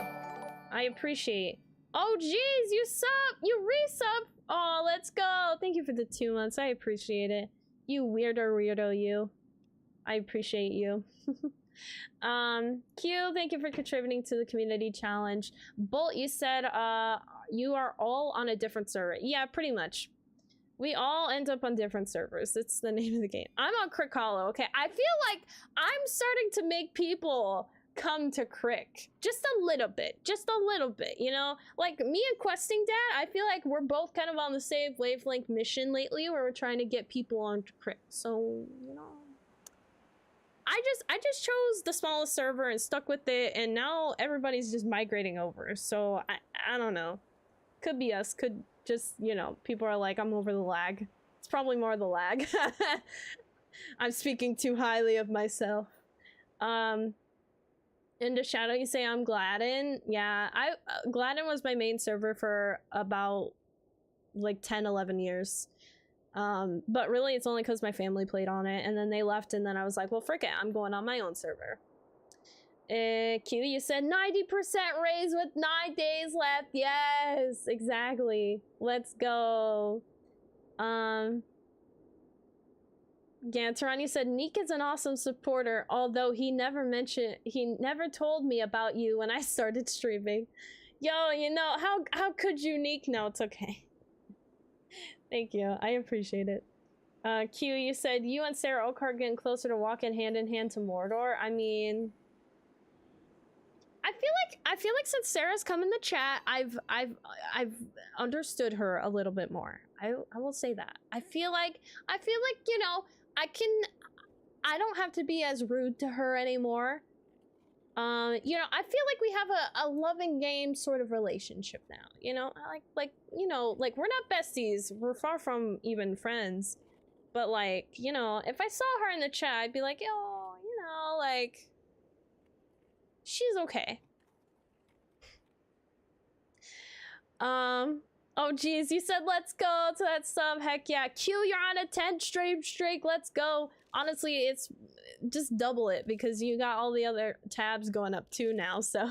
I appreciate. Oh geez, you resub. Oh, let's go. Thank you for the 2 months. I appreciate it. You weirdo you. I appreciate you. Q, thank you for contributing to the community challenge. Bolt, you said you are all on a different server. Yeah, pretty much. We all end up on different servers. It's the name of the game. I'm on Crick Hollow, okay? I feel like I'm starting to make people come to Crick. Just a little bit, you know? Like, me and Questing Dad, I feel like we're both kind of on the same wavelength mission lately where we're trying to get people on Crick. So, you know... I just chose the smallest server and stuck with it, and now everybody's just migrating over. So I don't know. Could be us. Could just, you know, people are like, I'm over the lag. It's probably more the lag. I'm speaking too highly of myself. Into Shadow, you say I'm Gladden. Yeah, Gladden was my main server for about like 10-11 years. But really it's only because my family played on it, and then they left, and then I was like, well, frick it, I'm going on my own server. Q, you said 90% raise with 9 days left. Yes, exactly. Let's go. Yeah, Tarani said Neek is an awesome supporter, although he never told me about you when I started streaming. Yo, you know, how could you, Neek? No, it's okay. Thank you, I appreciate it. Q, you said you and Sarah Oakheart getting closer to walking hand in hand to Mordor. I mean, I feel like since Sarah's come in the chat, I've understood her a little bit more. I will say that. I feel like, you know, I don't have to be as rude to her anymore. You know, I feel like we have a loving game sort of relationship now, you know? Like, you know, like, we're not besties, we're far from even friends. But like, you know, if I saw her in the chat, I'd be like, yo, you know, like, she's okay. Oh geez, you said let's go to that sub. Heck yeah. Q, you're on a 10 streak. Let's go. Honestly, it's just double it because you got all the other tabs going up too now, so.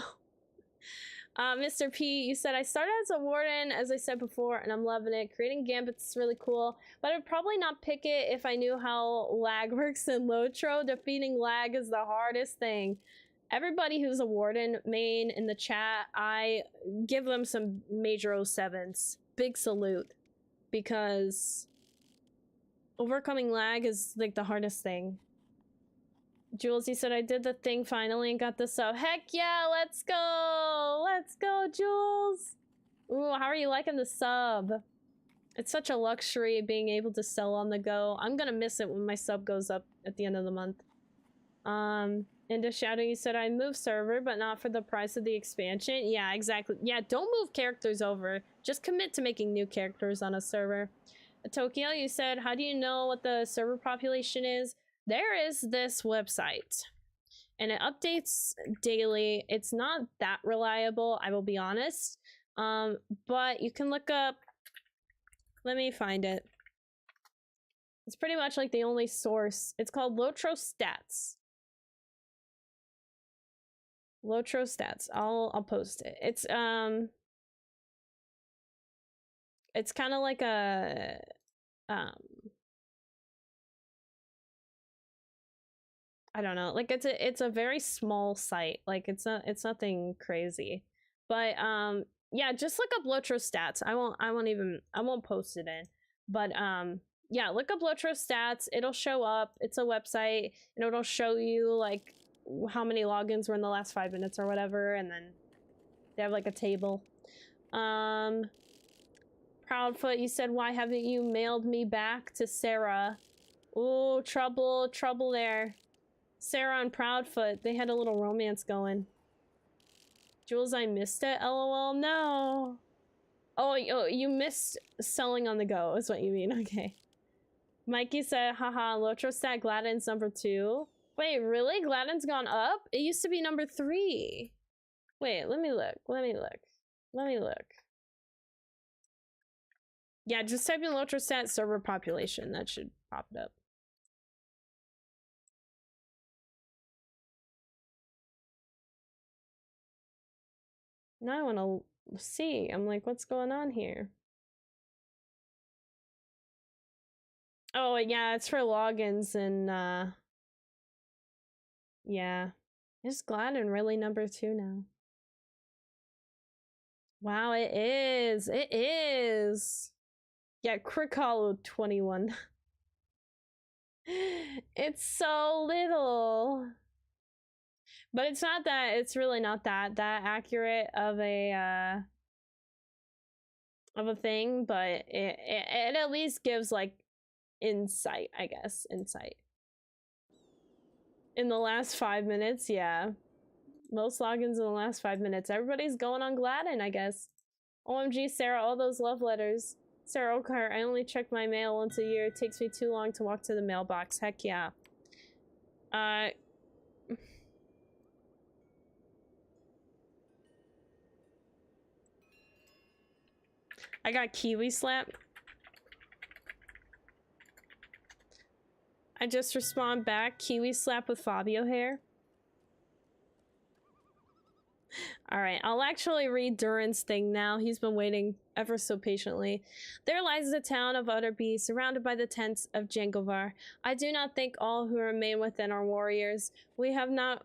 Mr. P, you said I started as a warden, as I said before, and I'm loving it. Creating gambits is really cool, but I'd probably not pick it if I knew how lag works in LOTRO. Defeating lag is the hardest thing. Everybody who's a warden main in the chat, I give them some major 07s. Big salute. Because overcoming lag is like the hardest thing. Jules, you said I did the thing finally and got the sub. Heck yeah, let's go! Let's go, Jules! Ooh, how are you liking the sub? It's such a luxury being able to sell on the go. I'm gonna miss it when my sub goes up at the end of the month. Into Shadow, you said I move server, but not for the price of the expansion. Yeah, exactly. Yeah, don't move characters over. Just commit to making new characters on a server. Tokyo, you said, how do you know what the server population is? There is this website, and it updates daily. It's not that reliable, I will be honest. But you can look up, let me find it. It's pretty much like the only source. It's called LOTRO Stats. LOTRO Stats. I'll post it. It's kind of like a I don't know, like it's a very small site. Like it's nothing crazy. But yeah, just look up LOTRO Stats. I won't post it in. But yeah, look up LOTRO Stats. It'll show up. It's a website, and it'll show you like how many logins were in the last 5 minutes or whatever, and then they have like a table. Proudfoot, you said, why haven't you mailed me back to Sarah? Ooh, trouble there. Sarah and Proudfoot, they had a little romance going. Jules, I missed it, lol. No. Oh, you missed selling on the go is what you mean. Okay. Mikey said, haha, LOTRO Stat Gladden's number 2. Wait, really? Gladden's gone up? It used to be number 3. Wait, let me look. Yeah, just type in LOTRO Stat server population. That should pop it up. Now I want to see. I'm like, what's going on here? Oh, yeah, it's for logins and, yeah. Is Gladden really number 2 now? Wow, it is. It is. Yeah, Crick Hollow 21. It's so little. But it's not that, it's really not that accurate of a thing, but it at least gives like insight, I guess. Insight. In the last 5 minutes, yeah. Most logins in the last 5 minutes. Everybody's going on Gladden, I guess. OMG, Sarah, all those love letters. Sarah Oakhart, I only check my mail once a year. It takes me too long to walk to the mailbox. Heck yeah. I got Kiwi Slap. I just respond back, Kiwi Slap with Fabio hair. Alright, I'll actually read Durin's thing now. He's been waiting ever so patiently. There lies the town of Utterby, surrounded by the tents of Jangovar. I do not think all who remain within are warriors. We have no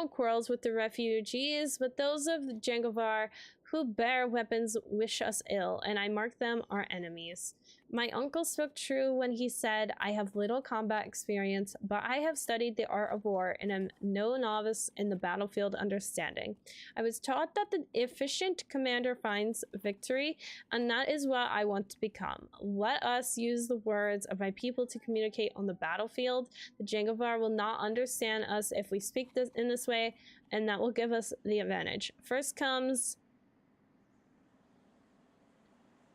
quarrels with the refugees, but those of Jangovar who bear weapons wish us ill, and I mark them our enemies. My uncle spoke true when he said, I have little combat experience, but I have studied the art of war and am no novice in the battlefield understanding. I was taught that the efficient commander finds victory, and that is what I want to become. Let us use the words of my people to communicate on the battlefield. The Jangovar will not understand us if we speak in this way, and that will give us the advantage. First comes...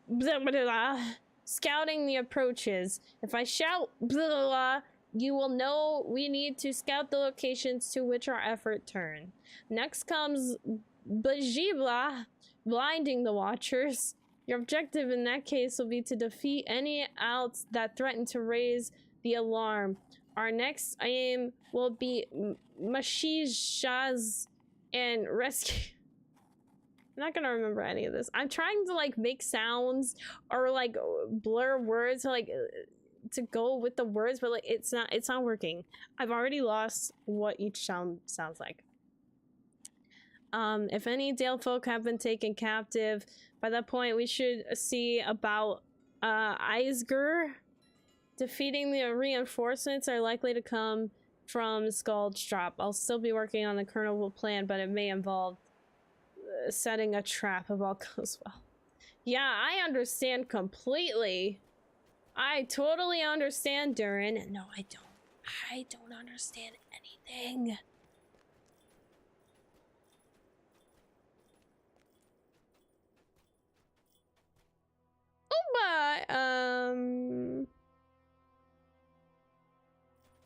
blah, blah, blah. Scouting the approaches. If I shout blah, blah, blah, you will know we need to scout the locations to which our effort turn. Next comes Bajibla, blinding the watchers. Your objective in that case will be to defeat any outs that threaten to raise the alarm. Our next aim will be Mashishaz and rescue. I'm not gonna remember any of this. I'm trying to like make sounds or like blur words like to go with the words, but like it's not working. I've already lost what each sound sounds like. If any Dale folk have been taken captive, by that point we should see about Eisger. Defeating the reinforcements are likely to come from Scald's Drop. I'll still be working on the Colonel plan, but it may involve setting a trap if all goes well. Yeah, I understand completely. I totally understand, Durin. No, I don't. I don't understand anything. Oh, but,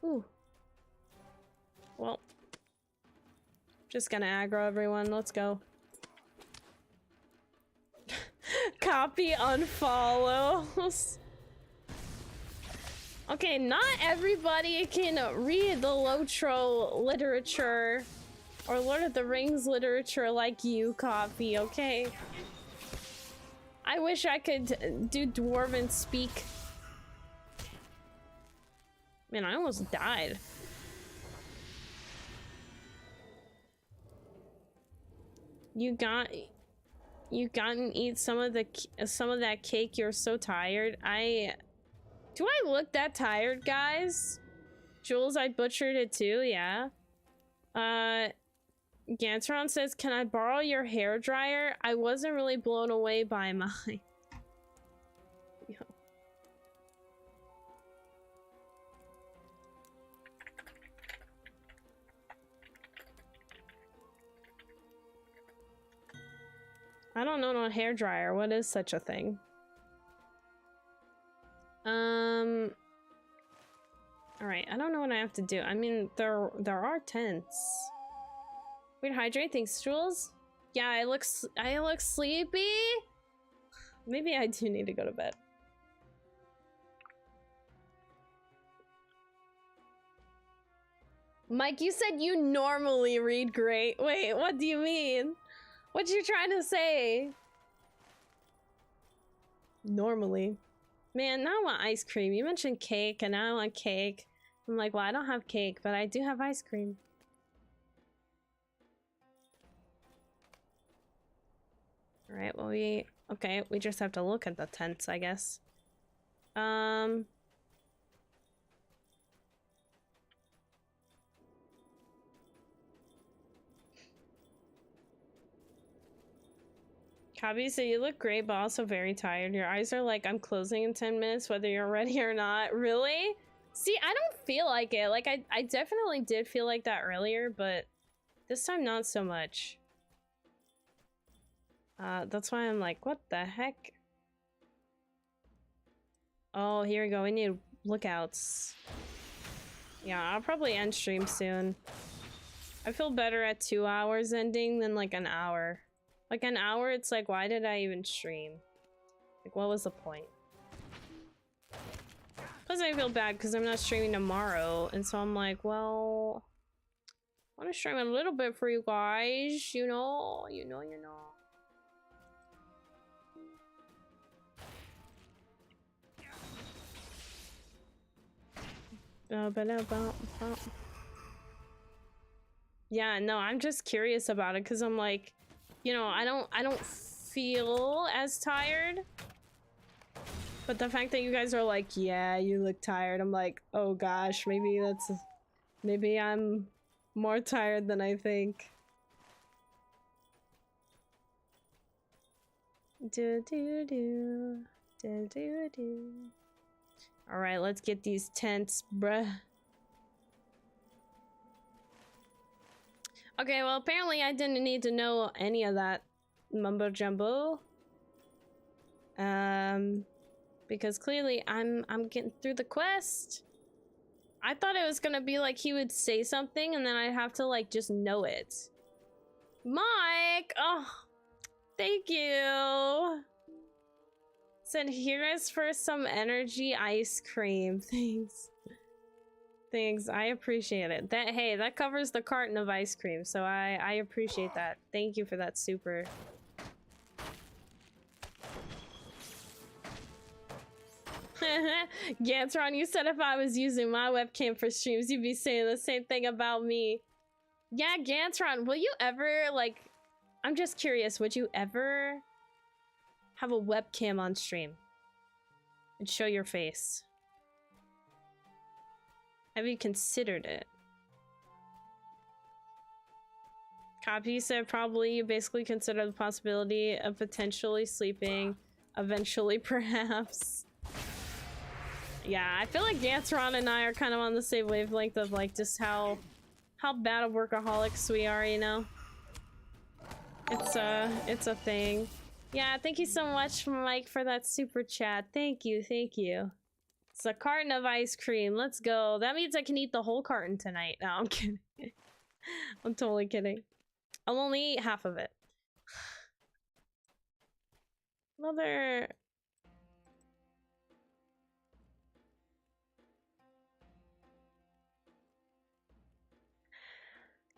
ooh. Well. Just gonna aggro everyone. Let's go. Copy unfollows. Okay, not everybody can read the LOTRO literature or Lord of the Rings literature like you, Copy, okay? I wish I could do Dwarven speak. Man, I almost died. You gotten eat some of that cake. You're so tired. Do I look that tired, guys? Jules, I butchered it too. Yeah. Gantron says, "Can I borrow your hair dryer?" I wasn't really blown away by mine. Yo. I don't know no hair dryer. What is such a thing? All right. I don't know what I have to do. I mean, there are tents. We'd hydrate things, Jules. Yeah, I look sleepy. Maybe I do need to go to bed. Mike, you said you normally read great. Wait, what do you mean? What you trying to say? Normally. Man, now I want ice cream. You mentioned cake and now I want cake. I'm like, well, I don't have cake, but I do have ice cream. Alright, well okay, we just have to look at the tents, I guess. Kabi, so you look great, but also very tired. Your eyes are like, I'm closing in 10 minutes, whether you're ready or not. Really? See, I don't feel like it. Like, I definitely did feel like that earlier, but this time not so much. That's why I'm like, what the heck? Oh, here we go. We need lookouts. Yeah, I'll probably end stream soon. I feel better at 2 hours ending than like an hour. Like an hour, it's like, why did I even stream? Like, what was the point? Plus, I feel bad because I'm not streaming tomorrow, and so I'm like, well, I want to stream a little bit for you guys, you know. Yeah, no, I'm just curious about it because I'm like, you know, I don't feel as tired. But the fact that you guys are like, yeah, you look tired, I'm like, oh gosh, maybe I'm more tired than I think. Alright, let's get these tents, bruh. Okay, well, apparently I didn't need to know any of that mumbo jumbo. Because clearly I'm getting through the quest. I thought it was gonna be like he would say something and then I'd have to like just know it. Mike! Oh, thank you. Said, here is for some energy ice cream. Thanks. Thanks, I appreciate it. Hey, that covers the carton of ice cream, so I appreciate that. Thank you for that, super. Gantron, you said if I was using my webcam for streams, you'd be saying the same thing about me. Yeah, Gantron, will you ever, like... I'm just curious, would you ever have a webcam on stream? And show your face? Have you considered it? Copy said probably you basically consider the possibility of potentially sleeping, eventually perhaps. Yeah, I feel like Gantron and I are kind of on the same wavelength of like just how bad of workaholics we are, you know? It's a thing. Yeah, thank you so much, Mike, for that super chat. Thank you, thank you. It's a carton of ice cream. Let's go. That means I can eat the whole carton tonight. No, I'm kidding. I'm totally kidding. I'll only eat half of it. Mother...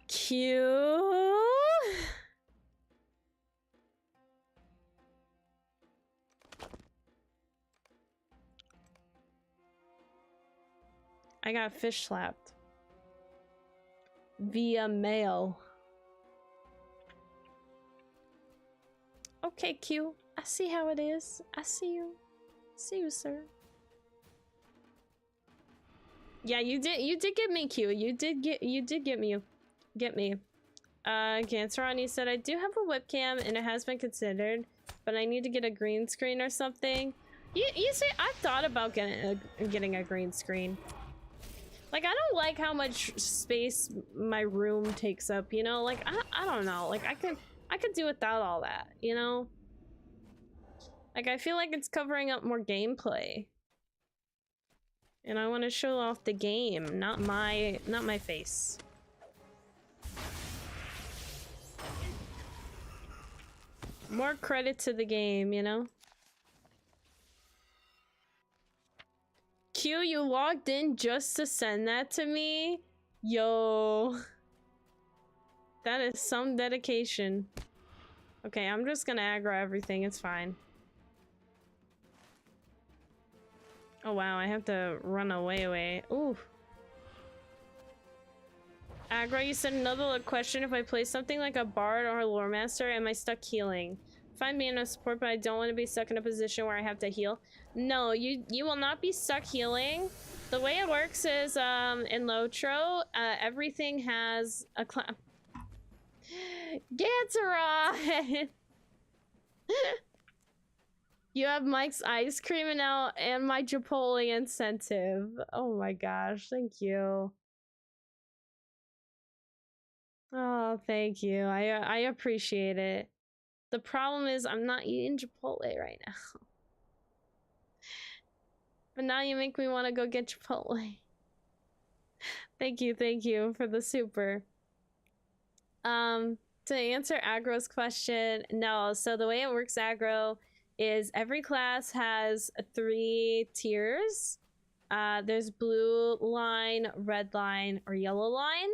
Q. I got fish slapped via mail. Okay, Q. I see how it is. I see you. See you, sir. Yeah, you did get me, Q. You did get me. Gantron, said I do have a webcam and it has been considered, but I need to get a green screen or something. You say I've thought about getting a green screen. Like, I don't like how much space my room takes up, you know? Like, I don't know. Like, I could do without all that, you know? Like, I feel like it's covering up more gameplay. And I want to show off the game, not my face. More credit to the game, you know? Q, you logged in just to send that to me? Yo. That is some dedication. Okay, I'm just gonna aggro everything, it's fine. Oh wow, I have to run away. Ooh. Aggro, you said another question. If I play something like a bard or a lore master, am I stuck healing? Find me in a support, but I don't want to be stuck in a position where I have to heal. No, you will not be stuck healing. The way it works is in LOTRO, everything has a class. Gantron! You have Mike's ice cream and now and my Chiptole incentive. Oh my gosh, thank you. Oh, thank you. I appreciate it. The problem is I'm not eating Chipotle right now. But now you make me want to go get Chipotle. Thank you for the super. To answer Aggro's question, no. So the way it works, Aggro, is every class has 3 tiers. There's blue line, red line, or yellow line.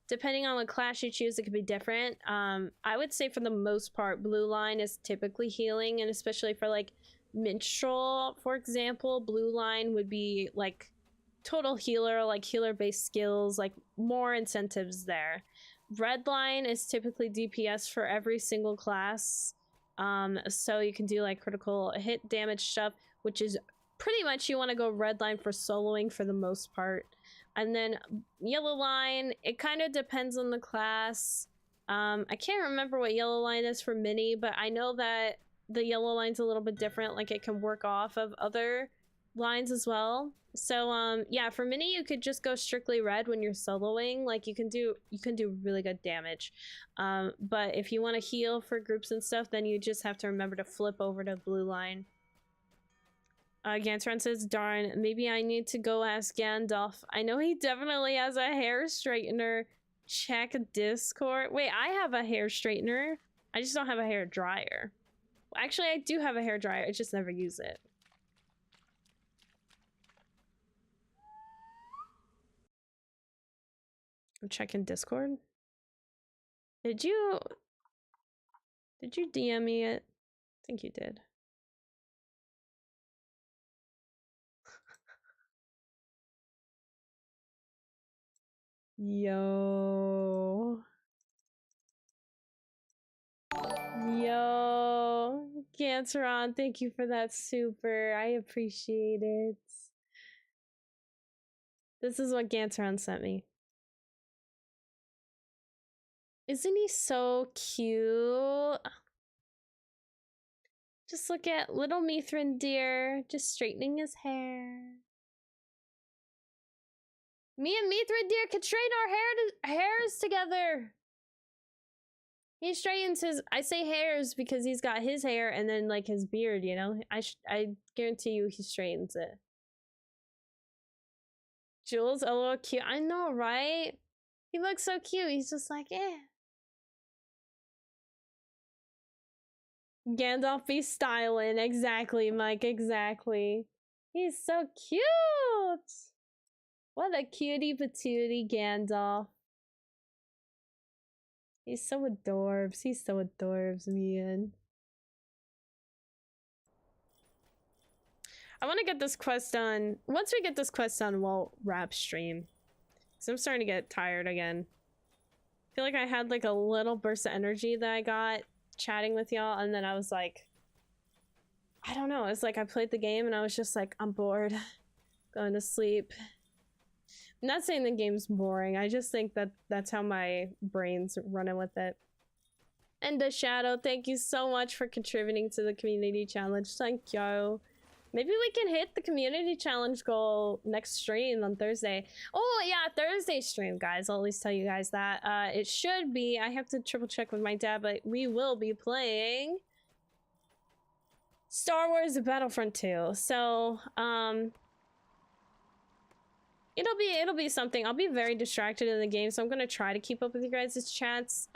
Depending on what class you choose, it could be different. I would say for the most part, blue line is typically healing, and especially for like minstrel, for example, blue line would be like total healer, like healer based skills, like more incentives there. Red line is typically DPS for every single class. So you can do like critical hit damage stuff, which is pretty much you want to go red line for soloing for the most part. And then yellow line, it kind of depends on the class. I can't remember what yellow line is for mini, but I know that the yellow line's a little bit different. Like it can work off of other lines as well. So yeah, for mini you could just go strictly red when you're soloing. Like you can do really good damage. But if you want to heal for groups and stuff, then you just have to remember to flip over to blue line. Gantron says, darn, maybe I need to go ask Gandalf. I know he definitely has a hair straightener. Check Discord. Wait, I have a hair straightener. I just don't have a hair dryer. Well, actually, I do have a hair dryer. I just never use it. I'm checking Discord. Did you DM me it? I think you did. Yo, Gantron, thank you for that super. I appreciate it. This is what Gantron sent me. Isn't he so cute? Just look at little Mithrin deer just straightening his hair. Me and Mithrin deer could straighten our hairs together. He straightens his, I say hairs because he's got his hair and then like his beard, you know? I guarantee you he straightens it. Jules, a little cute. I know, right? He looks so cute. He's just like, eh. Gandalf be styling. Exactly, Mike. Exactly. He's so cute. What a cutie patootie Gandalf. He's so adorbs. He's so adorbs, man. I want to get this quest done. Once we get this quest done, we'll wrap stream. So I'm starting to get tired again. I feel like I had like a little burst of energy that I got chatting with y'all, and then I was like, I don't know. It's like I played the game and I was just like, I'm bored. Going to sleep. I'm not saying the game's boring. I just think that that's how my brain's running with it. And the Shadow, thank you so much for contributing to the community challenge. Thank you. Maybe we can hit the community challenge goal next stream on Thursday. Oh yeah, Thursday stream, guys. I'll at least tell you guys that. It should be, I have to triple check with my dad, but we will be playing Star Wars Battlefront 2. So, it'll be something. I'll be very distracted in the game, so I'm gonna try to keep up with you guys' chats.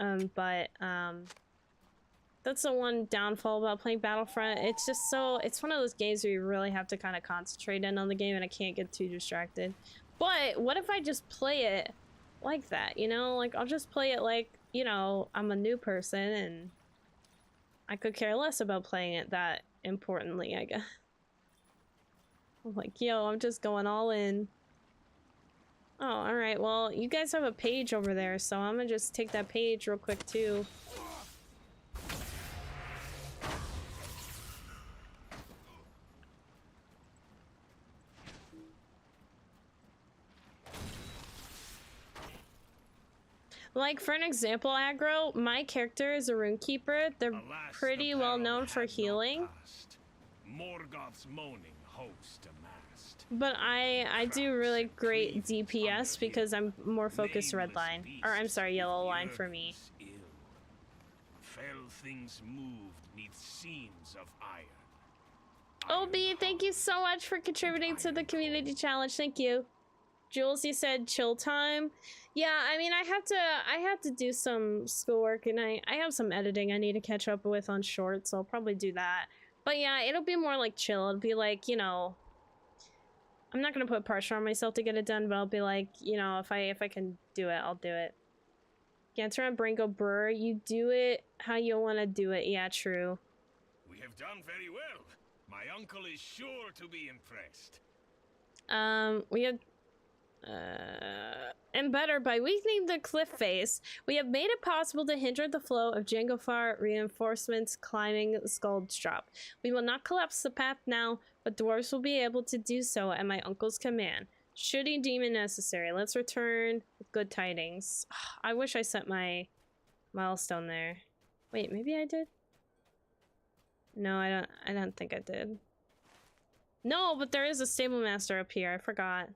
That's the one downfall about playing Battlefront. It's just so, it's one of those games where you really have to kind of concentrate in on the game and I can't get too distracted. But what if I just play it like that, you know? Like, I'll just play it like, you know, I'm a new person and I could care less about playing it that importantly, I guess. I'm like, yo, I'm just going all in. Oh, alright, well, you guys have a page over there, so I'm gonna just take that page real quick, too. Like, for an example, Aggro, my character is a Rune-Keeper. They're pretty well known for healing. Morgoth's moaning host amassed. But I do really great DPS because I'm more focused red line. Or I'm sorry, yellow line for me. Fell things moved neath seams of iron. Obi, thank you so much for contributing to the community challenge. Thank you. Jules, you said chill time. Yeah, I mean, I have to do some schoolwork, and I have some editing I need to catch up with on shorts, so I'll probably do that. But yeah, it'll be more like chill. It'll be like, you know, I'm not gonna put pressure on myself to get it done, but I'll be like, you know, if I can do it, I'll do it. Cancer on Branko Brewer, you do it how you want to do it. Yeah, true. We have done very well. My uncle is sure to be impressed. We had and better by weakening the cliff face, we have made it possible to hinder the flow of Jangofar reinforcements climbing Skull's Drop. We will not collapse the path now, but dwarves will be able to do so at my uncle's command. Should he deem it necessary. Let's return with good tidings. I wish I set my milestone there. Wait, maybe I did? No, I don't think I did. No, but there is a stable master up here. I forgot.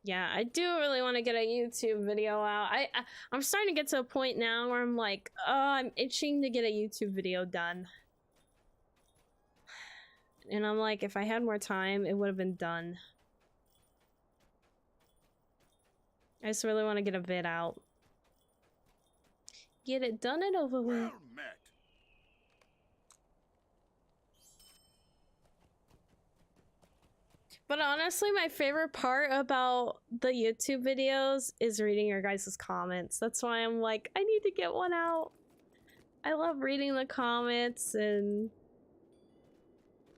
Yeah, I do really want to get a YouTube video out. I'm starting to get to a point now where I'm like, oh, I'm itching to get a YouTube video done. And I'm like, if I had more time, it would have been done. I just really want to get a vid out. Get it done and over with. Well met. But honestly, my favorite part about the YouTube videos is reading your guys' comments. That's why I'm like, I need to get one out. I love reading the comments and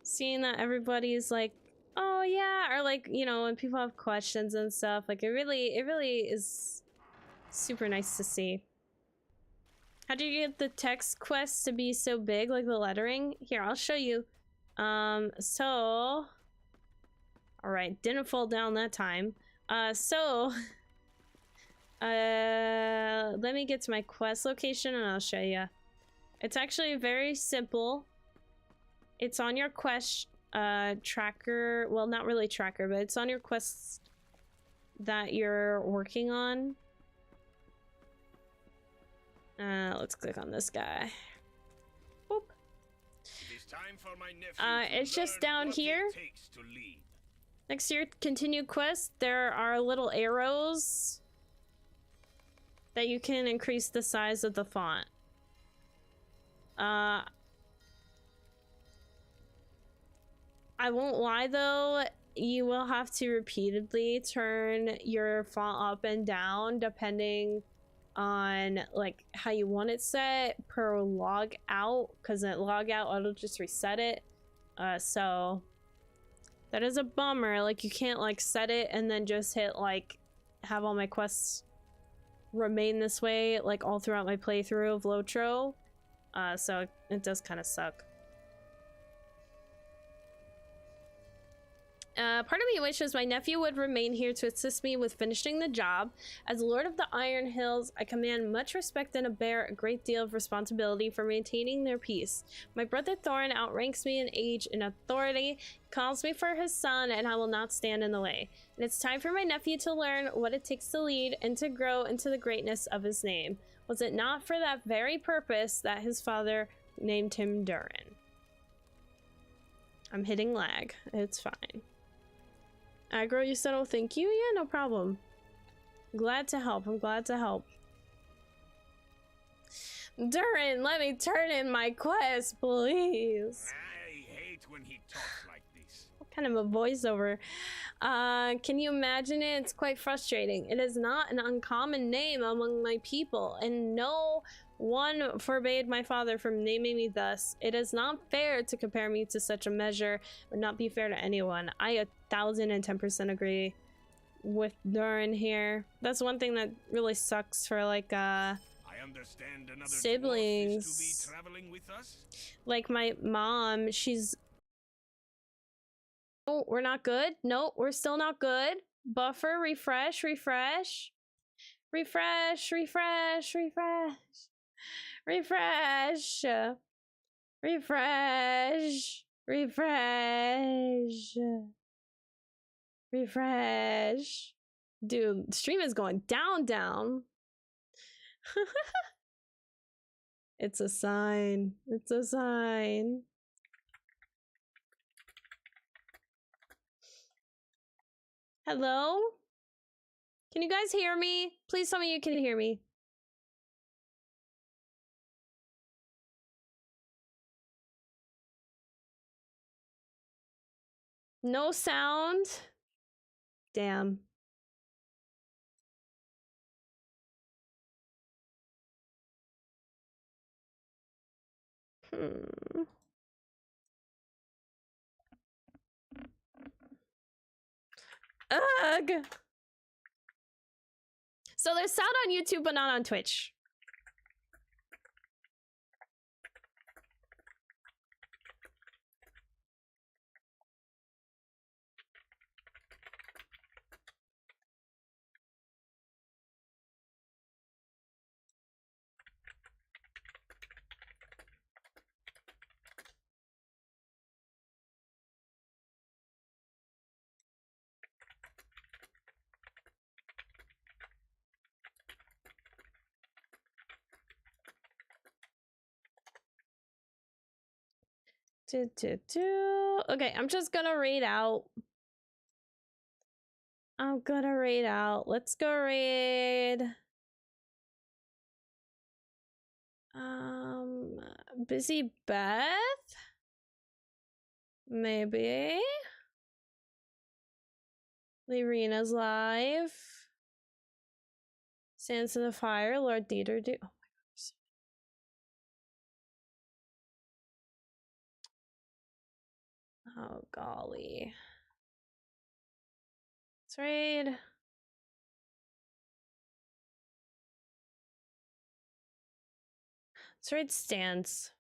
seeing that everybody's like, oh yeah, or like, you know, when people have questions and stuff, like it really is super nice to see. How do you get the text quests to be so big, like the lettering? Here, I'll show you. All right, didn't fall down that time. Let me get to my quest location and I'll show you. It's actually very simple. It's on your quest tracker. Well, not really tracker, but it's on your quests that you're working on. Let's click on this guy. Boop. It is time for my nephew it's just down here. Next to your continue quest, there are little arrows that you can increase the size of the font. I won't lie though, you will have to repeatedly turn your font up and down depending on like how you want it set per log out, because at log out it'll just reset it. So that is a bummer. Like you can't like set it and then just hit like have all my quests remain this way like all throughout my playthrough of LOTRO. So it does kind of suck. Part of me wishes my nephew would remain here to assist me with finishing the job. As Lord of the Iron Hills, I command much respect and bear a great deal of responsibility for maintaining their peace. My brother Thorin outranks me in age and authority, calls me for his son, and I will not stand in the way. And it's time for my nephew to learn what it takes to lead and to grow into the greatness of his name. Was it not for that very purpose that his father named him Durin? I'm hitting lag. It's fine. Aggro, you said, oh, thank you? Yeah, no problem. Glad to help. I'm glad to help. Durin, let me turn in my quest, please. I hate when he talks like this. What kind of a voiceover? Can you imagine it? It's quite frustrating. It is not an uncommon name among my people, and no one forbade my father from naming me thus. It is not fair to compare me to such a measure. It would not be fair to anyone. I 1010% agree with Durin here. That's one thing that really sucks for like I understand another siblings. dwarf is to be traveling with us. Like my mom, she's oh, we're not good. No, we're still not good. Buffer, refresh, refresh. Refresh, refresh, refresh. Refresh. Refresh. Refresh. Refresh. Dude, stream is going down. It's a sign. It's a sign. Hello? Can you guys hear me? Please tell me you can hear me. No sound? Damn. Ugh. So there's sound on YouTube, but not on Twitch. Okay, I'm just gonna raid out. I'm gonna raid out. Let's go raid. Busy Beth? Maybe. Lirena's live. Sands in the Fire, Lord Dieter. Oh my gosh. Oh golly. Let's raid. Let's raid Stance.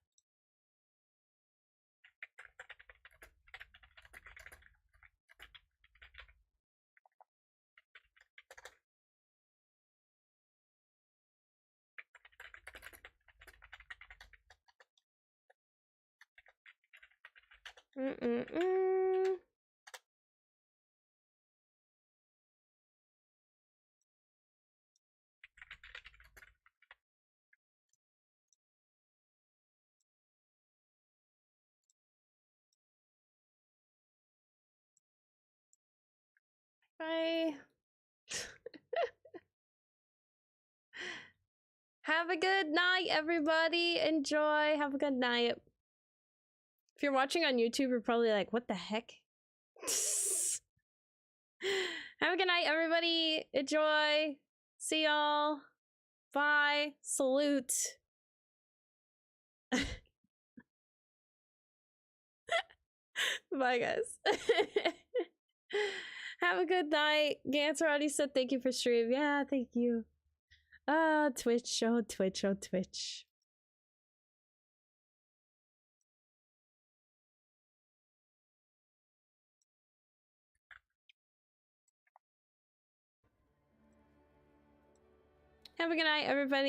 Bye. Have a good night, everybody. Enjoy. Have a good night. If you're watching on YouTube, you're probably like, what the heck? Have a good night, everybody. Enjoy. See y'all. Bye. Salute. Bye, guys. Have a good night. Gantz already said thank you for stream. Yeah, thank you. Twitch. Oh, Twitch. Oh, Twitch. Have a good night, everybody.